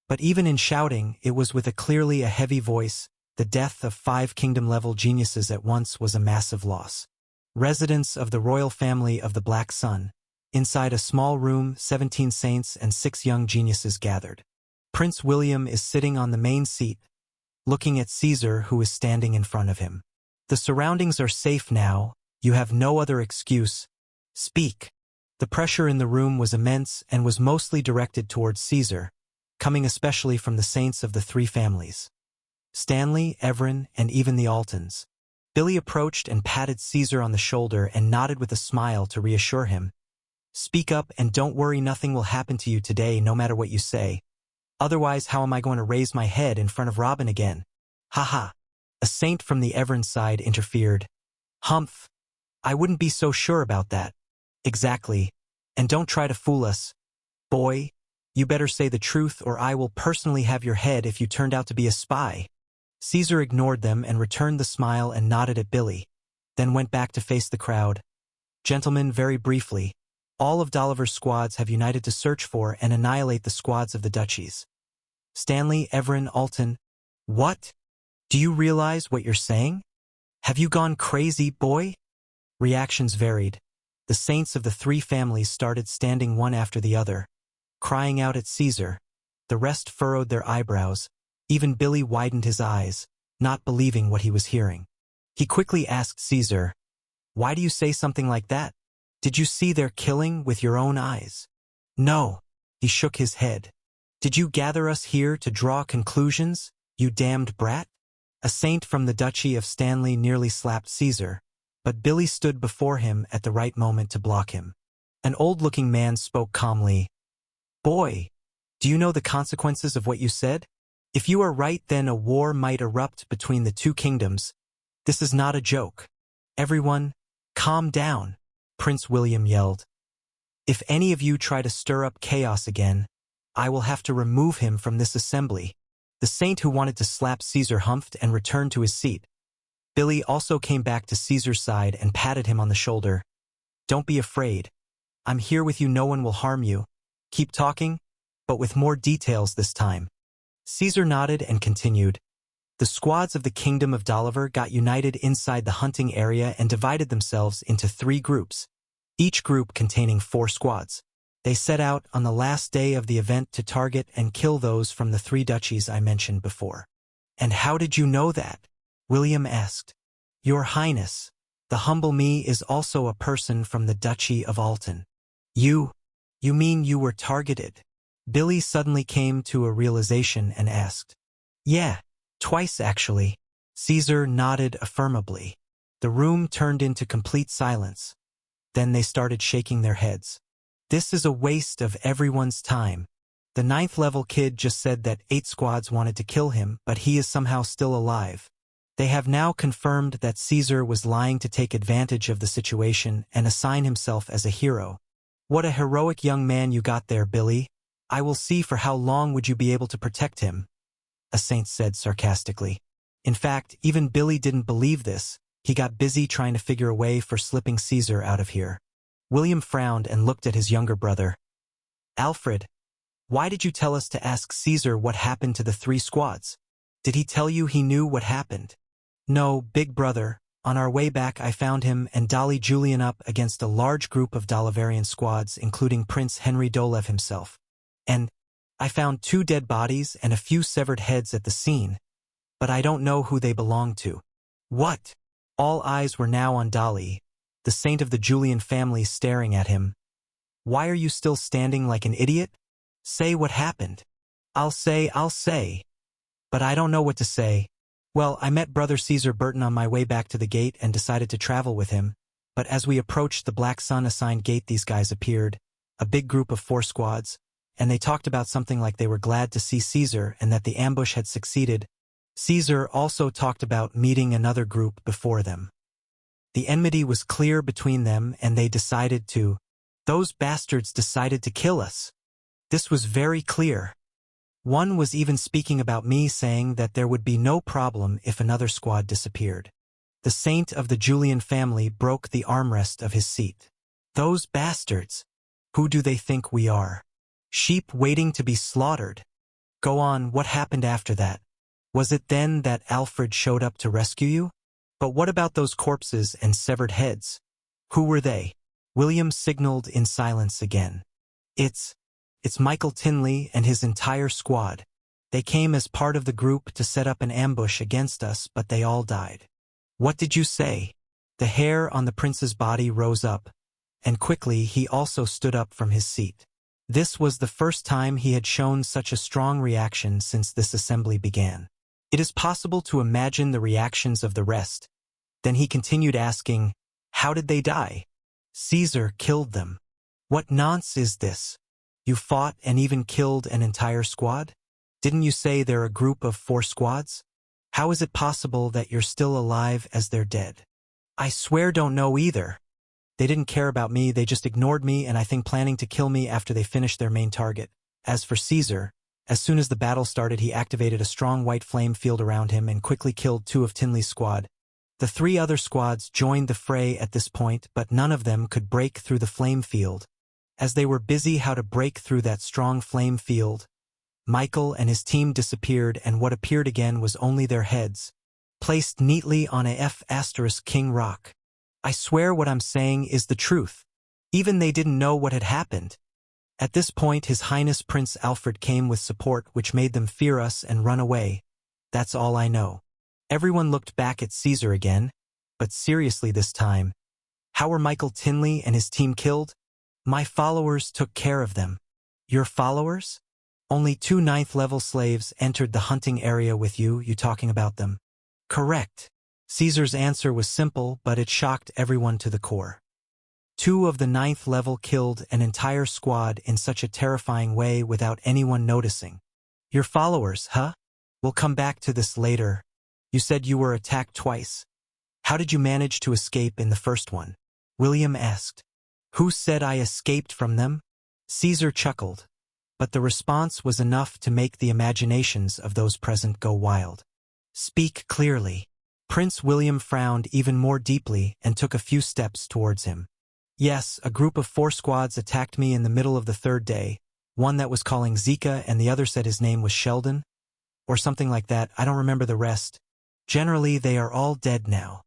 [SPEAKER 1] But even in shouting, it was with a heavy voice. The death of 5 kingdom-level geniuses at once was a massive loss. Residence of the royal family of the Black Sun. Inside a small room, 17 saints and 6 young geniuses gathered. Prince William is sitting on the main seat, looking at Caesar, who is standing in front of him. The surroundings are safe now. You have no other excuse. Speak. The pressure in the room was immense and was mostly directed towards Caesar, coming especially from the saints of the 3 families. Stanley, Everin, and even the Altons. Billy approached and patted Caesar on the shoulder and nodded with a smile to reassure him. Speak up and don't worry, nothing will happen to you today no matter what you say. Otherwise, how am I going to raise my head in front of Robin again? Ha. A saint from the Everin side interfered. Humph. I wouldn't be so sure about that. Exactly. And don't try to fool us. Boy, you better say the truth or I will personally have your head if you turned out to be a spy. Caesar ignored them and returned the smile and nodded at Billy, then went back to face the crowd. Gentlemen, very briefly, all of Dolliver's squads have united to search for and annihilate the squads of the duchies. Stanley, Everin, Alton. What? Do you realize what you're saying? Have you gone crazy, boy? Reactions varied. The saints of the 3 families started standing one after the other, crying out at Caesar. The rest furrowed their eyebrows. Even Billy widened his eyes, not believing what he was hearing. He quickly asked Caesar, "Why do you say something like that? Did you see their killing with your own eyes?" "No." He shook his head. "Did you gather us here to draw conclusions, you damned brat?" A saint from the Duchy of Stanley nearly slapped Caesar, but Billy stood before him at the right moment to block him. An old-looking man spoke calmly. "Boy, do you know the consequences of what you said? If you are right, then a war might erupt between the 2 kingdoms. This is not a joke. Everyone, calm down," Prince William yelled. "If any of you try to stir up chaos again, I will have to remove him from this assembly." The saint who wanted to slap Caesar humphed and returned to his seat. Billy also came back to Caesar's side and patted him on the shoulder. "Don't be afraid. I'm here with you, no one will harm you. Keep talking, but with more details this time." Caesar nodded and continued. The squads of the Kingdom of Dolliver got united inside the hunting area and divided themselves into 3 groups, each group containing 4 squads. They set out on the last day of the event to target and kill those from the 3 duchies I mentioned before. "And how did you know that?" William asked. "Your Highness, the humble me is also a person from the Duchy of Alton." You mean you were targeted?" Billy suddenly came to a realization and asked. "Yeah, twice actually." Caesar nodded affirmably. The room turned into complete silence. Then they started shaking their heads. "This is a waste of everyone's time. The 9th level kid just said that 8 squads wanted to kill him, but he is somehow still alive. They have now confirmed that Caesar was lying to take advantage of the situation and assign himself as a hero. What a heroic young man you got there, Billy. I will see for how long would you be able to protect him," a saint said sarcastically. In fact, even Billy didn't believe this. He got busy trying to figure a way for slipping Caesar out of here. William frowned and looked at his younger brother. "Alfred, why did you tell us to ask Caesar what happened to the 3 squads? Did he tell you he knew what happened?" "No, big brother. On our way back I found him and Dolly Julian up against a large group of Dolliverian squads, including Prince Henry Dolev himself. And I found 2 dead bodies and a few severed heads at the scene, but I don't know who they belong to." "What?" All eyes were now on Dolly, the saint of the Julian family, staring at him. "Why are you still standing like an idiot? Say what happened. I'll say. But I don't know what to say. Well, I met Brother Caesar Burton on my way back to the gate and decided to travel with him, but as we approached the Black Sun-assigned gate these guys appeared, a big group of 4 squads, and they talked about something like they were glad to see Caesar and that the ambush had succeeded. Caesar also talked about meeting another group before them. The enmity was clear between them and those bastards decided to kill us. This was very clear. One was even speaking about me, saying that there would be no problem if another squad disappeared. The saint of the Julian family broke the armrest of his seat. Those bastards! Who do they think we are? Sheep waiting to be slaughtered. Go on, what happened after that? Was it then that Alfred showed up to rescue you? But what about those corpses and severed heads? Who were they? William signaled in silence again. It's Michael Tinley and his entire squad. They came as part of the group to set up an ambush against us, but they all died. What did you say? The hair on the prince's body rose up, and quickly he also stood up from his seat. This was the first time he had shown such a strong reaction since this assembly began. It is possible to imagine the reactions of the rest. Then he continued asking, how did they die? Caesar killed them. What nonsense is this? You fought and even killed an entire squad? Didn't you say they're a group of 4 squads? How is it possible that you're still alive as they're dead? I swear don't know either. They didn't care about me, they just ignored me and I think planning to kill me after they finished their main target. As for Caesar, as soon as the battle started he activated a strong white flame field around him and quickly killed 2 of Tinley's squad. The 3 other squads joined the fray at this point, but none of them could break through the flame field. As they were busy how to break through that strong flame field, Michael and his team disappeared and what appeared again was only their heads, placed neatly on a F*King rock. I swear what I'm saying is the truth. Even they didn't know what had happened. At this point His Highness Prince Alfred came with support which made them fear us and run away. That's all I know. Everyone looked back at Caesar again, but seriously this time. How were Michael Tinley and his team killed? My followers took care of them. Your followers? Only 2 9th-level slaves entered the hunting area with you talking about them. Correct. Caesar's answer was simple, but it shocked everyone to the core. 2 of the 9th level killed an entire squad in such a terrifying way without anyone noticing. Your followers, huh? We'll come back to this later. You said you were attacked twice. How did you manage to escape in the first one? William asked. Who said I escaped from them? Caesar chuckled. But the response was enough to make the imaginations of those present go wild. Speak clearly. Prince William frowned even more deeply and took a few steps towards him. Yes, a group of 4 squads attacked me in the middle of the 3rd day, one that was calling Zika and the other said his name was Sheldon, or something like that. I don't remember the rest. Generally, they are all dead now.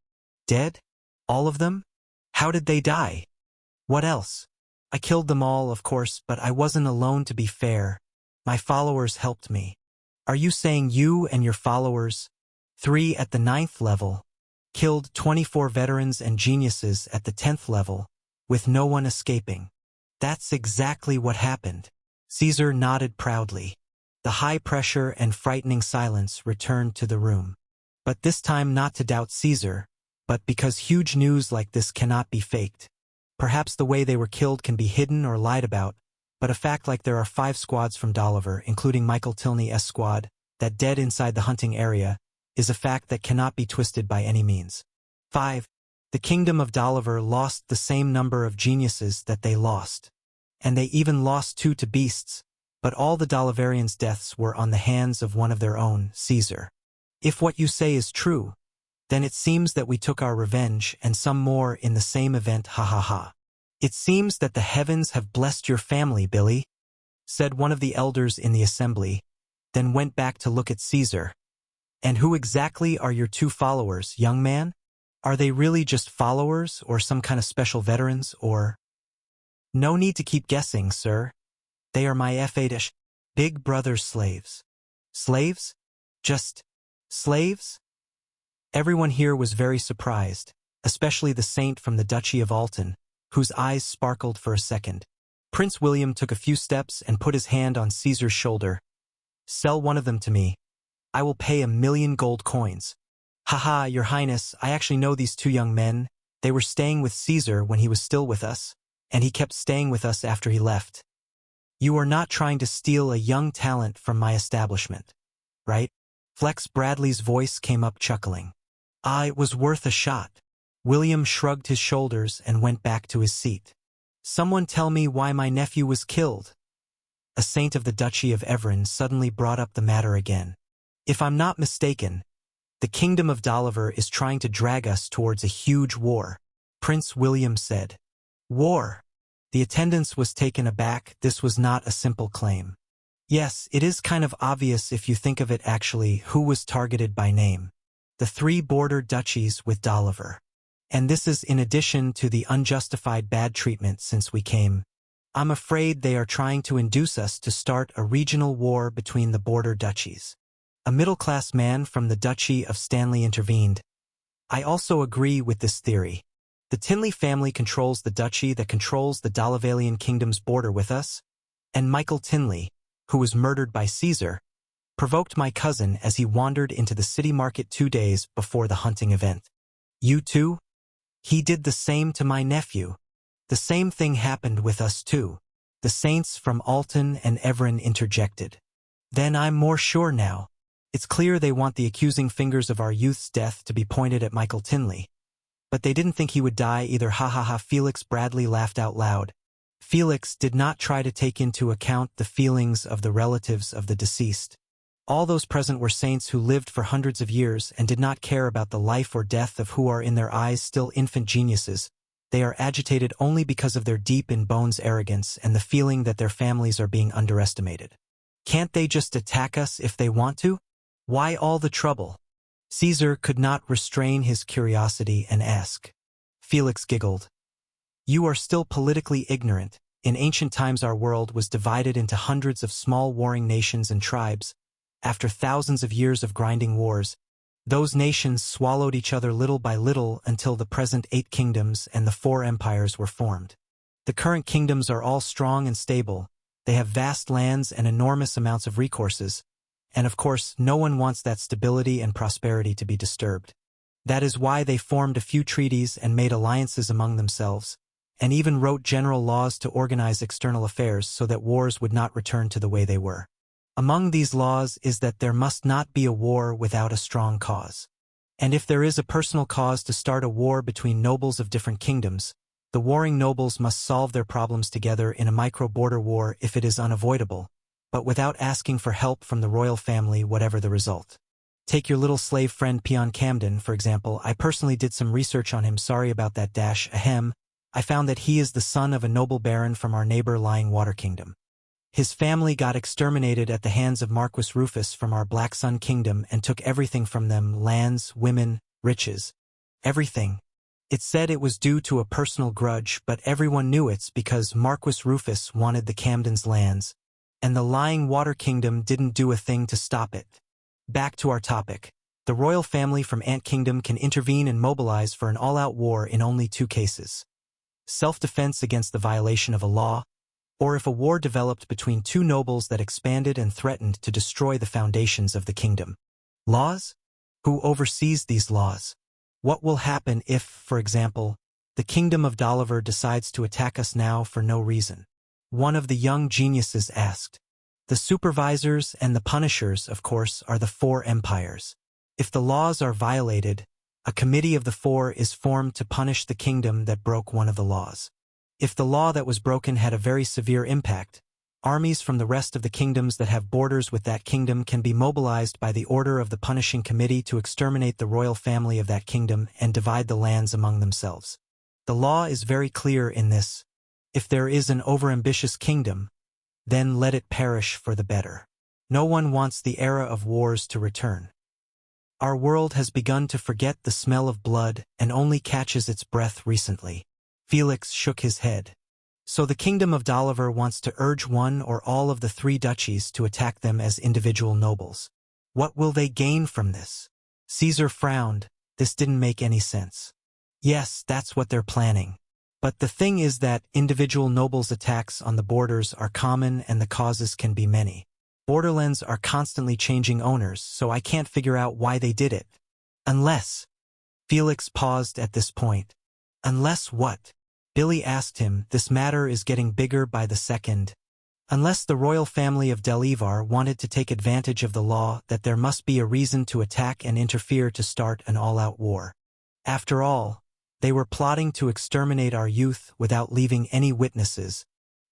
[SPEAKER 1] Dead? All of them? How did they die? What else? I killed them all, of course, but I wasn't alone to be fair. My followers helped me. Are you saying you and your followers, 3 at the 9th level, killed 24 veterans and geniuses at the 10th level, with no one escaping? That's exactly what happened. Caesar nodded proudly. The high pressure and frightening silence returned to the room. But this time not to doubt Caesar, but because huge news like this cannot be faked. Perhaps the way they were killed can be hidden or lied about, but a fact like there are 5 squads from Dolliver, including Michael Tinley's squad, that dead inside the hunting area, is a fact that cannot be twisted by any means. 5. The kingdom of Dolliver lost the same number of geniuses that they lost. And they even lost 2 to beasts, but all the Dolliverians' deaths were on the hands of one of their own, Caesar. If what you say is true, then it seems that we took our revenge and some more in the same event, ha ha ha. It seems that the heavens have blessed your family, Billy, said one of the elders in the assembly, then went back to look at Caesar. And who exactly are your 2 followers, young man? Are they really just followers or some kind of special veterans or? No need to keep guessing, sir. They are my F8-ish big brother's slaves. Slaves? Just slaves? Everyone here was very surprised, especially the saint from the Duchy of Alton, whose eyes sparkled for a second. Prince William took a few steps and put his hand on Caesar's shoulder. "Sell one of them to me. I will pay 1,000,000 gold coins." "Haha, Your Highness, I actually know these two young men. They were staying with Caesar when he was still with us, and he kept staying with us after he left. You are not trying to steal a young talent from my establishment, right?" Flex Bradley's voice came up chuckling. It was worth a shot." William shrugged his shoulders and went back to his seat. "Someone tell me why my nephew was killed." A saint of the Duchy of Evran suddenly brought up the matter again. "If I'm not mistaken, the Kingdom of Doliver is trying to drag us towards a huge war," Prince William said. "War?" The attendants was taken aback. This was not a simple claim. Yes, it is kind of obvious if you think of it actually who was targeted by name. The 3 border duchies with Doliver. And this is in addition to the unjustified bad treatment since we came. I'm afraid they are trying to induce us to start a regional war between the border duchies. A middle-class man from the Duchy of Stanley intervened. "I also agree with this theory. The Tinley family controls the duchy that controls the Dolivalian kingdom's border with us, and Michael Tinley, who was murdered by Caesar, provoked my cousin as he wandered into the city market 2 days before the hunting event. You too? He did the same to my nephew. The same thing happened with us too." The saints from Alton and Evran interjected. "Then I'm more sure now. It's clear they want the accusing fingers of our youth's death to be pointed at Michael Tinley. But they didn't think he would die either." "Ha ha ha," Felix Bradley laughed out loud. Felix did not try to take into account the feelings of the relatives of the deceased. All those present were saints who lived for hundreds of years and did not care about the life or death of who are in their eyes still infant geniuses. They are agitated only because of their deep-in-bones arrogance and the feeling that their families are being underestimated. Can't they just attack us if they want to? Why all the trouble? Caesar could not restrain his curiosity and asked. Felix giggled. "You are still politically ignorant. In ancient times our world was divided into hundreds of small warring nations and tribes. After thousands of years of grinding wars, those nations swallowed each other little by little until the present 8 kingdoms and the 4 empires were formed. The current kingdoms are all strong and stable. They have vast lands and enormous amounts of resources. And of course, no one wants that stability and prosperity to be disturbed. That is why they formed a few treaties and made alliances among themselves, and even wrote general laws to organize external affairs so that wars would not return to the way they were. Among these laws is that there must not be a war without a strong cause. And if there is a personal cause to start a war between nobles of different kingdoms, the warring nobles must solve their problems together in a micro-border war if it is unavoidable, but without asking for help from the royal family whatever the result. Take your little slave friend Peon Camden, for example. I personally did some research on him. Sorry about that dash, ahem. I found that he is the son of a noble baron from our neighbor Lying Water Kingdom. His family got exterminated at the hands of Marquis Rufus from our Black Sun Kingdom and took everything from them, lands, women, riches. Everything. It said it was due to a personal grudge, but everyone knew it's because Marquis Rufus wanted the Camden's lands, and the Lying Water Kingdom didn't do a thing to stop it. Back to our topic. The royal family from Ant Kingdom can intervene and mobilize for an all-out war in only 2 cases. Self-defense against the violation of a law, or if a war developed between 2 nobles that expanded and threatened to destroy the foundations of the kingdom. Laws? Who oversees these laws? What will happen if, for example, the Kingdom of Doliver decides to attack us now for no reason? One of the young geniuses asked. The supervisors and the punishers, of course, are the 4 empires. If the laws are violated, a committee of the 4 is formed to punish the kingdom that broke one of the laws. If the law that was broken had a very severe impact, armies from the rest of the kingdoms that have borders with that kingdom can be mobilized by the order of the punishing committee to exterminate the royal family of that kingdom and divide the lands among themselves. The law is very clear in this. If there is an overambitious kingdom, then let it perish for the better. No one wants the era of wars to return. Our world has begun to forget the smell of blood and only catches its breath recently. Felix shook his head. So the Kingdom of Doliver wants to urge one or all of the 3 duchies to attack them as individual nobles. What will they gain from this? Caesar frowned. This didn't make any sense. Yes, that's what they're planning. But the thing is that individual nobles' attacks on the borders are common and the causes can be many. Borderlands are constantly changing owners, so I can't figure out why they did it. Unless... Felix paused at this point. Unless what? Billy asked him. This matter is getting bigger by the second. Unless the royal family of Delivar wanted to take advantage of the law, that there must be a reason to attack and interfere to start an all-out war. After all, they were plotting to exterminate our youth without leaving any witnesses.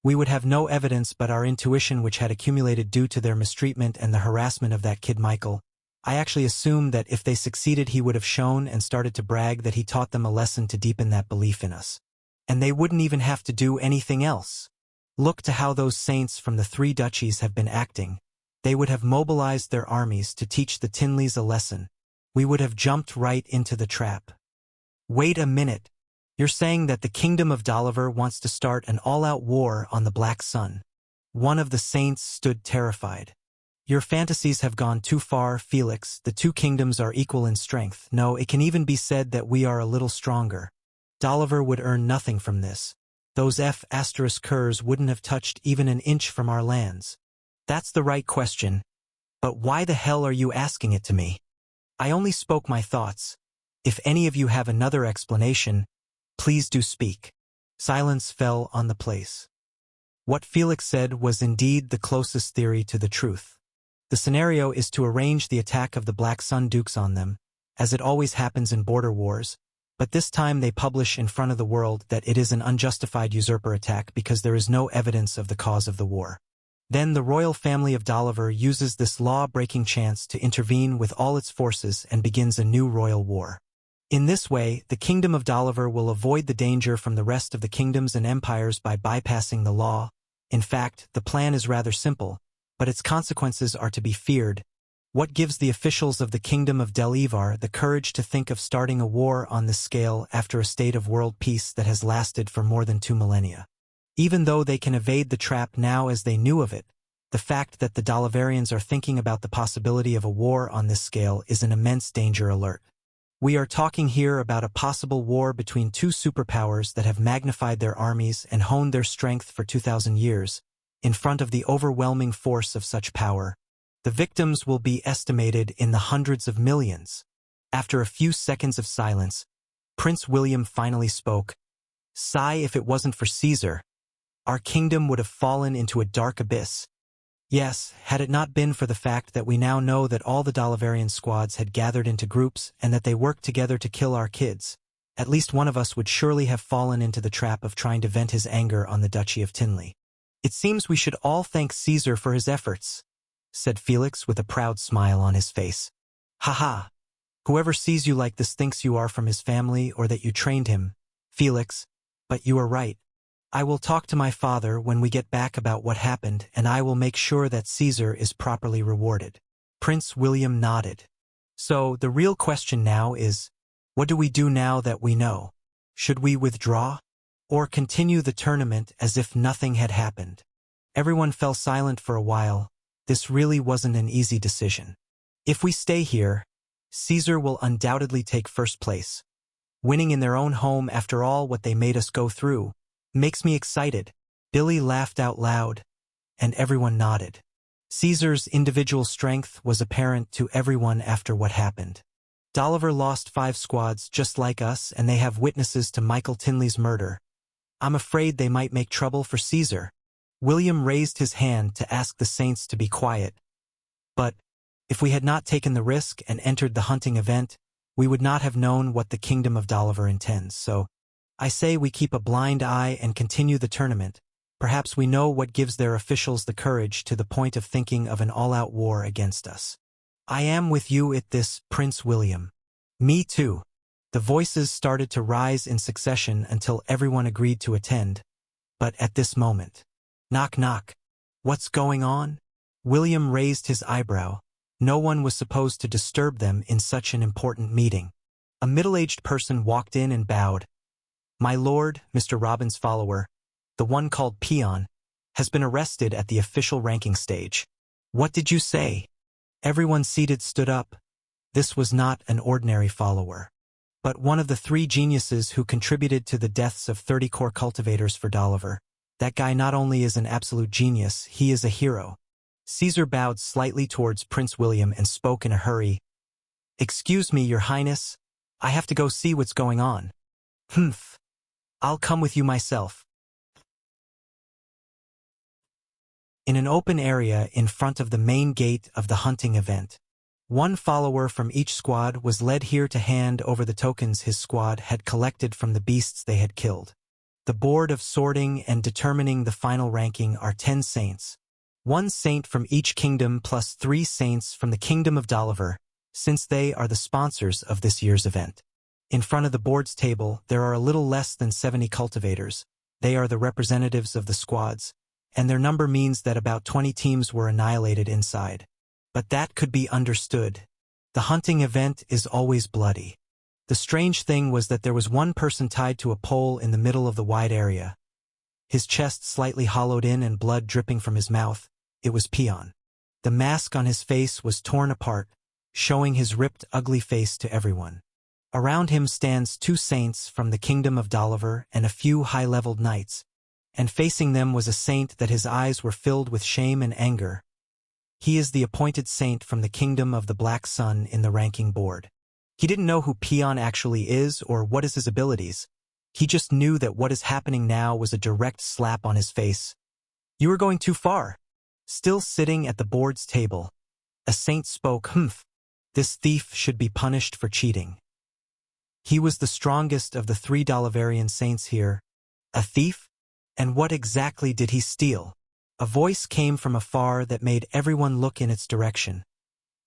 [SPEAKER 1] We would have no evidence but our intuition, which had accumulated due to their mistreatment and the harassment of that kid Michael. I actually assumed that if they succeeded he would have shown and started to brag that he taught them a lesson to deepen that belief in us. And they wouldn't even have to do anything else. Look to how those saints from the three duchies have been acting. They would have mobilized their armies to teach the Tinleys a lesson. We would have jumped right into the trap. Wait a minute. You're saying that the Kingdom of Dalivar wants to start an all-out war on the Black Sun? One of the saints stood terrified. Your fantasies have gone too far, Felix. The two kingdoms are equal in strength. No, it can even be said that we are a little stronger. Dalivar would earn nothing from this. Those F***ers wouldn't have touched even an inch from our lands. That's the right question. But why the hell are you asking it to me? I only spoke my thoughts. If any of you have another explanation, please do speak. Silence fell on the place. What Felix said was indeed the closest theory to the truth. The scenario is to arrange the attack of the Black Sun Dukes on them, as it always happens in border wars, but this time they publish in front of the world that it is an unjustified usurper attack because there is no evidence of the cause of the war. Then the royal family of Dalivar uses this law-breaking chance to intervene with all its forces and begins a new royal war. In this way, the Kingdom of Dalivar will avoid the danger from the rest of the kingdoms and empires by bypassing the law. In fact, the plan is rather simple, but its consequences are to be feared. What gives the officials of the Kingdom of Delivar the courage to think of starting a war on this scale after a state of world peace that has lasted for more than 2 millennia? Even though they can evade the trap now as they knew of it, the fact that the Dalivarians are thinking about the possibility of a war on this scale is an immense danger alert. We are talking here about a possible war between two superpowers that have magnified their armies and honed their strength for 2,000 years. In front of the overwhelming force of such power, the victims will be estimated in the hundreds of millions. After a few seconds of silence, Prince William finally spoke. Sigh, if it wasn't for Caesar, our kingdom would have fallen into a dark abyss. Yes, had it not been for the fact that we now know that all the Dalivarian squads had gathered into groups and that they worked together to kill our kids, at least one of us would surely have fallen into the trap of trying to vent his anger on the Duchy of Tinley. It seems we should all thank Caesar for his efforts, said Felix with a proud smile on his face. Ha! Whoever sees you like this thinks you are from his family or that you trained him, Felix, but you are right. I will talk to my father when we get back about what happened, and I will make sure that Caesar is properly rewarded. Prince William nodded. So, the real question now is, what do we do now that we know? Should we withdraw? Or continue the tournament as if nothing had happened? Everyone fell silent for a while. This really wasn't an easy decision. If we stay here, Caesar will undoubtedly take first place. Winning in their own home after all what they made us go through makes me excited. Billy laughed out loud, and everyone nodded. Caesar's individual strength was apparent to everyone after what happened. Dalivar lost 5 squads just like us, and they have witnesses to Michael Tinley's murder. I'm afraid they might make trouble for Caesar. William raised his hand to ask the saints to be quiet. But, if we had not taken the risk and entered the hunting event, we would not have known what the Kingdom of Dalivar intends, so I say we keep a blind eye and continue the tournament. Perhaps we know what gives their officials the courage to the point of thinking of an all-out war against us. I am with you at this, Prince William. Me too. The voices started to rise in succession until everyone agreed to attend. But at this moment, knock knock. What's going on? William raised his eyebrow. No one was supposed to disturb them in such an important meeting. A middle-aged person walked in and bowed. My lord, Mr. Robin's follower, the one called Peon, has been arrested at the official ranking stage. What did you say? Everyone seated stood up. This was not an ordinary follower. but one of the 3 geniuses who contributed to the deaths of 30 core cultivators for Doliver. That guy not only is an absolute genius, he is a hero. Caesar bowed slightly towards Prince William and spoke in a hurry. "Excuse me, Your Highness. I have to go see what's going on." "Humph. I'll come with you myself." In an open area in front of the main gate of the hunting event, one follower from each squad was led here to hand over the tokens his squad had collected from the beasts they had killed. The board of sorting and determining the final ranking are 10 saints. 1 saint from each kingdom plus 3 saints from the Kingdom of Doliver, since they are the sponsors of this year's event. In front of the board's table, there are a little less than 70 cultivators. They are the representatives of the squads, and their number means that about 20 teams were annihilated inside. But that could be understood. The hunting event is always bloody. The strange thing was that there was one person tied to a pole in the middle of the wide area. His chest slightly hollowed in and blood dripping from his mouth. It was Peon. The mask on his face was torn apart, showing his ripped, ugly face to everyone. Around him stands 2 saints from the Kingdom of Doliver and a few high-leveled knights, and facing them was a saint that his eyes were filled with shame and anger. He is the appointed saint from the Kingdom of the Black Sun in the ranking board. He didn't know who Peon actually is or what is his abilities. He just knew that what is happening now was a direct slap on his face. "You are going too far." Still sitting at the board's table, a saint spoke. "Humph. This thief should be punished for cheating." He was the strongest of the 3 Dolivarian saints here. A thief? And what exactly did he steal? A voice came from afar that made everyone look in its direction.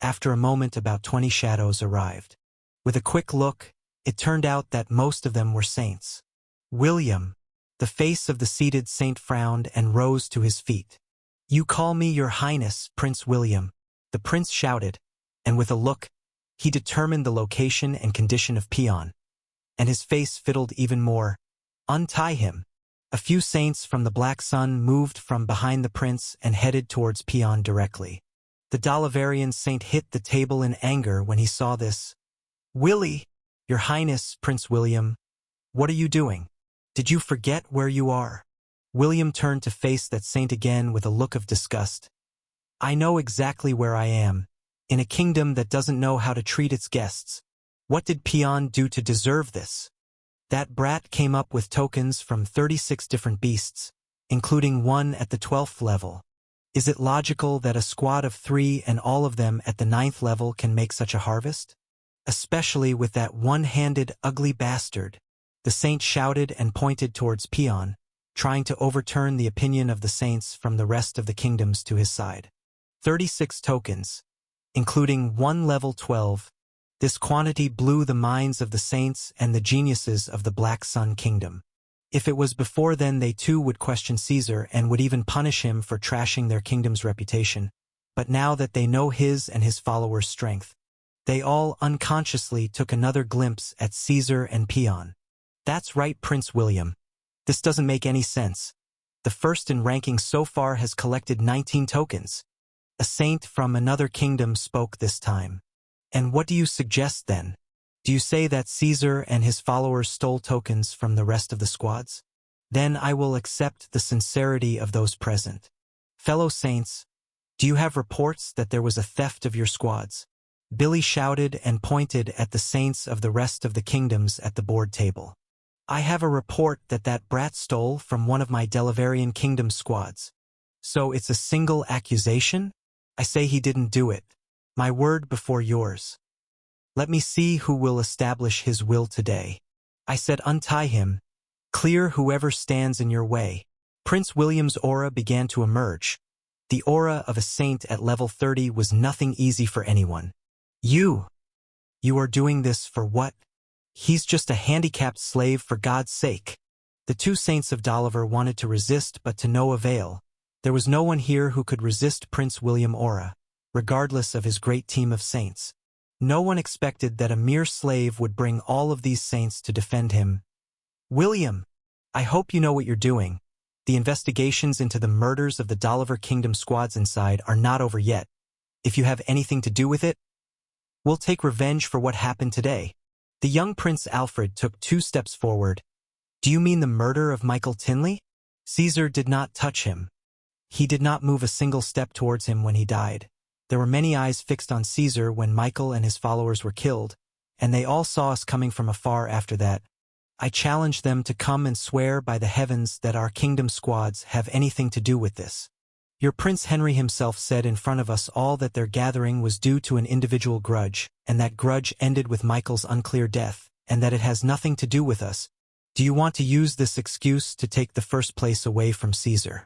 [SPEAKER 1] After a moment, about 20 shadows arrived. With a quick look, it turned out that most of them were saints. "William." The face of the seated saint frowned and rose to his feet. "You call me Your Highness, Prince William," the prince shouted, and with a look, he determined the location and condition of Peon. And his face fiddled even more. "Untie him." A few saints from the Black Sun moved from behind the prince and headed towards Peon directly. The Dolivarian saint hit the table in anger when he saw this. "Willie!" "Your Highness, Prince William, what are you doing? Did you forget where you are?" William turned to face that saint again with a look of disgust. "I know exactly where I am, in a kingdom that doesn't know how to treat its guests. What did Peon do to deserve this?" That brat came up with tokens from 36 different beasts, including 1 at the 12th level. Is it logical that a squad of 3 and all of them at the 9th level can make such a harvest? Especially with that one-handed, ugly bastard. The saint shouted and pointed towards Peon, trying to overturn the opinion of the saints from the rest of the kingdoms to his side. 36 tokens, including 1 level 12. This quantity blew the minds of the saints and the geniuses of the Black Sun Kingdom. If it was before then, they too would question Caesar and would even punish him for trashing their kingdom's reputation. But now that they know his and his followers' strength, they all unconsciously took another glimpse at Caesar and Peon. "That's right, Prince William. This doesn't make any sense. The first in ranking so far has collected 19 tokens. A saint from another kingdom spoke this time. "And what do you suggest then? Do you say that Caesar and his followers stole tokens from the rest of the squads? Then I will accept the sincerity of those present. Fellow saints, do you have reports that there was a theft of your squads?" Billy shouted and pointed at the saints of the rest of the kingdoms at the board table. "I have a report that that brat stole from one of my Dolivarian kingdom squads. So it's a single accusation? I say he didn't do it. My word before yours. Let me see who will establish his will today." I said, "Untie him. Clear whoever stands in your way." Prince William's aura began to emerge. The aura of a saint at level 30 was nothing easy for anyone. You are doing this for what? He's just a handicapped slave, for God's sake." The 2 saints of Doliver wanted to resist, but to no avail. There was no one here who could resist Prince William Aura, regardless of his great team of saints. No one expected that a mere slave would bring all of these saints to defend him. "William, I hope you know what you're doing. The investigations into the murders of the Doliver Kingdom squads inside are not over yet. If you have anything to do with it, we'll take revenge for what happened today." The young Prince Alfred took 2 steps forward. Do you mean the murder of Michael Tinley? Caesar did not touch him. He did not move a single step towards him when he died. There were many eyes fixed on Caesar when Michael and his followers were killed, and they all saw us coming from afar after that. I challenge them to come and swear by the heavens that our kingdom squads have anything to do with this. Your Prince Henry himself said in front of us all that their gathering was due to an individual grudge, and that grudge ended with Michael's unclear death, and that it has nothing to do with us. Do you want to use this excuse to take the first place away from Caesar?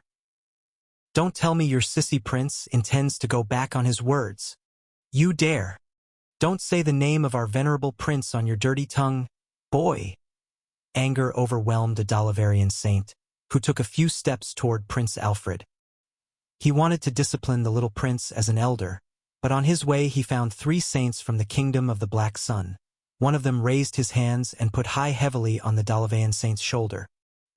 [SPEAKER 1] Don't tell me your sissy prince intends to go back on his words. You dare. Don't say the name of our venerable prince on your dirty tongue, boy. Anger overwhelmed a Dalavarian saint, who took a few steps toward Prince Alfred. He wanted to discipline the little prince as an elder, but on his way he found 3 saints from the kingdom of the Black Sun. One of them raised his hands and put heavily on the Dalavarian saint's shoulder.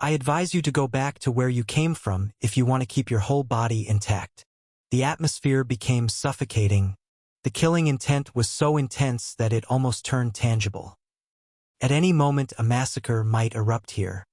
[SPEAKER 1] I advise you to go back to where you came from if you want to keep your whole body intact. The atmosphere became suffocating. The killing intent was so intense that it almost turned tangible. At any moment a massacre might erupt here.